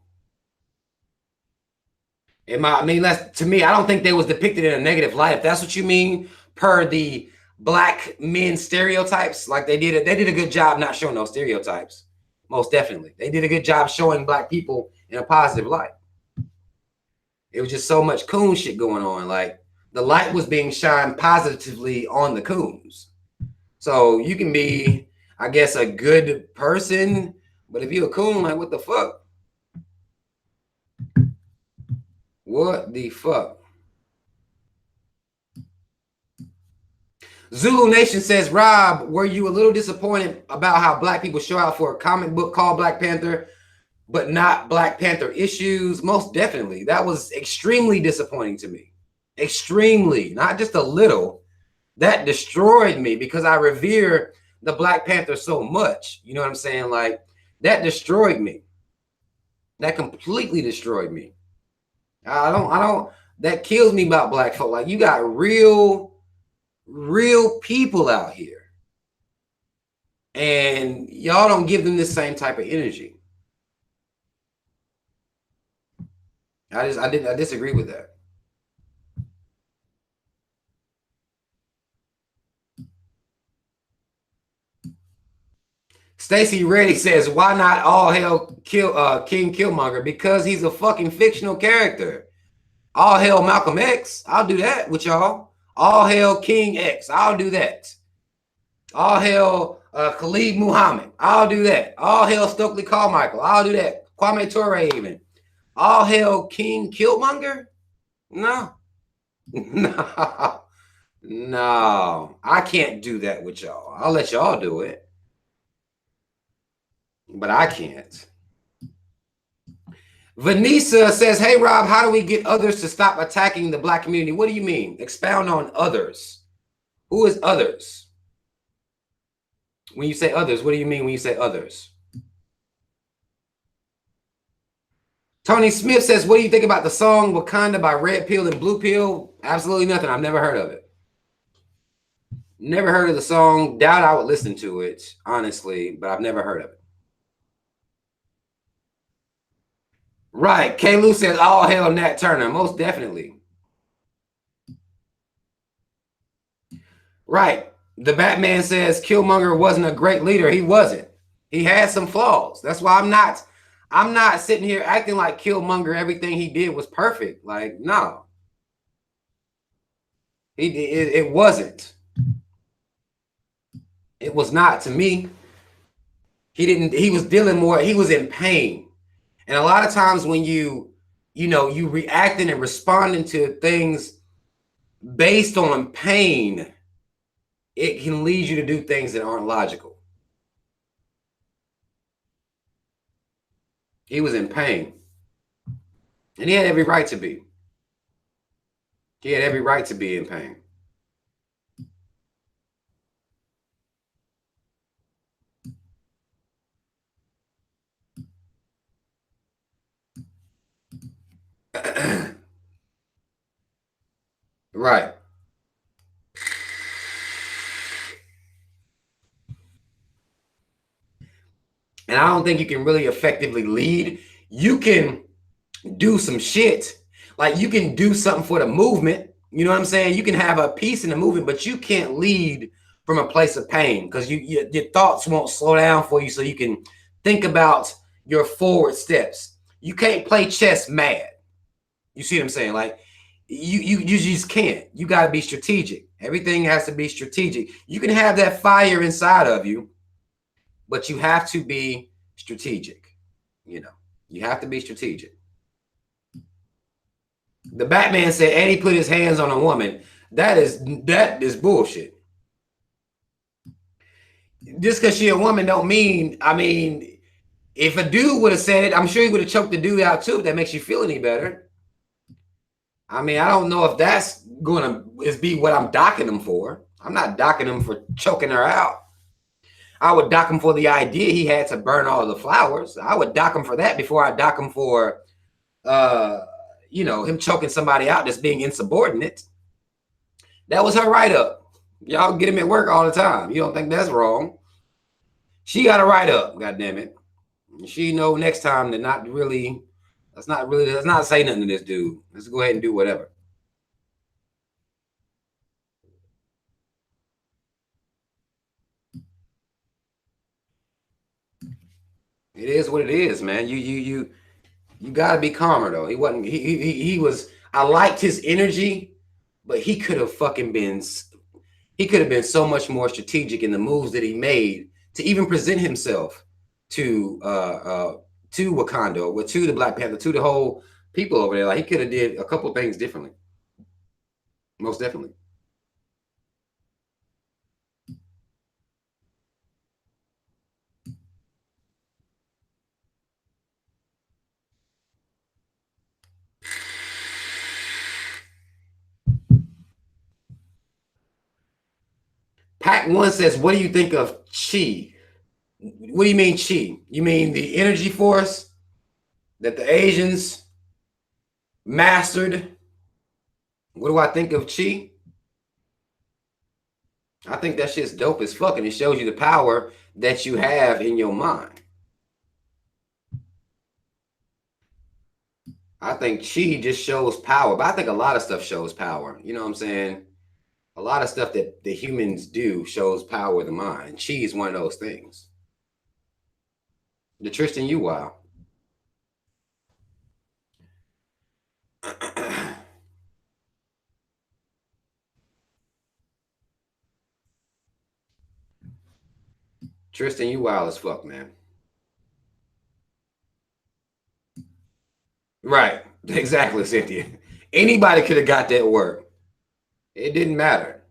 To me, I don't think they was depicted in a negative light. If that's what you mean, per the black men stereotypes, like they did a good job not showing those stereotypes. Most definitely, they did a good job showing black people in a positive light. It was just so much coon shit going on. Like the light was being shined positively on the coons. So you can be, I guess, a good person, but if you're a coon, like what the fuck? What the fuck? Zulu Nation says, Rob, were you a little disappointed about how black people show out for a comic book called Black Panther, but not Black Panther issues? Most definitely. That was extremely disappointing to me. Extremely, not just a little. That destroyed me because I revere the Black Panther so much. You know what I'm saying? Like, that destroyed me. That completely destroyed me. That kills me about black folk. Like, you got real people out here, and y'all don't give them this same type of energy. I disagree with that. Stacy Reddy says, why not all hell King Killmonger? Because he's a fucking fictional character. All hell Malcolm X. I'll do that with y'all. All hell King X. I'll do that. All hell Khalid Muhammad. I'll do that. All hell Stokely Carmichael. I'll do that. Kwame Ture even. All hell King Killmonger? No. No. No. I can't do that with y'all. I'll let y'all do it. But I can't. Vanessa says, hey, Rob, how do we get others to stop attacking the black community? What do you mean? Expound on others. Who is others? When you say others, what do you mean when you say others? Tony Smith says, what do you think about the song Wakanda by Red Pill and Blue Pill? Absolutely nothing. I've never heard of it. Never heard of the song. Doubt I would listen to it, honestly, but I've never heard of it. Right. K. Lou says, all hell Nat Turner. Most definitely. Right. The Batman says Killmonger wasn't a great leader. He wasn't. He had some flaws. That's why I'm not sitting here acting like Killmonger, everything he did was perfect. Like, no. It wasn't. It was not to me. He was dealing more, he was in pain. And a lot of times when you you reacting and responding to things based on pain, it can lead you to do things that aren't logical. He was in pain. And he had every right to be. He had every right to be in pain. Right. And I don't think you can really effectively lead. You can do some shit. Like you can do something for the movement. You know what I'm saying? You can have a piece in the movement, but you can't lead from a place of pain because your thoughts won't slow down for you so you can think about your forward steps. You can't play chess mad. You see what I'm saying? Like you just can't. You got to be strategic. Everything has to be strategic. You can have that fire inside of you, but you have to be strategic. You have to be strategic. The Batman said, and he put his hands on a woman. That is bullshit. Just because she a woman don't mean, if a dude would have said it, I'm sure he would have choked the dude out too, if that makes you feel any better. I don't know if that's gonna be what I'm docking him for. I'm not docking him for choking her out. I would dock him for the idea he had to burn all the flowers. I would dock him for that before I dock him for him choking somebody out that's being insubordinate. That was her write-up. Y'all get him at work all the time. You don't think that's wrong? She got a write-up, goddamn it. She know next time to not really, let's not say nothing to this dude. Let's go ahead and do whatever. It is what it is, man. You gotta be calmer though. He wasn't. He was. I liked his energy, but he could have fucking been. He could have been so much more strategic in the moves that he made to even present himself to Wakanda, or to the Black Panther, to the whole people over there. Like he could have did a couple things differently. Most definitely. Pack One says, "What do you think of chi? What do you mean chi? You mean the energy force that the Asians mastered? What do I think of chi? I think that shit's dope as fuck, and it shows you the power that you have in your mind. I think chi just shows power, but I think a lot of stuff shows power. You know what I'm saying? A lot of stuff that the humans do shows power of the mind. Chi is one of those things. The Tristan you wow. Tristan, you wild as fuck, man. Right. Exactly, Cynthia. Anybody could have got that work. It didn't matter.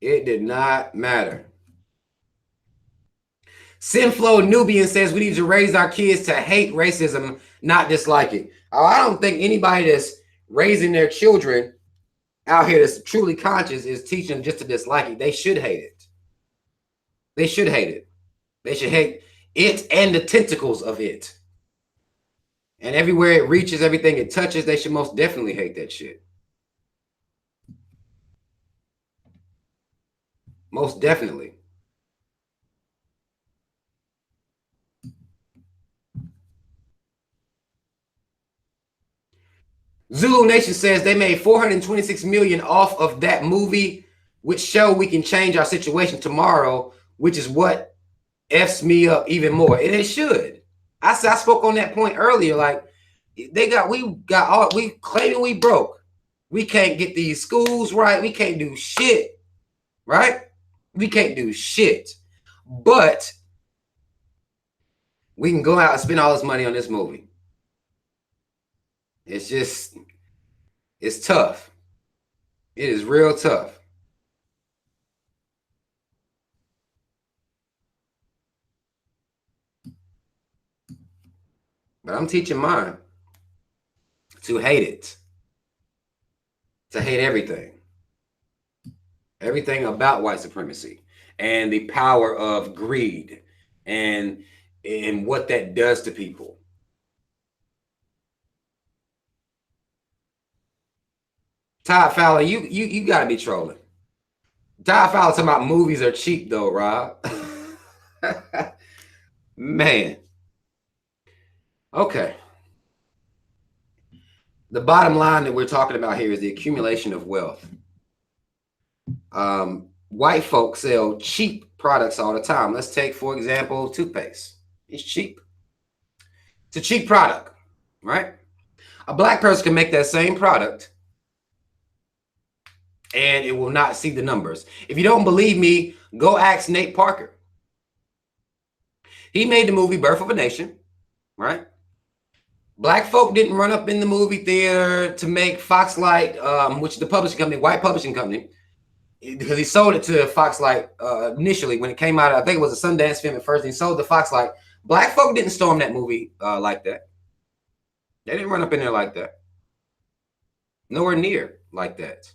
It did not matter. Sinflow Nubian says we need to raise our kids to hate racism, not dislike it. I don't think anybody that's raising their children out here that's truly conscious is teaching them just to dislike it. They should hate it. They should hate it. They should hate it and the tentacles of it. And everywhere it reaches, everything it touches, they should most definitely hate that shit. Most definitely. Zulu Nation says they made 426 million off of that movie, which show we can change our situation tomorrow, which is what F's me up even more. And it should. I spoke on that point earlier. Like we claiming we broke. We can't get these schools right. We can't do shit. Right? We can't do shit. But we can go out and spend all this money on this movie. It's just, it's tough. It is real tough. But I'm teaching mine to hate it, to hate everything about white supremacy and the power of greed and what that does to people. Todd Fowler, you gotta be trolling. Todd Fowler talking about movies are cheap though, Rob. Man. Okay. The bottom line that we're talking about here is the accumulation of wealth. White folks sell cheap products all the time. Let's take, for example, toothpaste. It's cheap. It's a cheap product, right? A black person can make that same product and it will not see the numbers. If you don't believe me, go ask Nate Parker. He made the movie Birth of a Nation, right? Black folk didn't run up in the movie theater to make Foxlight, which is the publishing company, white publishing company, because he sold it to Foxlight initially when it came out. I think it was a Sundance film at first. And he sold the Foxlight. Black folk didn't storm that movie like that. They didn't run up in there like that. Nowhere near like that.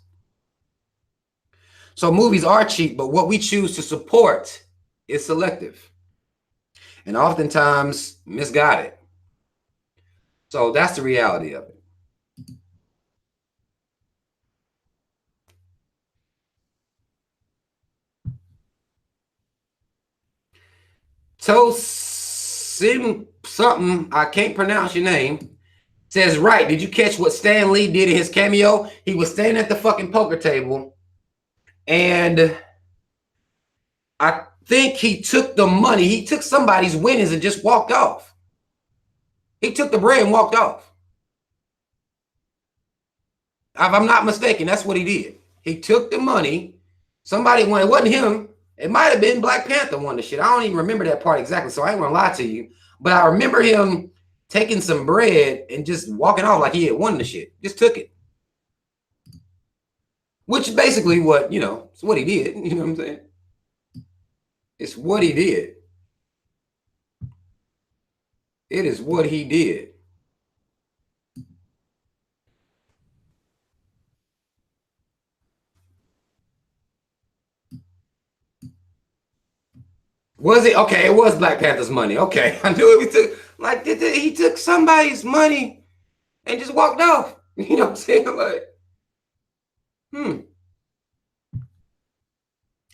So movies are cheap, but what we choose to support is selective and oftentimes misguided. So that's the reality of it. Tosim something, I can't pronounce your name, says, right, did you catch what Stan Lee did in his cameo? He was standing at the fucking poker table and I think he took the money. He took somebody's winnings and just walked off. He took the bread and walked off. If I'm not mistaken, that's what he did. He took the money. Somebody won. It wasn't him. It might have been Black Panther won the shit. I don't even remember that part exactly, so I ain't gonna lie to you. But I remember him taking some bread and just walking off like he had won the shit. Just took it. Which is basically what, it's what he did. You know what I'm saying? It's what he did. It is what he did. Was it? Okay, it was Black Panther's money. Okay, I knew it. He took somebody's money and just walked off. You know what I'm saying?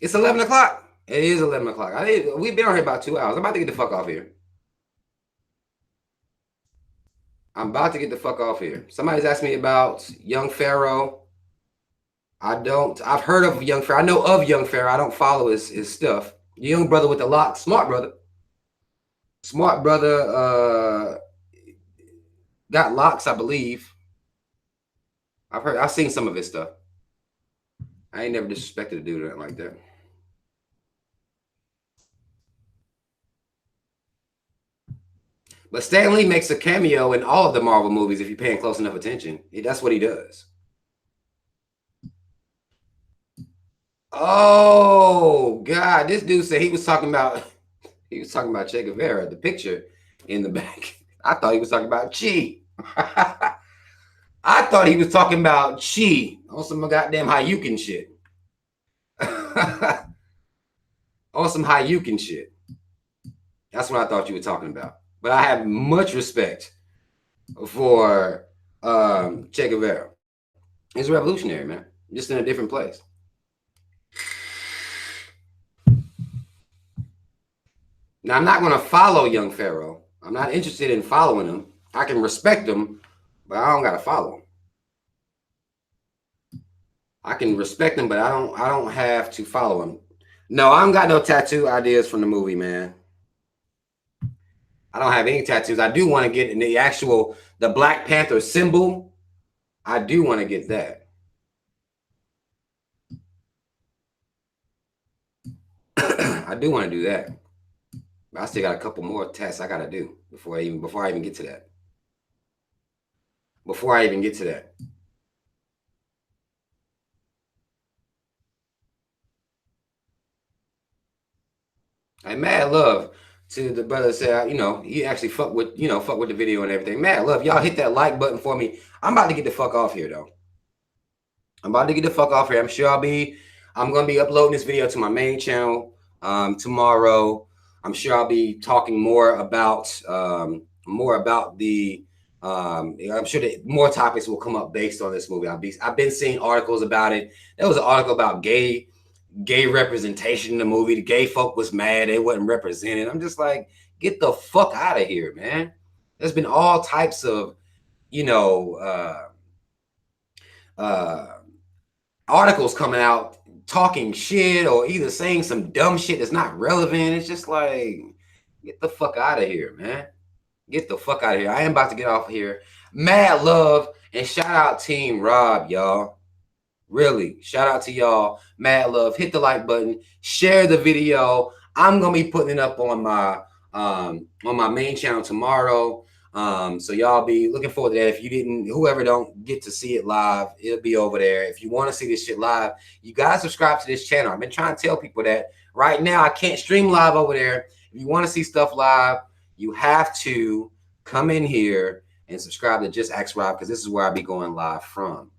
It's 11 o'clock. It is 11 o'clock. We've been on here about 2 hours. I'm about to get the fuck off here. Somebody's asked me about Young Pharaoh. I've heard of Young Pharaoh. I know of Young Pharaoh. I don't follow his stuff. The young brother with the locks, smart brother. Got locks, I believe. I've seen some of his stuff. I ain't never disrespected a dude like that. But Stan Lee makes a cameo in all of the Marvel movies if you're paying close enough attention. That's what he does. Oh God, this dude said he was talking about Che Guevara, the picture in the back. I thought he was talking about Chi. I thought he was talking about Chi on some goddamn Hayukin shit. On some Hayukin shit. That's what I thought you were talking about. But I have much respect for Che Guevara. He's a revolutionary, man. Just in a different place. Now, I'm not going to follow Young Pharaoh. I'm not interested in following him. I can respect him, but I don't got to follow him. I can respect him, but I don't have to follow him. No, I don't got no tattoo ideas from the movie, man. I don't have any tattoos. I do want to get the Black Panther symbol. I do want to get that. I do want to do that. But I still got a couple more tests I got to do before I even get to that. before I even get to that. I mad love to the brother say, he actually fuck with the video and everything. Mad love, y'all hit that like button for me. I'm about to get the fuck off here though. I'm about to get the fuck off here. I'm gonna be uploading this video to my main channel tomorrow. I'm sure I'll be talking more about the. I'm sure that more topics will come up based on this movie. I've been seeing articles about it. There was an article about gay representation in the movie. The gay folk was mad they wasn't represented. I'm just like, get the fuck out of here, man. There's been all types of, articles coming out talking shit or either saying some dumb shit that's not relevant. It's just like, get the fuck out of here, man. Get the fuck out of here. I am about to get off here. Mad love and shout out Team Rob, y'all. Really, shout out to y'all. Mad love. Hit the like button. Share the video. I'm gonna be putting it up on my main channel tomorrow. So y'all be looking forward to that. If whoever don't get to see it live, it'll be over there. If you want to see this shit live, you gotta subscribe to this channel. I've been trying to tell people that right now I can't stream live over there. If you want to see stuff live, you have to come in here and subscribe to Just Ask Rob, because this is where I'll be going live from.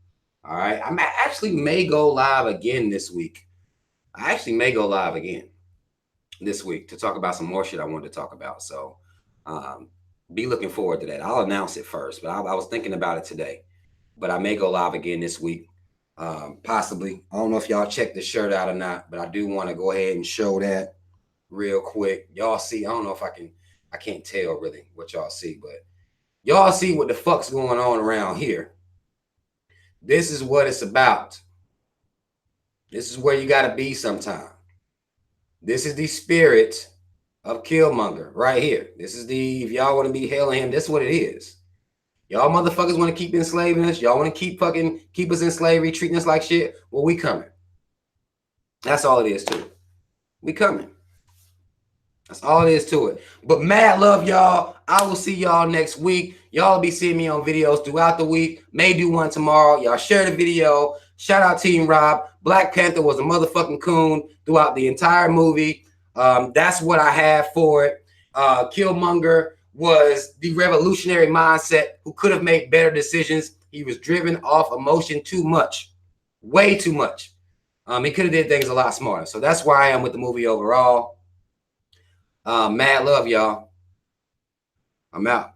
All right. I actually may go live again this week. I actually may go live again this week to talk about some more shit I wanted to talk about. So be looking forward to that. I'll announce it first, but I was thinking about it today. But I may go live again this week. Possibly. I don't know if y'all checked the shirt out or not, but I do want to go ahead and show that real quick. Y'all see, I don't know if I can't tell really what y'all see, but y'all see what the fuck's going on around here. This is what it's about. This is where you got to be sometime. This is the spirit of Killmonger right here. This is if y'all want to be hailing him, this is what it is. Y'all motherfuckers want to keep enslaving us. Y'all want to keep us in slavery, treating us like shit. Well, we coming. That's all it is to it. We coming. That's all it is to it. But mad love, y'all. I will see y'all next week. Y'all be seeing me on videos throughout the week. May do one tomorrow. Y'all share the video. Shout out Team Rob. Black Panther was a motherfucking coon throughout the entire movie. That's what I have for it. Killmonger was the revolutionary mindset who could have made better decisions. He was driven off emotion too much. Way too much. He could have did things a lot smarter. So that's where I am with the movie overall. Mad love, y'all. I'm out.